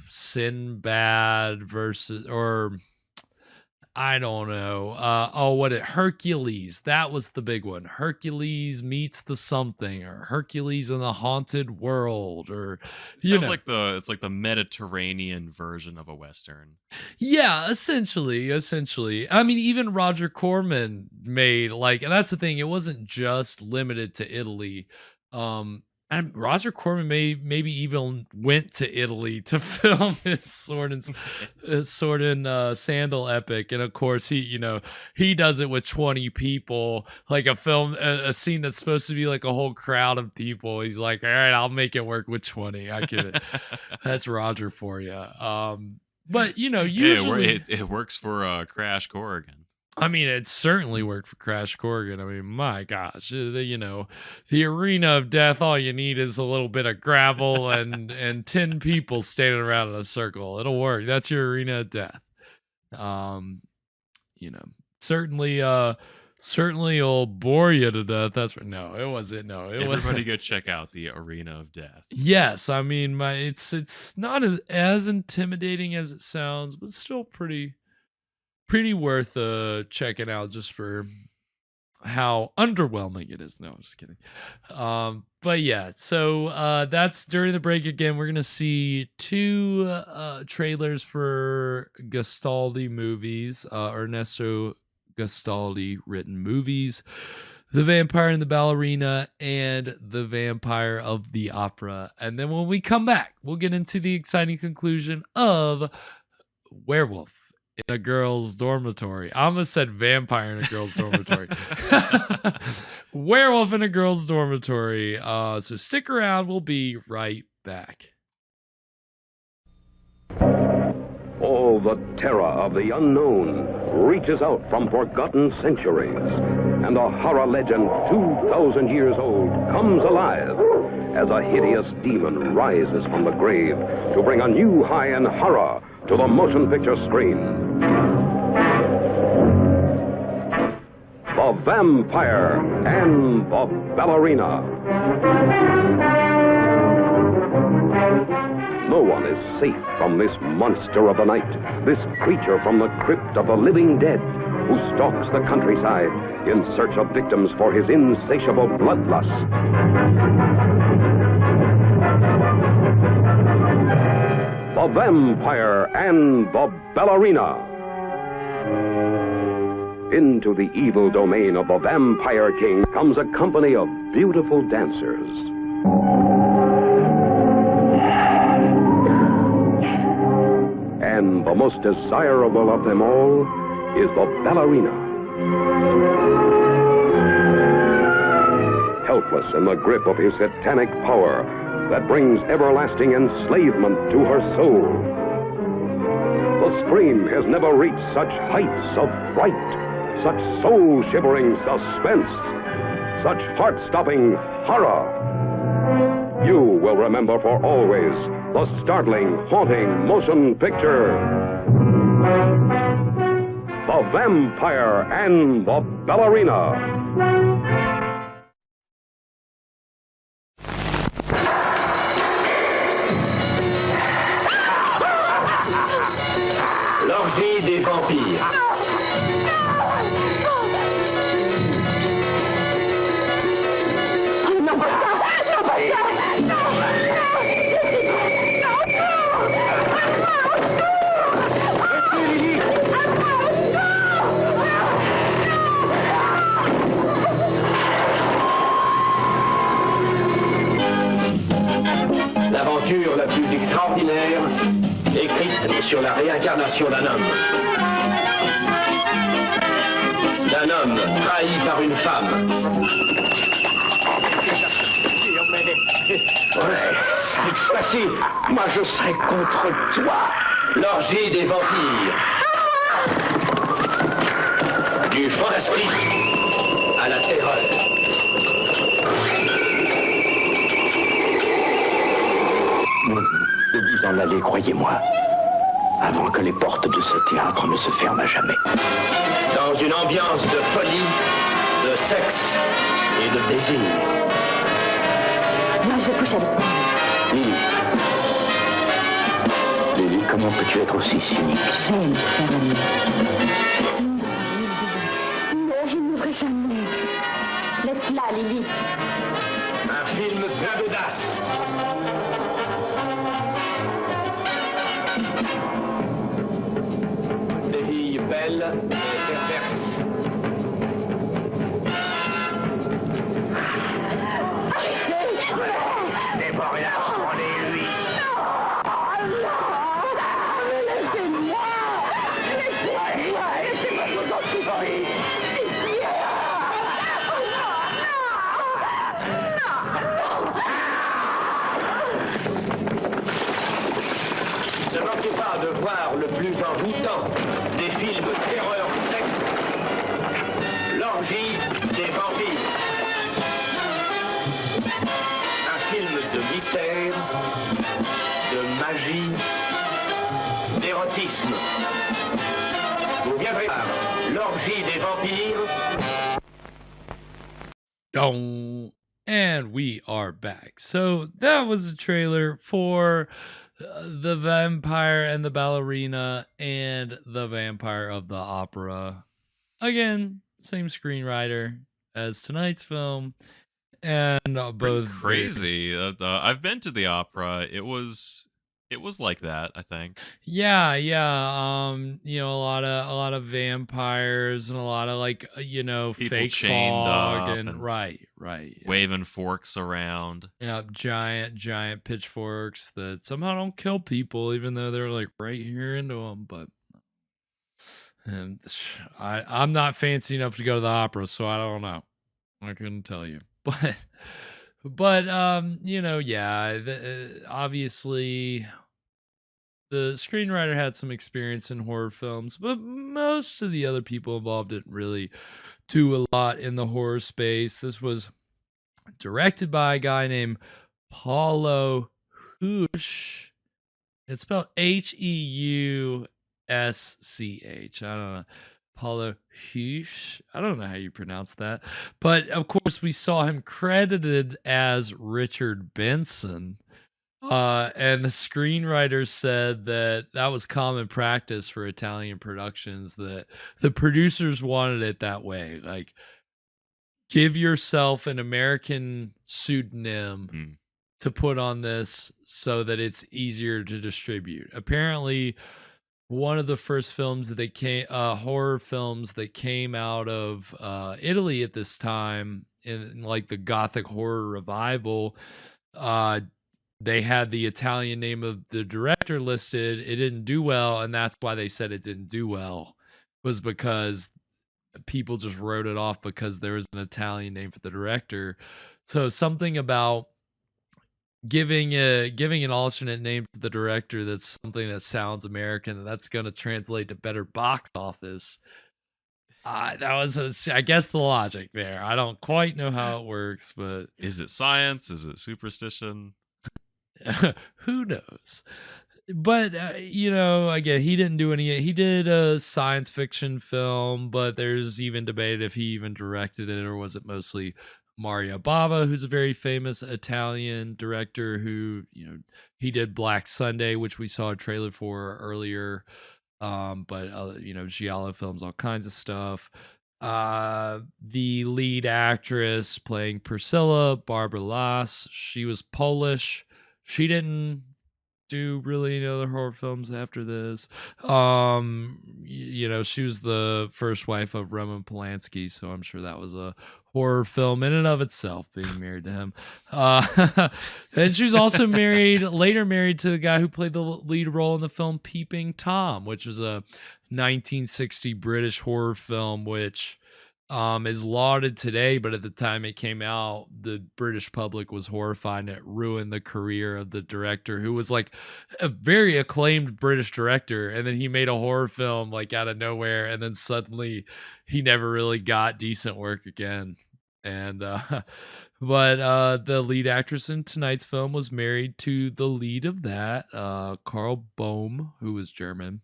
Sinbad versus, or I don't know. Hercules. That was the big one. Hercules meets the something, or Hercules in the haunted world, or Sounds like it's like the Mediterranean version of a Western. Yeah, essentially. I mean, even Roger Corman made, like, and that's the thing, it wasn't just limited to Italy. And Roger Corman maybe even went to Italy to film his sword and sandal epic, and of course he does it with 20 people, like a scene that's supposed to be like a whole crowd of people. He's like, all right, I'll make it work with 20. I get it. That's Roger for you. But usually it works for Crash Corrigan. I mean, it certainly worked for Crash Corrigan. I mean, my gosh, the arena of death, all you need is a little bit of gravel and 10 people standing around in a circle. It'll work. That's your arena of death. Certainly it'll bore you to death. That's right. No, it wasn't. No, it wasn't. Everybody go check out the Arena of Death. Yes, I mean, it's not as intimidating as it sounds, but still pretty worth checking out just for how underwhelming it is. No, I'm just kidding. But yeah, so that's during the break. Again, we're gonna see 2 trailers for Gastaldi movies, Ernesto Gastaldi written movies, The Vampire and the Ballerina and The Vampire of the Opera. And then when we come back, we'll get into the exciting conclusion of Werewolf in a Girl's Dormitory. I almost said Vampire in a Girl's Dormitory. Werewolf in a Girl's Dormitory. So stick around. We'll be right back. All the terror of the unknown reaches out from forgotten centuries, and a horror legend 2,000 years old comes alive as a hideous demon rises from the grave to bring a new high in horror to the motion picture screen. The Vampire and the Ballerina. No one is safe from this monster of the night, this creature from the crypt of the living dead, who stalks the countryside in search of victims for his insatiable bloodlust. The Vampire and the Ballerina. Into the evil domain of the Vampire King comes a company of beautiful dancers. And the most desirable of them all is the ballerina. Helpless in the grip of his satanic power that brings everlasting enslavement to her soul. The screen has never reached such heights of fright, such soul-shivering suspense, such heart-stopping horror. You will remember for always the startling, haunting motion picture, The Vampire and the Ballerina. L'orgie des vampires. Non, pas ça! Non, pas ça! Non! Non! la plus extraordinaire, écrite sur la réincarnation d'un homme. D'un homme trahi par une femme. Ouais, cette fois-ci, moi je serai contre toi. L'orgie des vampires. Du fantastique à la terreur. Vous en allez, croyez-moi, avant que les portes de ce théâtre ne se ferment à jamais. Dans une ambiance de folie, de sexe et de désir. Moi, je couche avec toi. Lily. Lily, comment peux-tu être aussi cynique? J'aime faire l'amour. Non, je ne ferai jamais. Laisse-la, Lily. Un film plein d'audace. Des filles belles et perverses. Dévorez-la, prenez-lui. Laissez-moi. Laissez-moi vous en supplie. Ne manquez pas de voir le plus envoûtant des films terreur sexe, l'orgie des vampires. Un film de mystère, de magie, d'érotisme. Vous viendrez voir l'orgie des vampires. Oh, and we are back. So that was a trailer for The Vampire and the Ballerina and The Vampire of the Opera. Again, same screenwriter as tonight's film, and both crazy. I've been to the opera. It was like that, I think. Yeah. You know, a lot of vampires and a lot of like, you know, People fake chained fog up and right. Yeah. Waving forks around. Yeah, giant pitchforks that somehow don't kill people, even though they're like right here into them. But I'm not fancy enough to go to the opera, so I don't know. I couldn't tell you, but you know, yeah, obviously the screenwriter had some experience in horror films, but most of the other people involved didn't really do a lot in the horror space. This was directed by a guy named Paulo Husch. It's spelled Heusch. I don't know. Paulo Husch. I don't know how you pronounce that. But of course, we saw him credited as Richard Benson. And the screenwriter said that was common practice for Italian productions, that the producers wanted it that way. Like, give yourself an American pseudonym to put on this so that it's easier to distribute. Apparently, one of the first films that came, horror films that came out of Italy at this time, in like the Gothic horror revival, they had the Italian name of the director listed. It didn't do well, and that's why they said it didn't do well, was because people just wrote it off because there was an Italian name for the director. So something about giving an alternate name to the director that's something that sounds American, that's going to translate to better box office. That was, I guess, the logic there. I don't quite know how it works, but is it science? Is it superstition? Who knows? But you know, again, he didn't do any. He did a science fiction film, but there's even debate if he even directed it, or was it mostly Mario Bava, who's a very famous Italian director who, you know, he did Black Sunday, which we saw a trailer for earlier. But you know, giallo films, all kinds of stuff. The lead actress playing Priscilla, Barbara Lass, she was Polish. She didn't do really any other horror films after this. She was the first wife of Roman Polanski, so I'm sure that was a horror film in and of itself, being married to him. And she was also later married to the guy who played the lead role in the film Peeping Tom, which was a 1960 British horror film, which is lauded today, but at the time it came out, the British public was horrified, and it ruined the career of the director, who was like a very acclaimed British director, and then he made a horror film like out of nowhere, and then suddenly he never really got decent work again. And but the lead actress in tonight's film was married to the lead of that, Karl Bohm, who was German.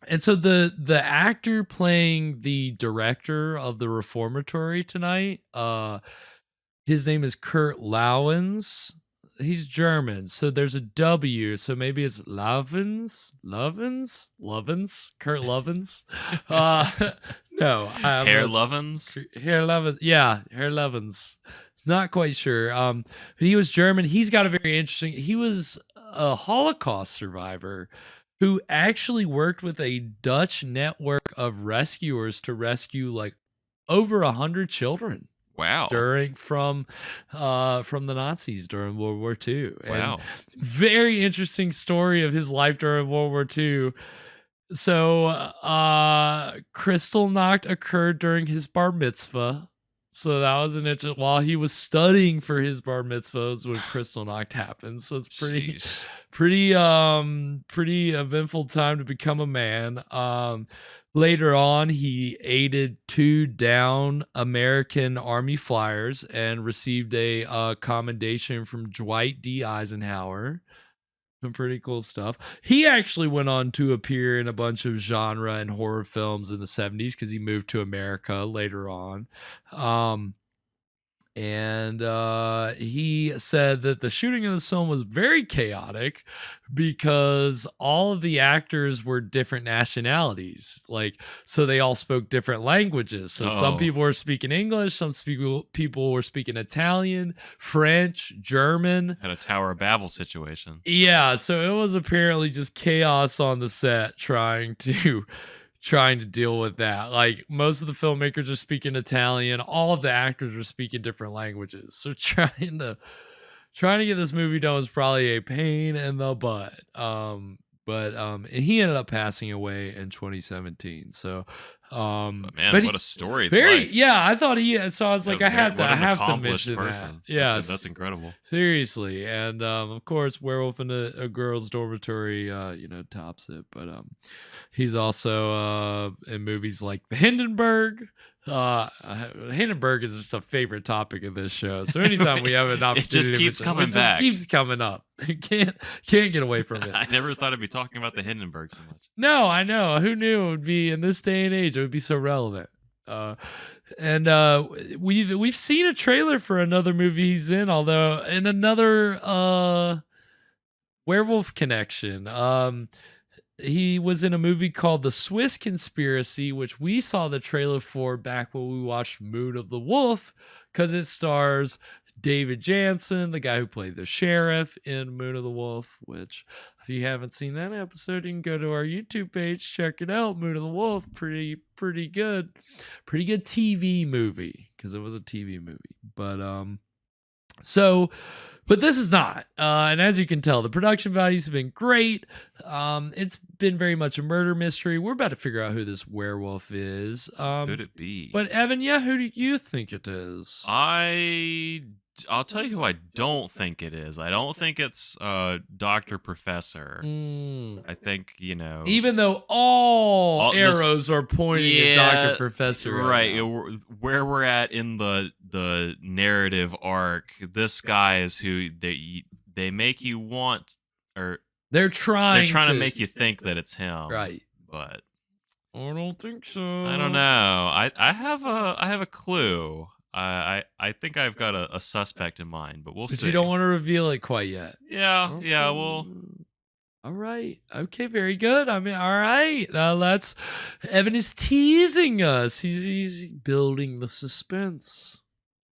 And so the actor playing the director of the Reformatory tonight, his name is Kurt Lowens. He's German, so there's a W, so maybe it's Lovens, Kurt Lovens. No, Herr Lovens. Yeah, Herr Lovens. Not quite sure. But he was German. He's got a very interesting. He was a Holocaust survivor who actually worked with a Dutch network of rescuers to rescue like over 100 children. Wow. From the Nazis during World War II. Wow. And very interesting story of his life during World War II. So Kristallnacht occurred during his bar mitzvah. So that was an interesting, while he was studying for his bar mitzvahs when Kristallnacht happened. So it's pretty eventful time to become a man. Later on, he aided 2 down American Army flyers and received a commendation from Dwight D. Eisenhower. Some pretty cool stuff. He actually went on to appear in a bunch of genre and horror films in the 70s because he moved to America later on. And he said that the shooting of the film was very chaotic because all of the actors were different nationalities. So they all spoke different languages. So some people were speaking English, some people were speaking Italian, French, German. Had a Tower of Babel situation. Yeah, so it was apparently just chaos on the set trying to deal with that. Like, most of the filmmakers are speaking Italian, all of the actors are speaking different languages. So trying to get this movie done was probably a pain in the butt. And he ended up passing away in 2017. So what a story. I thought so I was like, I have to mention person. that. Yeah, that's incredible. Seriously. And of course, Werewolf in a Girl's Dormitory tops it, but he's also in movies like The Hindenburg. Hindenburg is just a favorite topic of this show. So anytime we have an opportunity, it just keeps coming back. Keeps coming up. Can't get away from it. I never thought I'd be talking about the Hindenburg so much. No, I know. Who knew it would be in this day and age? It would be so relevant. We've seen a trailer for another movie he's in, although in another werewolf connection. He was in a movie called The Swiss Conspiracy, which we saw the trailer for back when we watched Moon of the Wolf, because it stars David Jansen, the guy who played the sheriff in Moon of the Wolf, which, if you haven't seen that episode, you can go to our YouTube page, check it out. Moon of the Wolf, pretty good TV movie, because it was a TV movie. But this is not. And as you can tell, the production values have been great. It's been very much a murder mystery. We're about to figure out who this werewolf is. Could it be? But Evan, who do you think it is? I'll tell you who I don't think it is. I don't think it's Dr. Professor. I think, even though all arrows are pointing at Dr. Professor. Right. Where we're at in the narrative arc, this guy is who they make you want, or they're trying to make you think that it's him. Right. But I don't think so. I don't know. I have a clue. I think I've got a suspect in mind, but we'll see. But you don't want to reveal it quite yet. Yeah, okay. Yeah, well. All right. Okay, very good. I mean, all right. Evan is teasing us. He's building the suspense.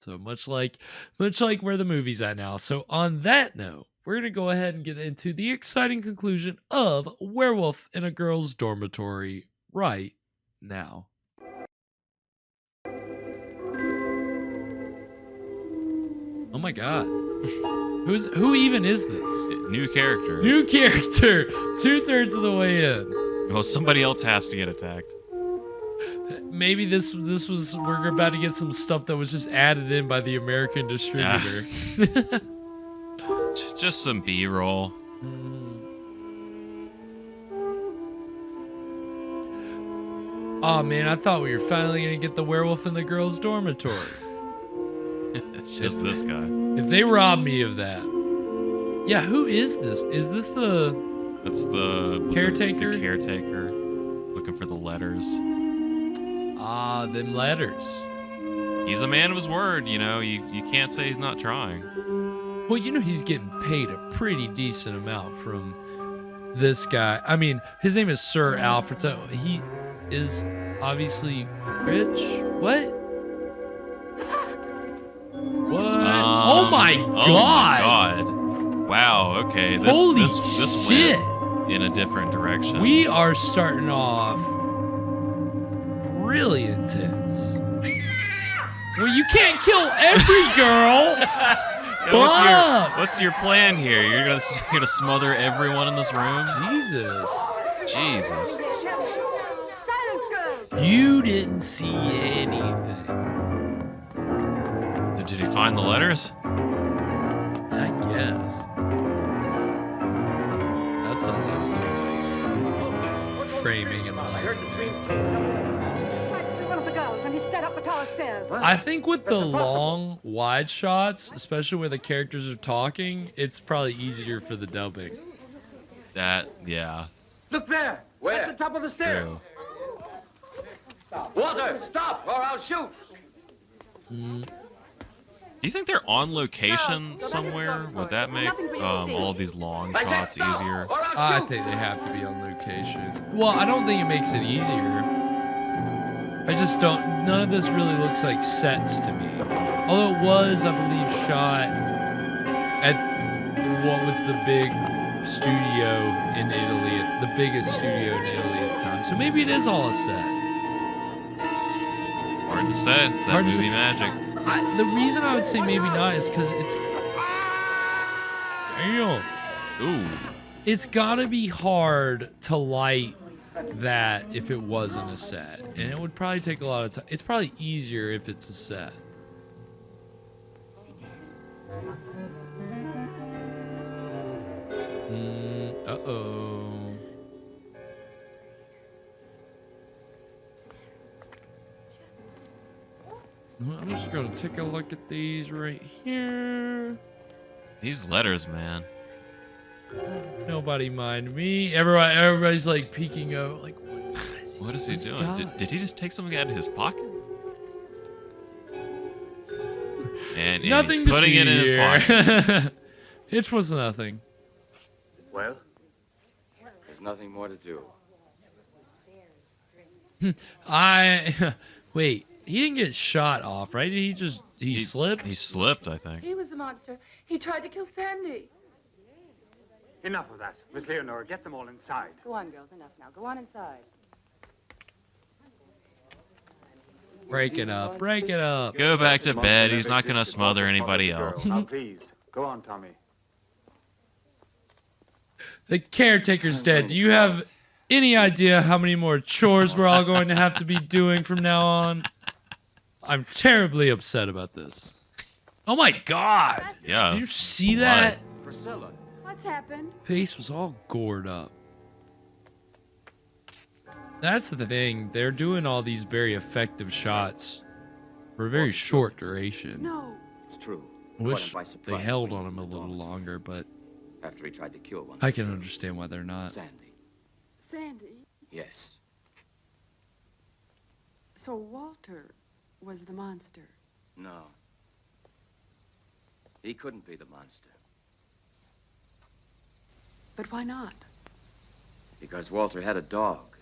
So much like where the movie's at now. So on that note, we're going to go ahead and get into the exciting conclusion of Werewolf in a Girl's Dormitory right now. Oh my god. Who even is this? New character. New character. 2/3 of the way in. Well, somebody else has to get attacked. Maybe this was, we're about to get some stuff that was just added in by the American distributor. Just some B-roll. Oh man, I thought we were finally gonna get the Werewolf in the Girls' Dormitory. It's just this guy. If they rob me of that. Yeah, who is this? Is this the... That's the... caretaker? The caretaker. Looking for the letters. Ah, them letters. He's a man of his word, you know. You can't say he's not trying. Well, you know he's getting paid a pretty decent amount from this guy. I mean, his name is Sir Alfred. So he is obviously rich. What? What? Oh my god! Oh my god! Wow. Okay. This shit! Went in a different direction. We are starting off really intense. Well, you can't kill every girl. What's your plan here? You're gonna smother everyone in this room? Jesus. You didn't see anything. Did he find the letters? I guess. That's some nice framing and lighting. One of the girls, and he sped up the tall stairs. I think with the long, wide shots, especially where the characters are talking, it's probably easier for the dubbing. Yeah. Look there! Where? At the top of the stairs! True. Walter, stop, or I'll shoot! Do you think they're on location somewhere? Would that make all these long shots easier? I think they have to be on location. Well, I don't think it makes it easier. I just don't... None of this really looks like sets to me. Although it was, I believe, shot at what was the big studio in Italy, the biggest studio in Italy at the time. So maybe it is all a set. Hard to say. It's that movie magic. The reason I would say maybe not is because it's... Damn. Ooh. It's gotta be hard to light that if it wasn't a set. And it would probably take a lot of time. It's probably easier if it's a set. Uh-oh. I'm just gonna take a look at these right here. These letters, man. Nobody mind me. Everybody's like peeking out. Like, what is he doing? Did he just take something out of his pocket? And nothing he's putting it in his pocket. It was nothing. Well, there's nothing more to do. Wait. He didn't get shot off, right? He slipped? He slipped, I think. He was the monster. He tried to kill Sandy. Enough of that. Miss Leonora, get them all inside. Go on, girls, enough now. Go on inside. Break it up. Break it up. Go back to bed. He's not going to smother anybody else. Now, please, go on, Tommy. The caretaker's dead. Do you have any idea how many more chores we're all going to have to be doing from now on? I'm terribly upset about this. Oh my god! Yeah. Did you see that? Priscilla. What's happened? Face was all gored up. That's the thing. They're doing all these very effective shots for a very short duration. No. It's true. Wish they held on him a little longer, but After he tried to kill one. I can understand why they're not. Sandy. Sandy? Yes. So Walter was the monster. No. He couldn't be the monster. But why not? Because Walter had a dog.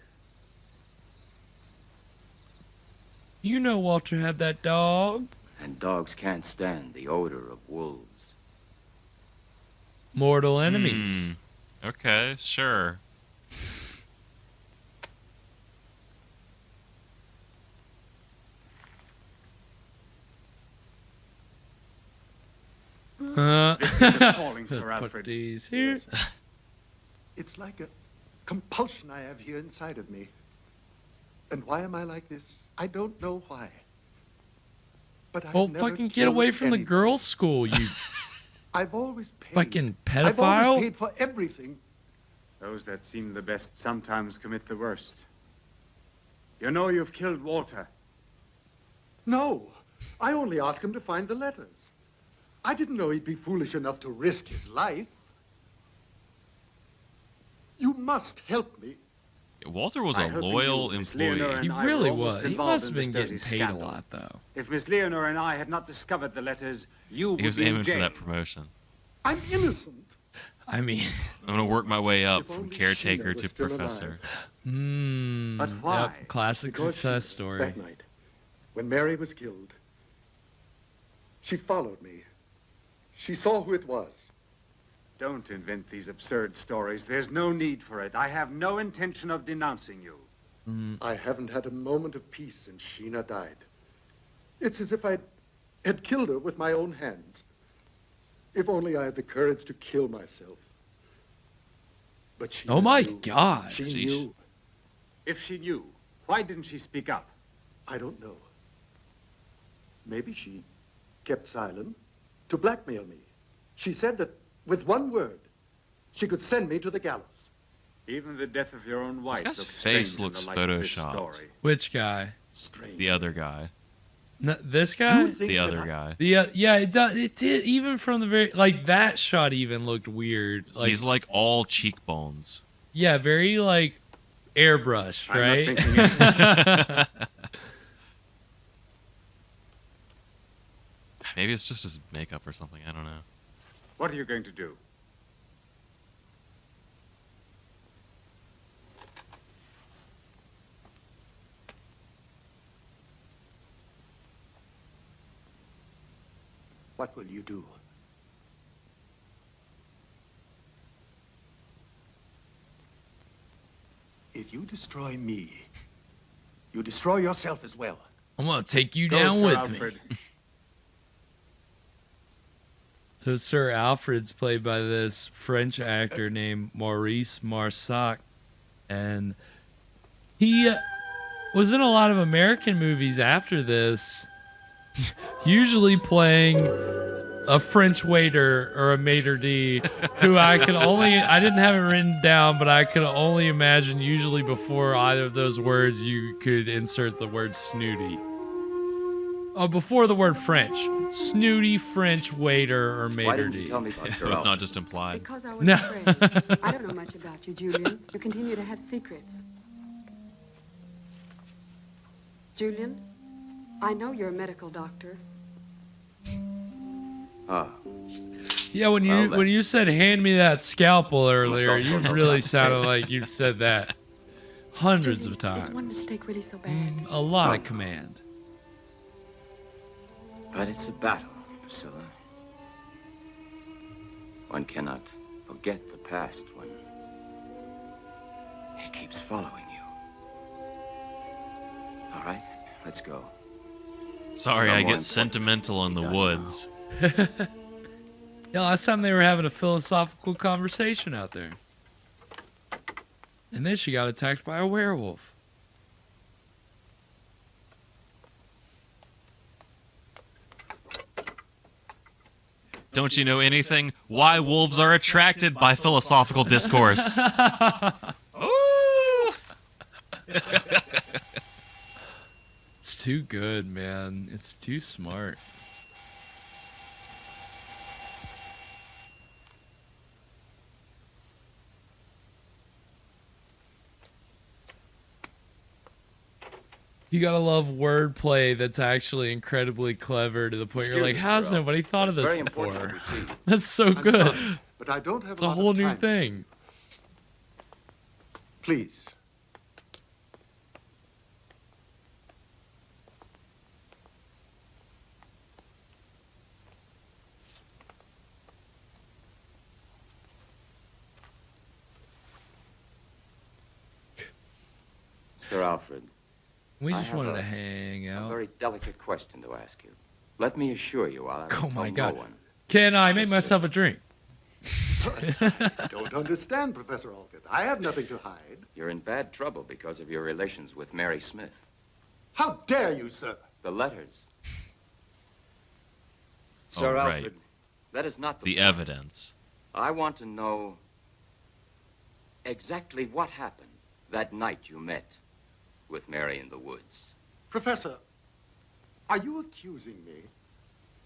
You know Walter had that dog. And dogs can't stand the odor of wolves. mortal enemies. Okay, sure. This is appalling, Sir Alfred. Put these here. It's like a compulsion I have here inside of me. And why am I like this? I don't know why. But Well, fucking get away from the girls' school, you I've always paid. fucking I've always pedophile. paid for everything. Those that seem the best sometimes commit the worst. You know you've killed Walter. No, I only asked him to find the letters. I didn't know he'd be foolish enough to risk his life. You must help me. Walter was a loyal employee. He really was. He must have been getting paid a lot, though. If Miss Leonore and I had not discovered the letters, you would He was be in aiming for jail. that promotion. I'm innocent. I mean, I'm gonna work my way up from caretaker to professor. But why? Yep, classic Because success story. That night, when Mary was killed, she followed me. She saw who it was. Don't invent these absurd stories. There's no need for it. I have no intention of denouncing you. I haven't had a moment of peace since Sheena died. It's as if I had killed her with my own hands. If only I had the courage to kill myself. But she Oh my knew. God. She Sheesh. knew. If she knew, why didn't she speak up? I don't know. Maybe she kept silent to blackmail me. She said that with one word, she could send me to the gallows. Even the death of your own wife. This guy's looks face strange in looks the light of this photoshopped. story. Which guy? The other guy. This guy? The other guy. Yeah, it does. It did. Even from the very that shot even looked weird. Like He's like all cheekbones. yeah, very like airbrush, I'm not right? thinking Maybe it's just his makeup or something. I don't know. What are you going to do? What will you do? If you destroy me, you destroy yourself as well. I'm gonna take you Go, down Sir with Alfred. me. So Sir Alfred's played by this French actor named Maurice Marsac, and he was in a lot of American movies after this, usually playing a French waiter or a maitre d', who I didn't have it written down, but I could only imagine usually before either of those words you could insert the word snooty. Oh, before the word French. Snooty French waiter or maitre d'. It was not just implied. Because I was No. afraid. I don't know much about you, Julian. You continue to have secrets. Julian, I know you're a medical doctor. Ah. Yeah, when you said hand me that scalpel earlier, you really sounded like you've said that hundreds of times. Is one mistake really so bad? A lot of command. But it's a battle, Priscilla. One cannot forget the past when it keeps following you. All right, let's go. Sorry, No I more get sentimental in the woods. Yeah, last time they were having a philosophical conversation out there. And then she got attacked by a werewolf. Don't you know anything? Why wolves are attracted by philosophical discourse. Ooh! It's too good, man. It's too smart. You gotta love wordplay that's actually incredibly clever to the point you're Excuse like, me, how's Sir Al. nobody thought of It's this very important before? that we see. That's so I'm good. sorry, but I don't have It's a a lot whole of new time. thing. Please. Sir Alfred. We I just have wanted a- to hang A out. very delicate question to ask you. Let me assure you, I'll Oh my tell God. no one. Can I make myself a drink? I don't understand, Professor Alfred. I have nothing to hide. You're in bad trouble because of your relations with Mary Smith. How dare you, sir? The letters. Oh, Sir right. Alfred, that is not The point. evidence. I want to know exactly what happened that night you met with Mary in the woods. Professor, are you accusing me?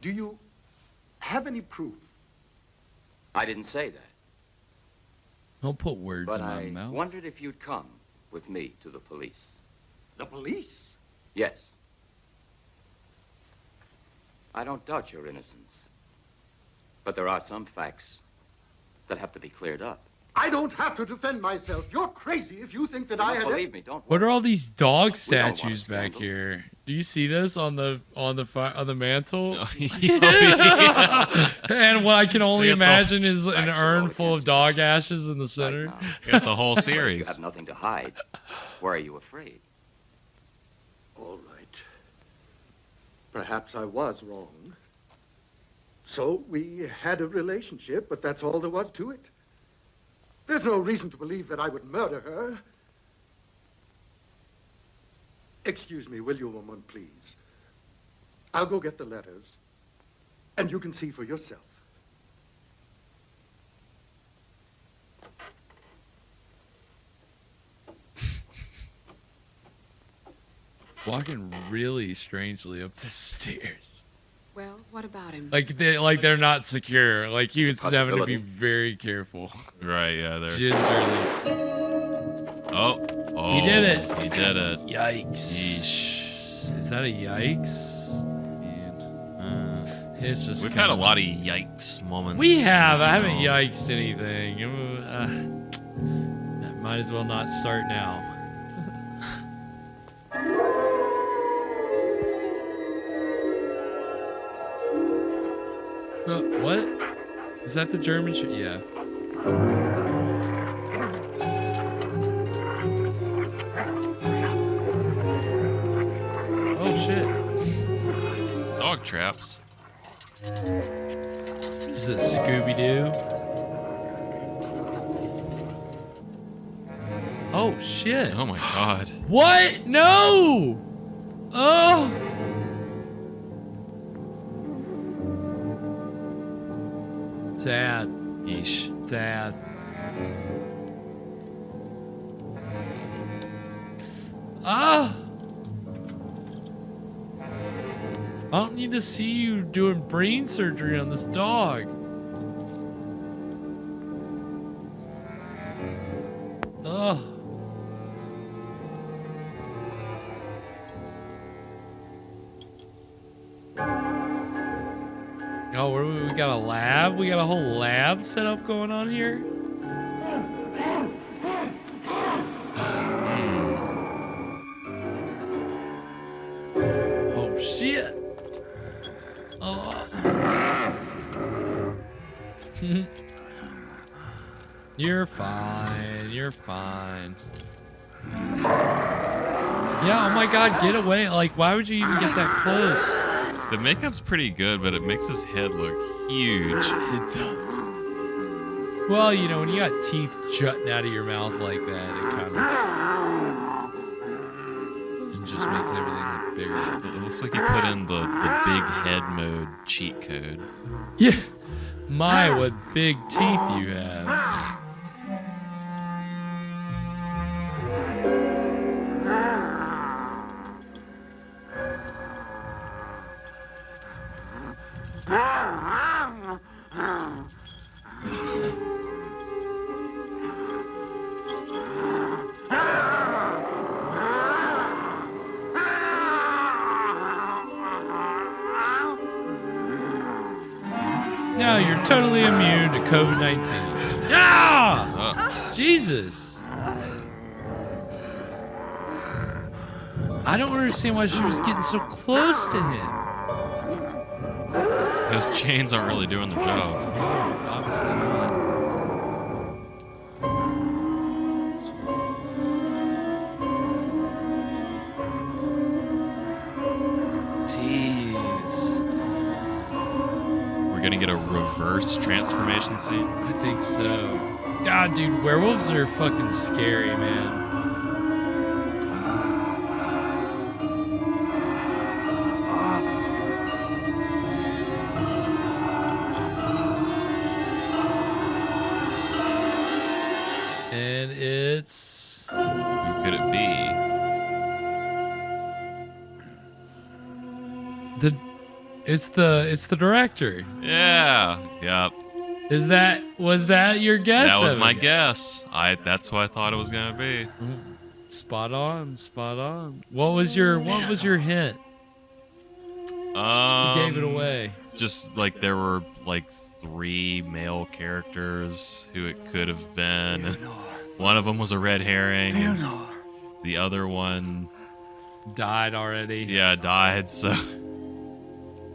Do you have any proof? I didn't say that. Don't put words But in my I mouth. wondered if you'd come with me to the police. The police? Yes. I don't doubt your innocence. But there are some facts that have to be cleared up. I don't have to defend myself. You're crazy if you think that You I must had... believe me, don't What are all these dog We don't want a statues back scandal. here? Do you see this on the mantle? yeah. And what I can only They got the- imagine is an urn full of dog ashes in the center. Got the whole You series. have nothing to hide. Why are you afraid? All right. Perhaps I was wrong. So we had a relationship, but that's all there was to it. There's no reason to believe that I would murder her. Excuse me, will you, woman, please? I'll go get the letters, and you can see for yourself. Walking really strangely up the stairs. Well, what about him? Like they're not secure. Like he was It's a having to be possibility. very careful. Right, yeah, they're... Gingerly. Oh, He did it. He did it. Yikes. Yeesh. Is that a yikes? It's just We've had a lot of yikes moments. We have. in this I haven't film. yikesed anything. I might as well not start now. What? Is that the German shit? Yeah. Oh shit. Dog traps. Is it Scooby-Doo? Oh shit. Oh my god. What? No! Oh! Sad. Yeesh. Sad. Ah! I don't need to see you doing brain surgery on this dog. Ugh. Oh, we got a lab? We got a whole lab set up going on here? Oh, shit. Oh. You're fine. You're fine. Yeah, oh my god, get away. Like, why would you even get that close? The makeup's pretty good, but it makes his head look huge. It does. Well, you know, when you got teeth jutting out of your mouth like that, it kind of just makes everything look bigger. It looks like he put in the big head mode cheat code. Yeah. My, what big teeth you have. Now you're totally immune to COVID-19. Ah! Jesus. I don't understand why she was getting so close to him. Those chains aren't really doing their job. Obviously not. a reverse transformation scene? I think so. God, dude, werewolves are fucking scary, man. And it's... Who could it be? It's the director. Yeah. Yep. Was that your guess? That was Evan? my guess. That's who I thought it was gonna be. Spot on. What was your hint? You gave it away. Just like there were like 3 male characters who it could have been. One of them was a red herring. The other one died already. Yeah, died. So.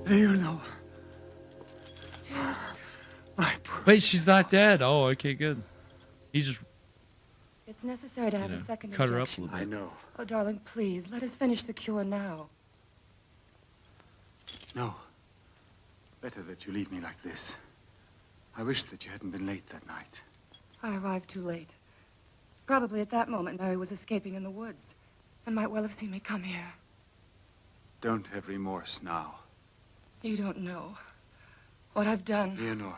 Leonor. Wait, she's not dead. Oh, okay, good. He just It's necessary to have a second cut her up a injection. little bit. I know. Oh, darling, please, let us finish the cure now. No. Better that you leave me like this. I wish that you hadn't been late that night. I arrived too late. Probably at that moment, Mary was escaping in the woods and might well have seen me come here. Don't have remorse now. You don't know what I've done. Leonor,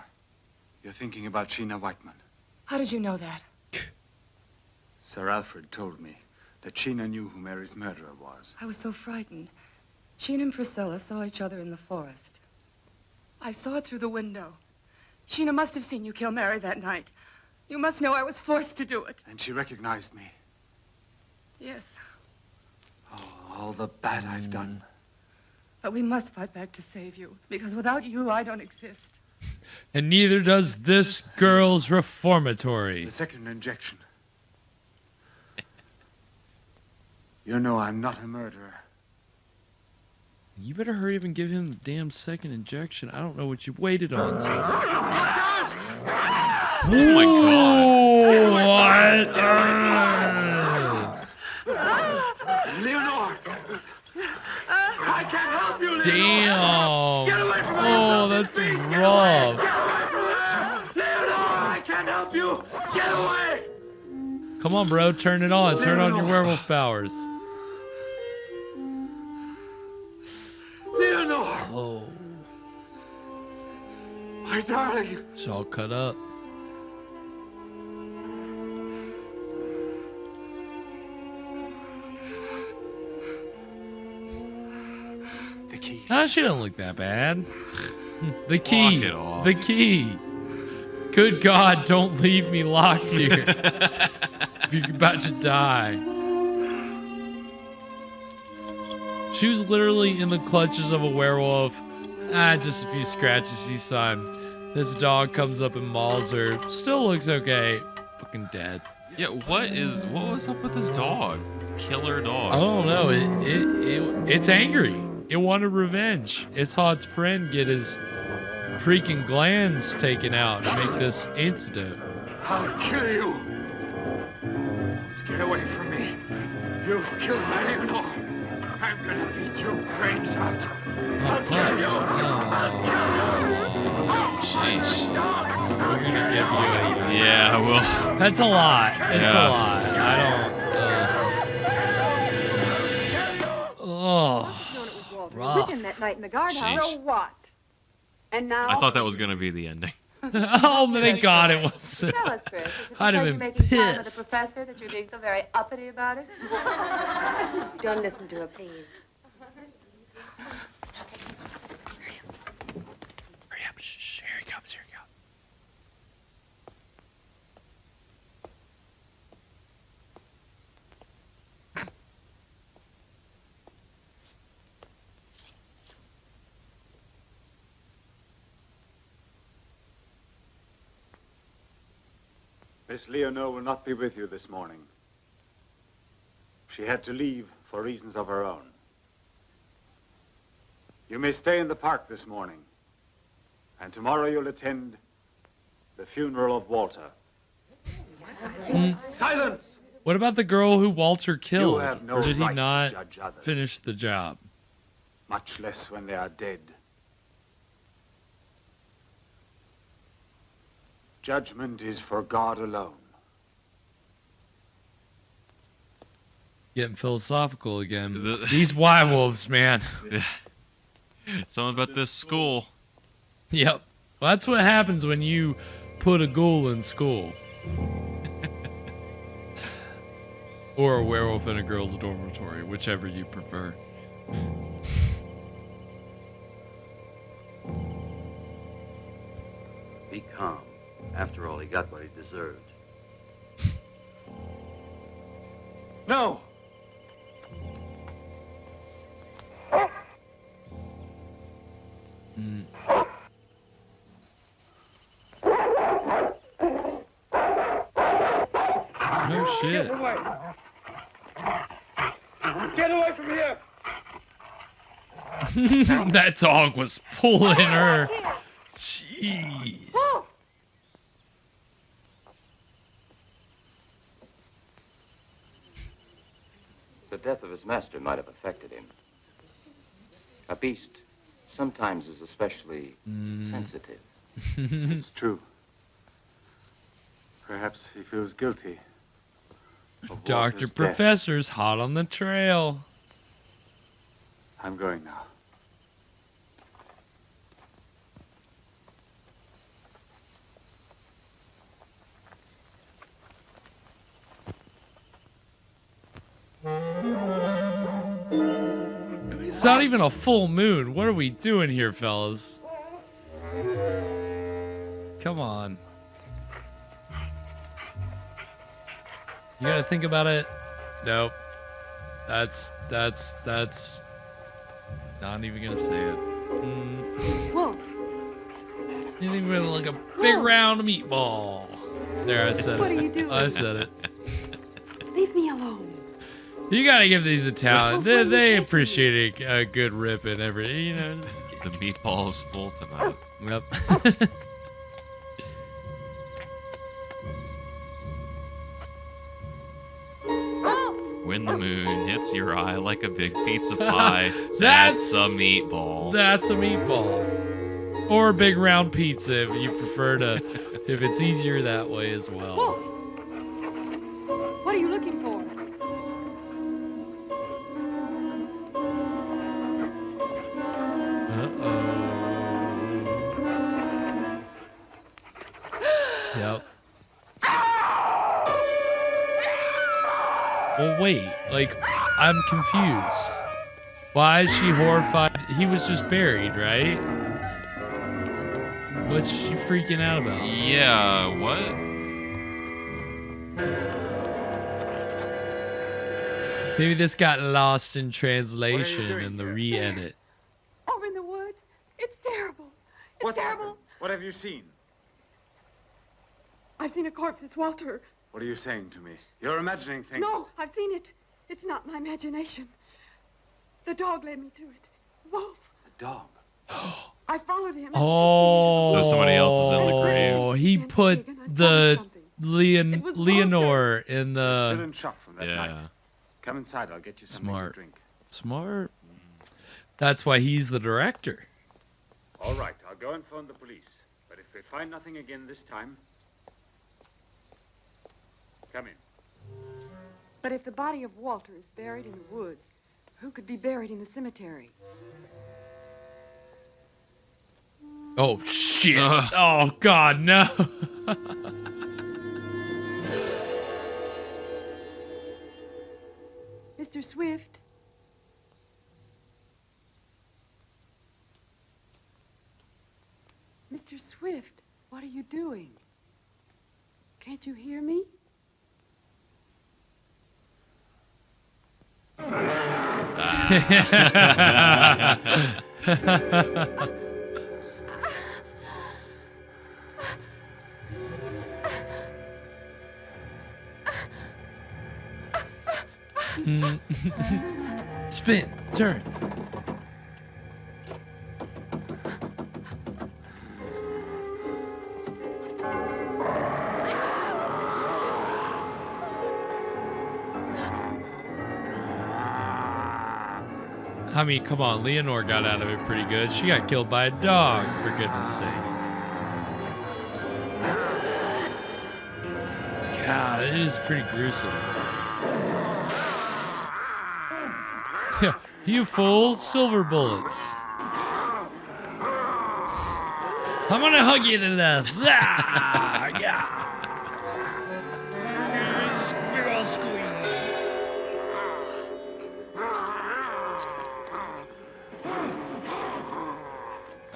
you're thinking about Sheena Whiteman. How did you know that? Sir Alfred told me that Sheena knew who Mary's murderer was. I was so frightened. Sheena and Priscilla saw each other in the forest. I saw it through the window. Sheena must have seen you kill Mary that night. You must know I was forced to do it. And she recognized me. Yes, Oh, all the bad I've done. but we must fight back to save you, because without you, I don't exist. And neither does this girl's reformatory. The second injection. You know I'm not a murderer. You better hurry up and give him the damn second injection. I don't know what you waited on. So. Oh my God. What? Leonor! I can't help you, Leonor! Damn. Get away from me! Oh, that's Please, get rough. away! Leonor, I can't help you! Get away! Come on, bro. Turn it on. Turn on your werewolf powers. Leonor! Oh. My darling! It's all cut up. The key. Ah, she don't look that bad. The key. Lock it off. The key. Good God, don't leave me locked here. If you're about to die. She was literally in the clutches of a werewolf. Just a few scratches each time. This dog comes up and mauls her. Still looks okay. Fucking dead. Yeah, what was up with this dog? This killer dog. I don't know. It's angry. It wanted revenge. It saw its friend get his freaking glands taken out to make this antidote. I'll kill you! Get away from me! You've killed my Leonor! I'm gonna beat your brains out! I'll kill you! I'll kill you! Jeez. We're gonna give you a... Yeah, well. That's a lot. It's Yeah. a lot. I don't... Oh. With him that night in the guardhouse. Sheesh. So what? And now? I thought that was gonna be the ending. Oh, thank God it wasn't. Tell us, Chris. Is it I'd have because you're been making fun of the pissed. professor that you're being so very uppity about it? Don't listen to her, please. Hurry up. Shh. Here he comes. Here he comes. Miss Leonor will not be with you this morning. She had to leave for reasons of her own. You may stay in the park this morning. And tomorrow you'll attend the funeral of Walter. Silence! What about the girl who Walter killed? have no Or did he right to not judge others. finish the job? Much less when they are dead. Judgment is for God alone. Getting philosophical again. These werewolves, man. Something about this school. Yep. Well, that's what happens when you put a ghoul in school. Or a werewolf in a girl's dormitory, whichever you prefer. Be calm. After all, he got what he deserved. No! No shit. Get away! Get away from here! That dog was pulling her. Jeez. The death of his master might have affected him. A beast sometimes is especially sensitive. It's true. Perhaps he feels guilty. Dr. Professor's hot on the trail. I'm going now. It's not even a full moon. What are we doing here, fellas? Come on. You gotta think about it. Nope. That's not even gonna say it. Whoa. You think we're like a big round meatball. There, I said What it. are you doing? I said it. Leave me alone. You gotta give these a talent. They appreciate a good rip and everything, you know. The meatball is full tonight. Yep. When the moon hits your eye like a big pizza pie, that's a meatball. That's a meatball. Or a big round pizza if you prefer to, if it's easier that way as well. Whoa. What are you looking for? Yep. Well, wait. Like, I'm confused. Why is she horrified? He was just buried, right? What's she freaking out about? Yeah, what? Maybe this got lost in translation in the re-edit. Over in the woods. It's terrible. It's terrible. Happened? What have you seen? I've seen a corpse. It's Walter. What are you saying to me? You're imagining things. No, I've seen it. It's not my imagination. The dog led me to it. Wolf. A dog? I followed him. Oh. So somebody else is in the grave. Oh, he put the Leonore in the... Still in shock from that night. Come inside. I'll get you something to drink. Smart. That's why he's the director. All right. I'll go and phone the police. But if we find nothing again this time... Come in. But if the body of Walter is buried in the woods, who could be buried in the cemetery? Oh, shit. Oh, God, no. Mr. Swift? Mr. Swift, what are you doing? Can't you hear me? Spin, turn. I mean, come on, Leonore got out of it pretty good. She got killed by a dog, for goodness sake. Yeah, it is pretty gruesome. You fool, silver bullets. I'm gonna hug you to death. Ah, yeah. Girl squeeze.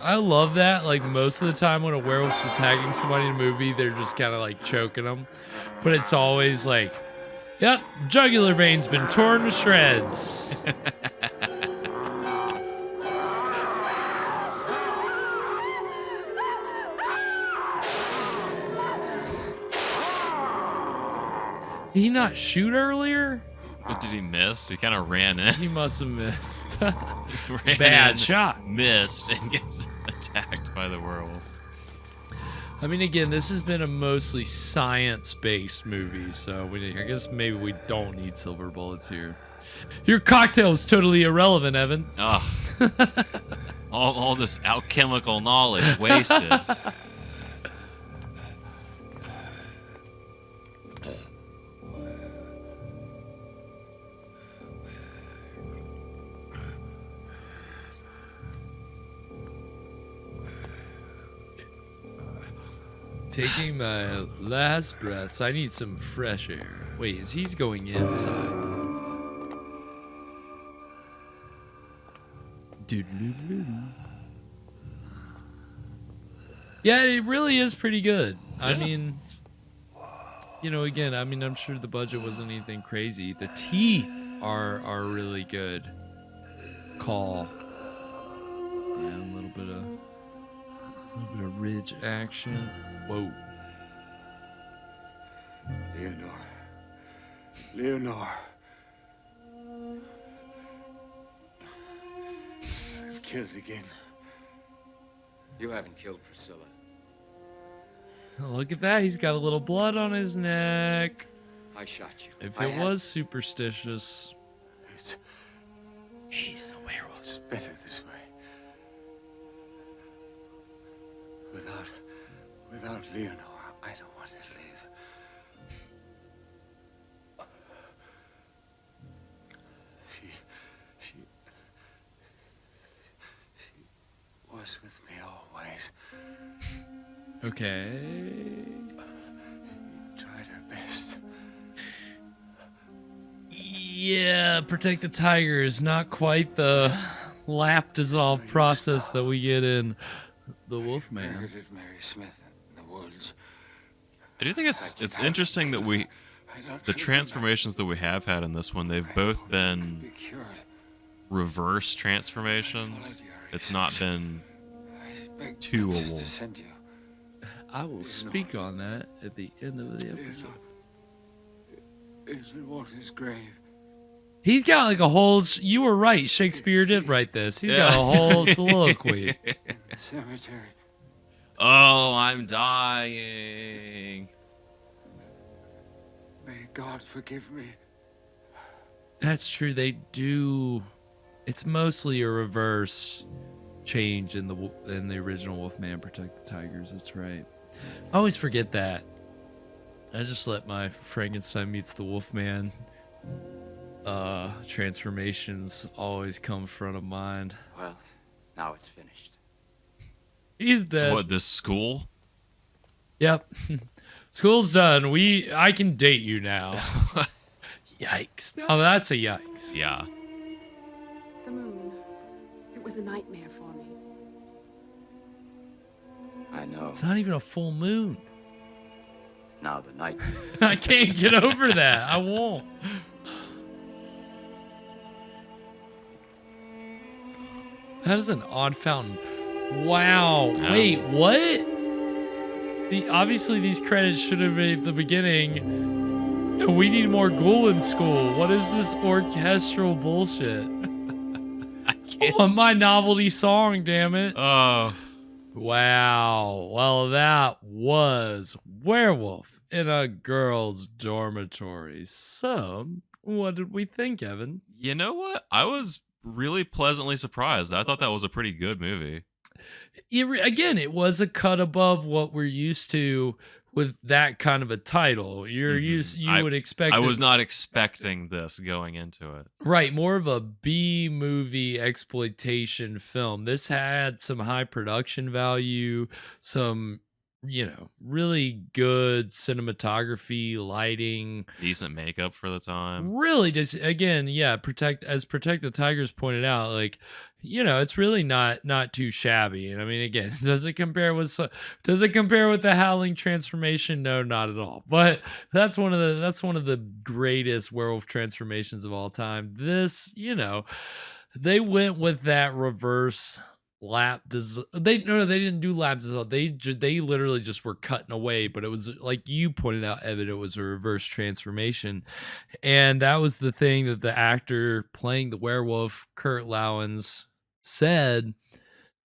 I love that. Like, most of the time when a werewolf's attacking somebody in a movie, they're just kind of like choking them. But it's always like, yep, jugular vein's been torn to shreds. Did he not shoot earlier? What, did he miss? He kind of ran in. He must have missed. Bad shot. Missed and gets attacked by the werewolf. I mean, again, this has been a mostly science-based movie, so I guess maybe we don't need silver bullets here. Your cocktail is totally irrelevant, Evan. Oh. all this alchemical knowledge wasted. Taking my last breaths. I need some fresh air. Wait, he's going inside? Yeah, it really is pretty good. Yeah. I mean, again, I'm sure the budget wasn't anything crazy. The teeth are really good. Call. Yeah, a little bit of ridge action. Whoa. Leonore. Killed again. You haven't killed Priscilla. Oh, look at that. He's got a little blood on his neck. I shot you. If it was superstitious. He's a werewolf. It's better this way. Without Leonore, I don't want to live. She was with me always. Okay. Tried her best. Yeah, protect the tiger is not quite the lap dissolve process that we get in The Wolfman. Mary Smith in the woods. I do think it's interesting that the transformations that we have had in this one, they've both been reverse transformation. It's not been to a wolf. I will speak on that at the end of the episode. Is in Walter's grave. He's got like a whole. You were right. Shakespeare did write this. He's got a whole soliloquy. In the cemetery. Oh, I'm dying. May God forgive me. That's true. They do. It's mostly a reverse change in the original Wolfman Protect the Tigers. That's right. I always forget that. I just let my Frankenstein meets the Wolfman transformations always come front of mind. Well, now it's finished. He's dead. What, this school? Yep. School's done. I can date you now. Yikes. Oh, that's a yikes. Yeah. The moon. It was a nightmare for me. I know. It's not even a full moon. Now the night. I can't get over that. I won't. That is an odd fountain. Wow. Yeah. Wait, what? Obviously, these credits should have been at the beginning. We need more ghoul in school. What is this orchestral bullshit? I can't. Oh, my novelty song, damn it. Oh. Wow. Well, that was Werewolf in a Girls' Dormitory. So, what did we think, Evan? You know what? I was really pleasantly surprised. I thought that was a pretty good movie. Again, it was a cut above what we're used to with that kind of a title. You're used, you would expect. I was not expecting this going into it. Right, more of a B movie exploitation film. This had some high production value, some, you know, really good cinematography, lighting, decent makeup for the time. Really just, again, yeah, Protect the Tigers pointed out, like, you know, it's really not too shabby. And I mean, again, does it compare with the Howling transformation? No, not at all. But that's one of the greatest werewolf transformations of all time. This, you know, they went with that reverse lap they didn't do lap dissolve. They literally just were cutting away, but it was like you pointed out, Evan, it was a reverse transformation. And that was the thing that the actor playing the werewolf, Kurt Lowens, said,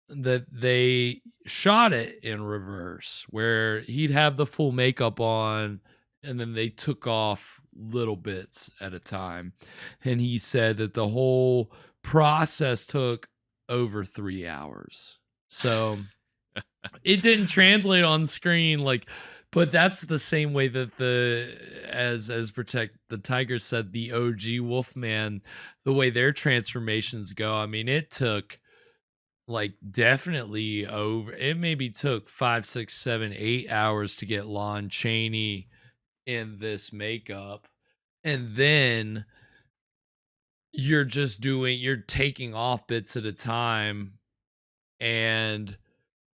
that they shot it in reverse, where he'd have the full makeup on and then they took off little bits at a time. And he said that the whole process took over 3 hours. So it didn't translate on screen, like, but that's the same way that as Protect the Tiger said, the OG Wolfman, the way their transformations go, I mean, it took like definitely over, it maybe took 5, 6, 7, 8 hours to get Lon Chaney in this makeup. And then you're taking off bits at a time, and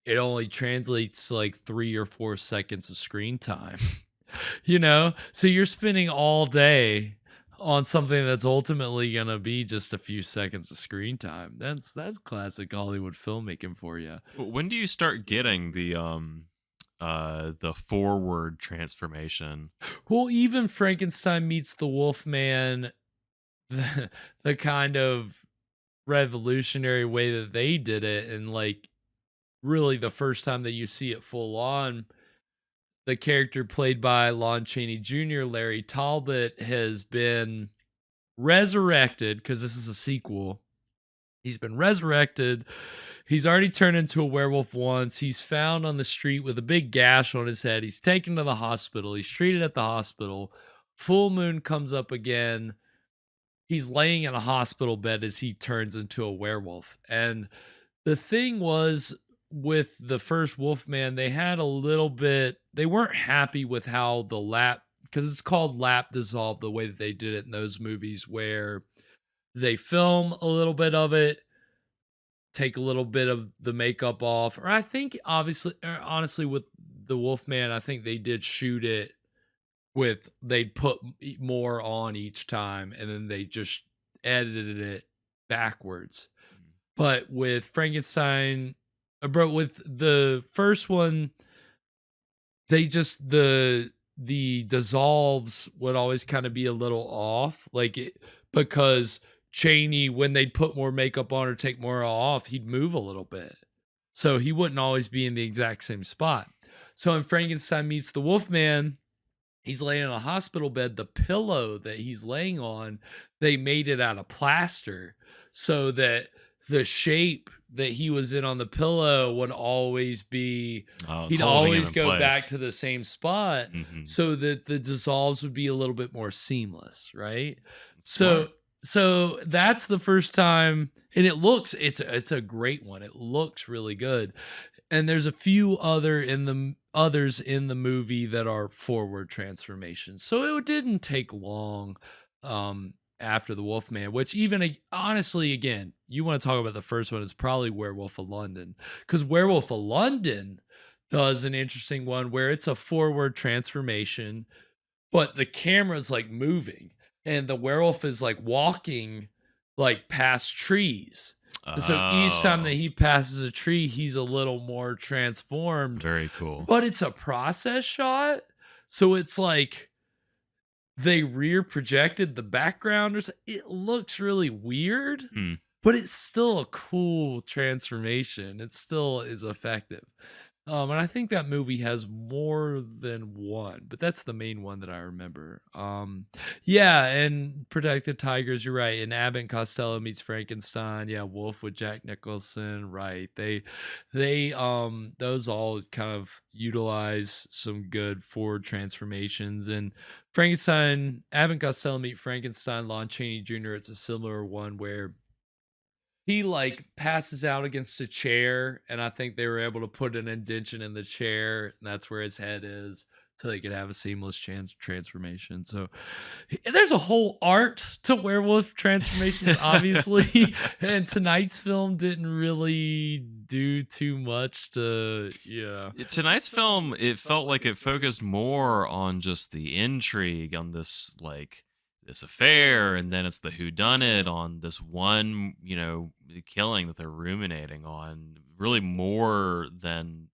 it only translates to like 3 or 4 seconds of screen time. You know, so you're spending all day on something that's ultimately gonna be just a few seconds of screen time. That's classic Hollywood filmmaking for you. When do you start getting the forward transformation? Well, even Frankenstein meets the Wolfman, the kind of revolutionary way that they did it, and like really the first time that you see it full on, the character played by Lon Chaney Jr., Larry Talbot, has been resurrected, because this is a sequel. He's been resurrected. He's already turned into a werewolf once. He's found on the street with a big gash on his head. He's taken to the hospital. He's treated at the hospital. Full moon comes up again. He's laying in a hospital bed as he turns into a werewolf. And the thing was, with the first Wolfman, they weren't happy with how the lap, because it's called lap dissolve, the way that they did it in those movies, where they film a little bit of it, take a little bit of the makeup off. Or I think, honestly, with the Wolfman, I think they did shoot it they'd put more on each time, and then they just edited it backwards. But with Frankenstein, with the first one, they just, the dissolves would always kind of be a little off, because Chaney, when they'd put more makeup on or take more off, he'd move a little bit. So he wouldn't always be in the exact same spot. So in Frankenstein meets the Wolfman, he's laying in a hospital bed. The pillow that he's laying on, they made it out of plaster, so that the shape that he was in on the pillow would always be, he'd always go back to the same spot, so that the dissolves would be a little bit more seamless, right? So that's the first time, and it's a great one. It looks really good. And there's a few others in the movie that are forward transformations. So it didn't take long after the Wolfman, which even, honestly, again, you want to talk about the first one, it's probably Werewolf of London. Because Werewolf of London does an interesting one where it's a forward transformation, but the camera's like moving, and the werewolf is like walking like past trees. So each time that he passes a tree, he's a little more transformed. Very cool. But it's a process shot. So it's like they rear projected the background. It looks really weird, but it's still a cool transformation. It still is effective. And I think that movie has more than one, but that's the main one that I remember. Yeah, and Protect the Tigers, you're right. And Abbott and Costello meets Frankenstein. Yeah, Wolf with Jack Nicholson, right. They those all kind of utilize some good forward transformations. And Frankenstein, Abbott and Costello meet Frankenstein, Lon Chaney Jr., it's a similar one where he like passes out against a chair, and I think they were able to put an indention in the chair, and that's where his head is, so they could have a seamless transformation. So there's a whole art to werewolf transformations, obviously, and tonight's film didn't really do too much to, Tonight's film, it felt like it focused more on just the intrigue on this, like, this affair, and then it's the whodunit on this one, killing that they're ruminating on, really more than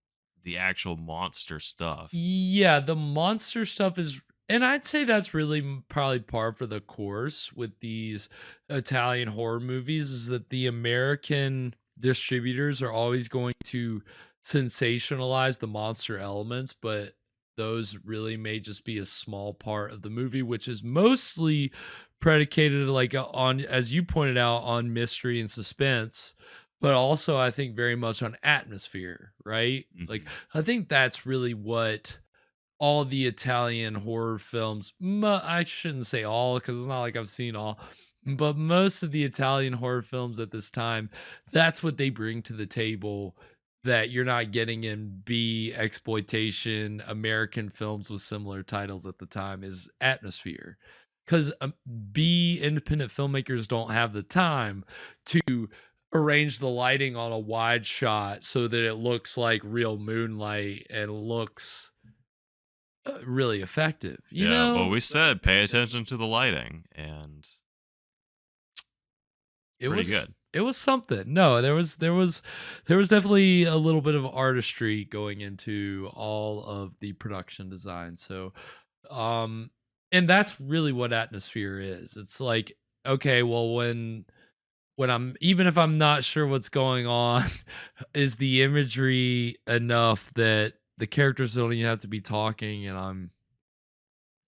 the actual monster stuff. Yeah, the monster stuff is, and I'd say that's really probably par for the course with these Italian horror movies, is that the American distributors are always going to sensationalize the monster elements, but those really may just be a small part of the movie, which is mostly predicated like on, as you pointed out, on mystery and suspense, but also I think very much on atmosphere, right? Mm-hmm. Like, I think that's really what all the Italian horror films, I shouldn't say all, because it's not like I've seen all, but most of the Italian horror films at this time, that's what they bring to the table that you're not getting in B exploitation American films with similar titles at the time, is atmosphere. Because B independent filmmakers don't have the time to arrange the lighting on a wide shot so that it looks like real moonlight and looks really effective. You know? Well, we said pay attention to the lighting, and it was good. It was something. No, there was definitely a little bit of artistry going into all of the production design. So, and that's really what atmosphere is. It's like, okay, well, when I'm, even if I'm not sure what's going on, is the imagery enough that the characters don't even have to be talking, and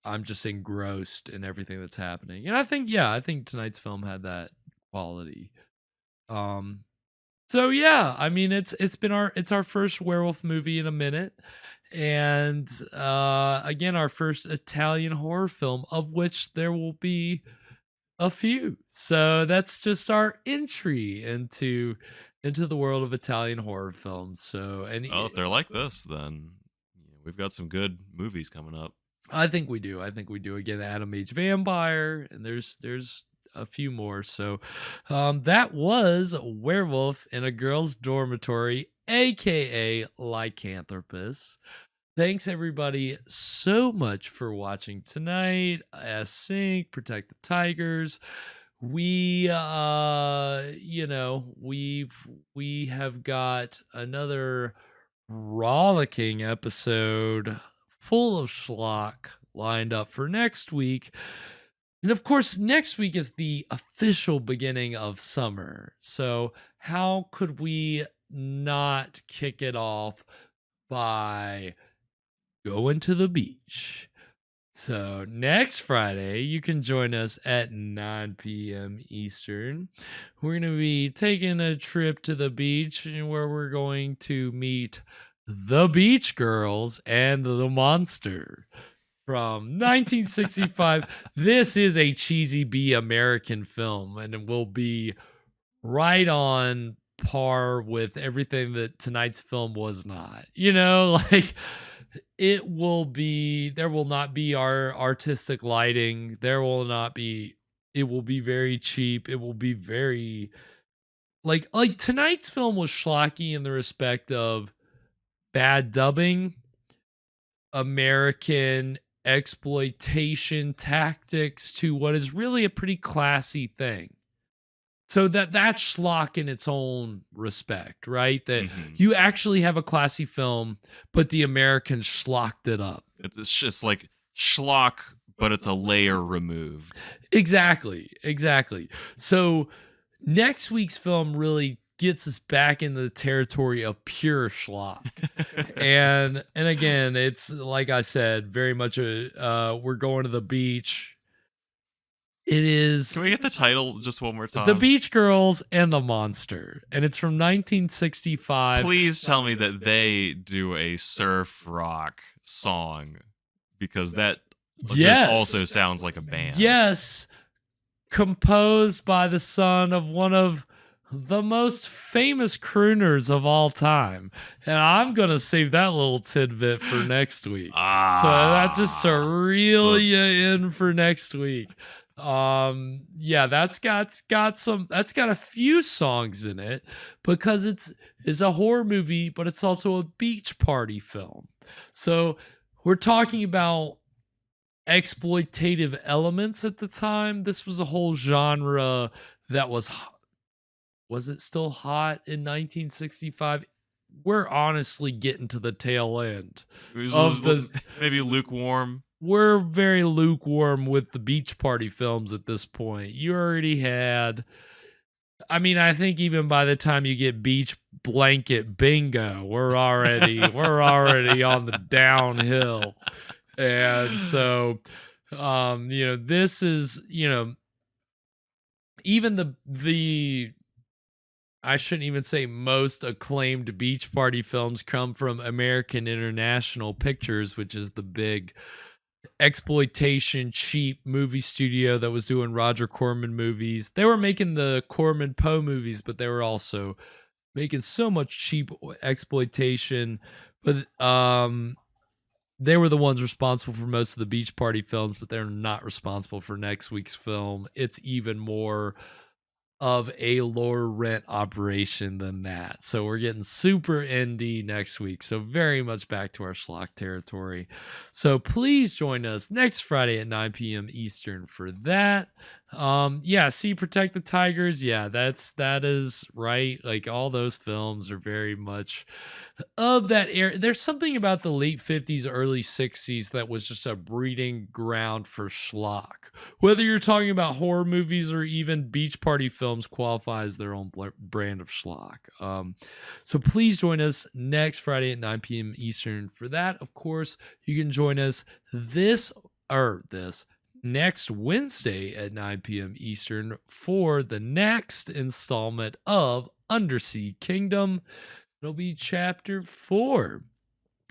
I'm just engrossed in everything that's happening. And I think tonight's film had that quality. So yeah, I mean, it's our first werewolf movie in a minute, and again, our first Italian horror film, of which there will be a few. So that's just our entry into the world of Italian horror films. So, and if they're like this, then we've got some good movies coming up. I think we do. Again, Adam H. Vampire, and there's a few more. So that was Werewolf in a Girl's Dormitory, aka Lycanthropus. Thanks everybody so much for watching tonight. Sync, Protect the Tigers. We we have got another rollicking episode full of schlock lined up for next week. And of course, next week is the official beginning of summer. So how could we not kick it off by going to the beach? So next Friday, you can join us at 9 p.m. Eastern. We're going to be taking a trip to the beach where we're going to meet the Beach Girls and the Monster. From 1965. This is a cheesy B American film, and it will be right on par with everything that tonight's film was not. Like, it will be, there will not be our artistic lighting. It will be very cheap. It will be very like tonight's film was schlocky in the respect of bad dubbing, American exploitation tactics to what is really a pretty classy thing. So that's schlock in its own respect, right? That you actually have a classy film, but the Americans schlocked it up. It's just like schlock, but it's a layer removed. Exactly. So next week's film really gets us back into the territory of pure schlock. and again, it's like I said, very much we're going to the beach. It is. Can we get the title just one more time? The Beach Girls and the Monster, and it's from 1965. Please tell me that they do a surf rock song, because that just also sounds like a band. Yes, composed by the son of one of the most famous crooners of all time. And I'm going to save that little tidbit for next week. So that's just to reel you in for next week. That's got a few songs in it, because it's a horror movie, but it's also a beach party film. So we're talking about exploitative elements at the time. This was a whole genre that was it still hot in 1965? We're honestly getting to the tail end maybe lukewarm. We're very lukewarm with the beach party films at this point. You already had, I think even by the time you get Beach Blanket Bingo, we're already on the downhill. And so, this is, even the I shouldn't even say most acclaimed beach party films come from American International Pictures, which is the big exploitation cheap movie studio that was doing Roger Corman movies. They were making the Corman Poe movies, but they were also making so much cheap exploitation. But they were the ones responsible for most of the beach party films, but they're not responsible for next week's film. It's even more of a lower rent operation than that. So we're getting super indie next week. So very much back to our schlock territory. So please join us next Friday at 9 p.m. Eastern for that. See Protect the Tigers. Yeah, that is right. Like, all those films are very much of that era. There's something about the late 50s, early 60s that was just a breeding ground for schlock. Whether you're talking about horror movies or even beach party films, qualifies their own brand of schlock. So please join us next Friday at 9 p.m. Eastern for that. Of course, you can join us this next Wednesday at 9 p.m. Eastern for the next installment of Undersea Kingdom. It'll be chapter 4.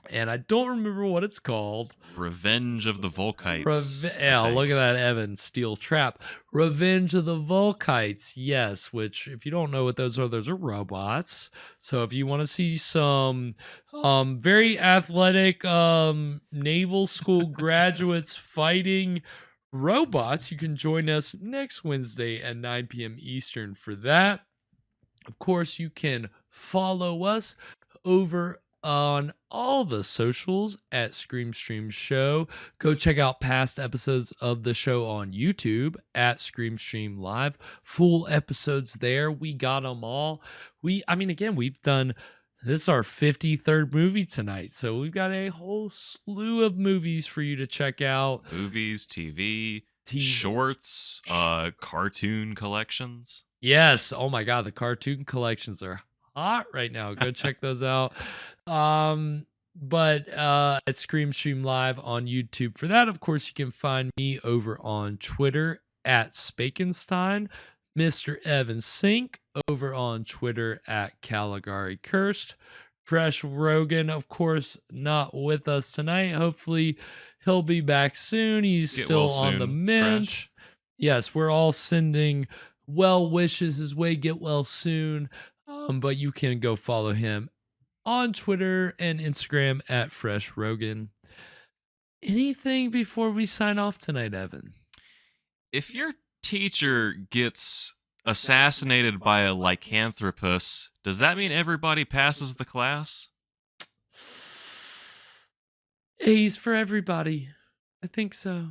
And I don't remember what it's called. Revenge of the Volkites. Look at that, Evan. Steel trap. Revenge of the Volkites. Yes, which, if you don't know what those are robots. So if you want to see some very athletic naval school graduates fighting robots, you can join us next Wednesday at 9 p.m. Eastern for that. Of course, you can follow us over on all the socials at Scream Stream Show. Go check out past episodes of the show on YouTube at Scream Stream Live. Full episodes there. We got them all. We've done, this is our 53rd movie tonight. So we've got a whole slew of movies for you to check out. Movies, TV, shorts, cartoon collections. Yes. Oh my God. The cartoon collections are hot right now. Go check those out. But at Scream Stream Live on YouTube for that. Of course, you can find me over on Twitter at Spakenstein, Mr. Evan Sink over on Twitter at Caligari Cursed. Fresh Rogan, of course, not with us tonight. Hopefully he'll be back soon. He's still on the mend. Fresh. Yes, we're all sending well wishes his way. Get well soon. But you can go follow him on Twitter and Instagram at Fresh Rogan. Anything before we sign off tonight, Evan? If your teacher gets assassinated by a lycanthropus, does that mean everybody passes the class? A's for everybody. I think so.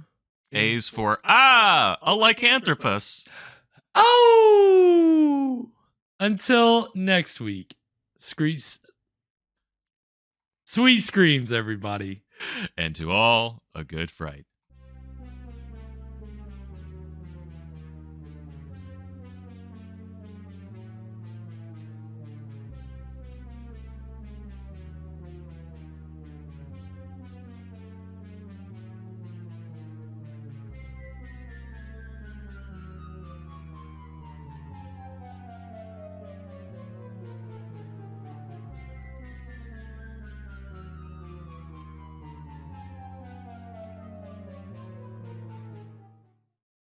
A's for, a lycanthropus. Oh! Until next week. Sweet screams, everybody. And to all, a good fright.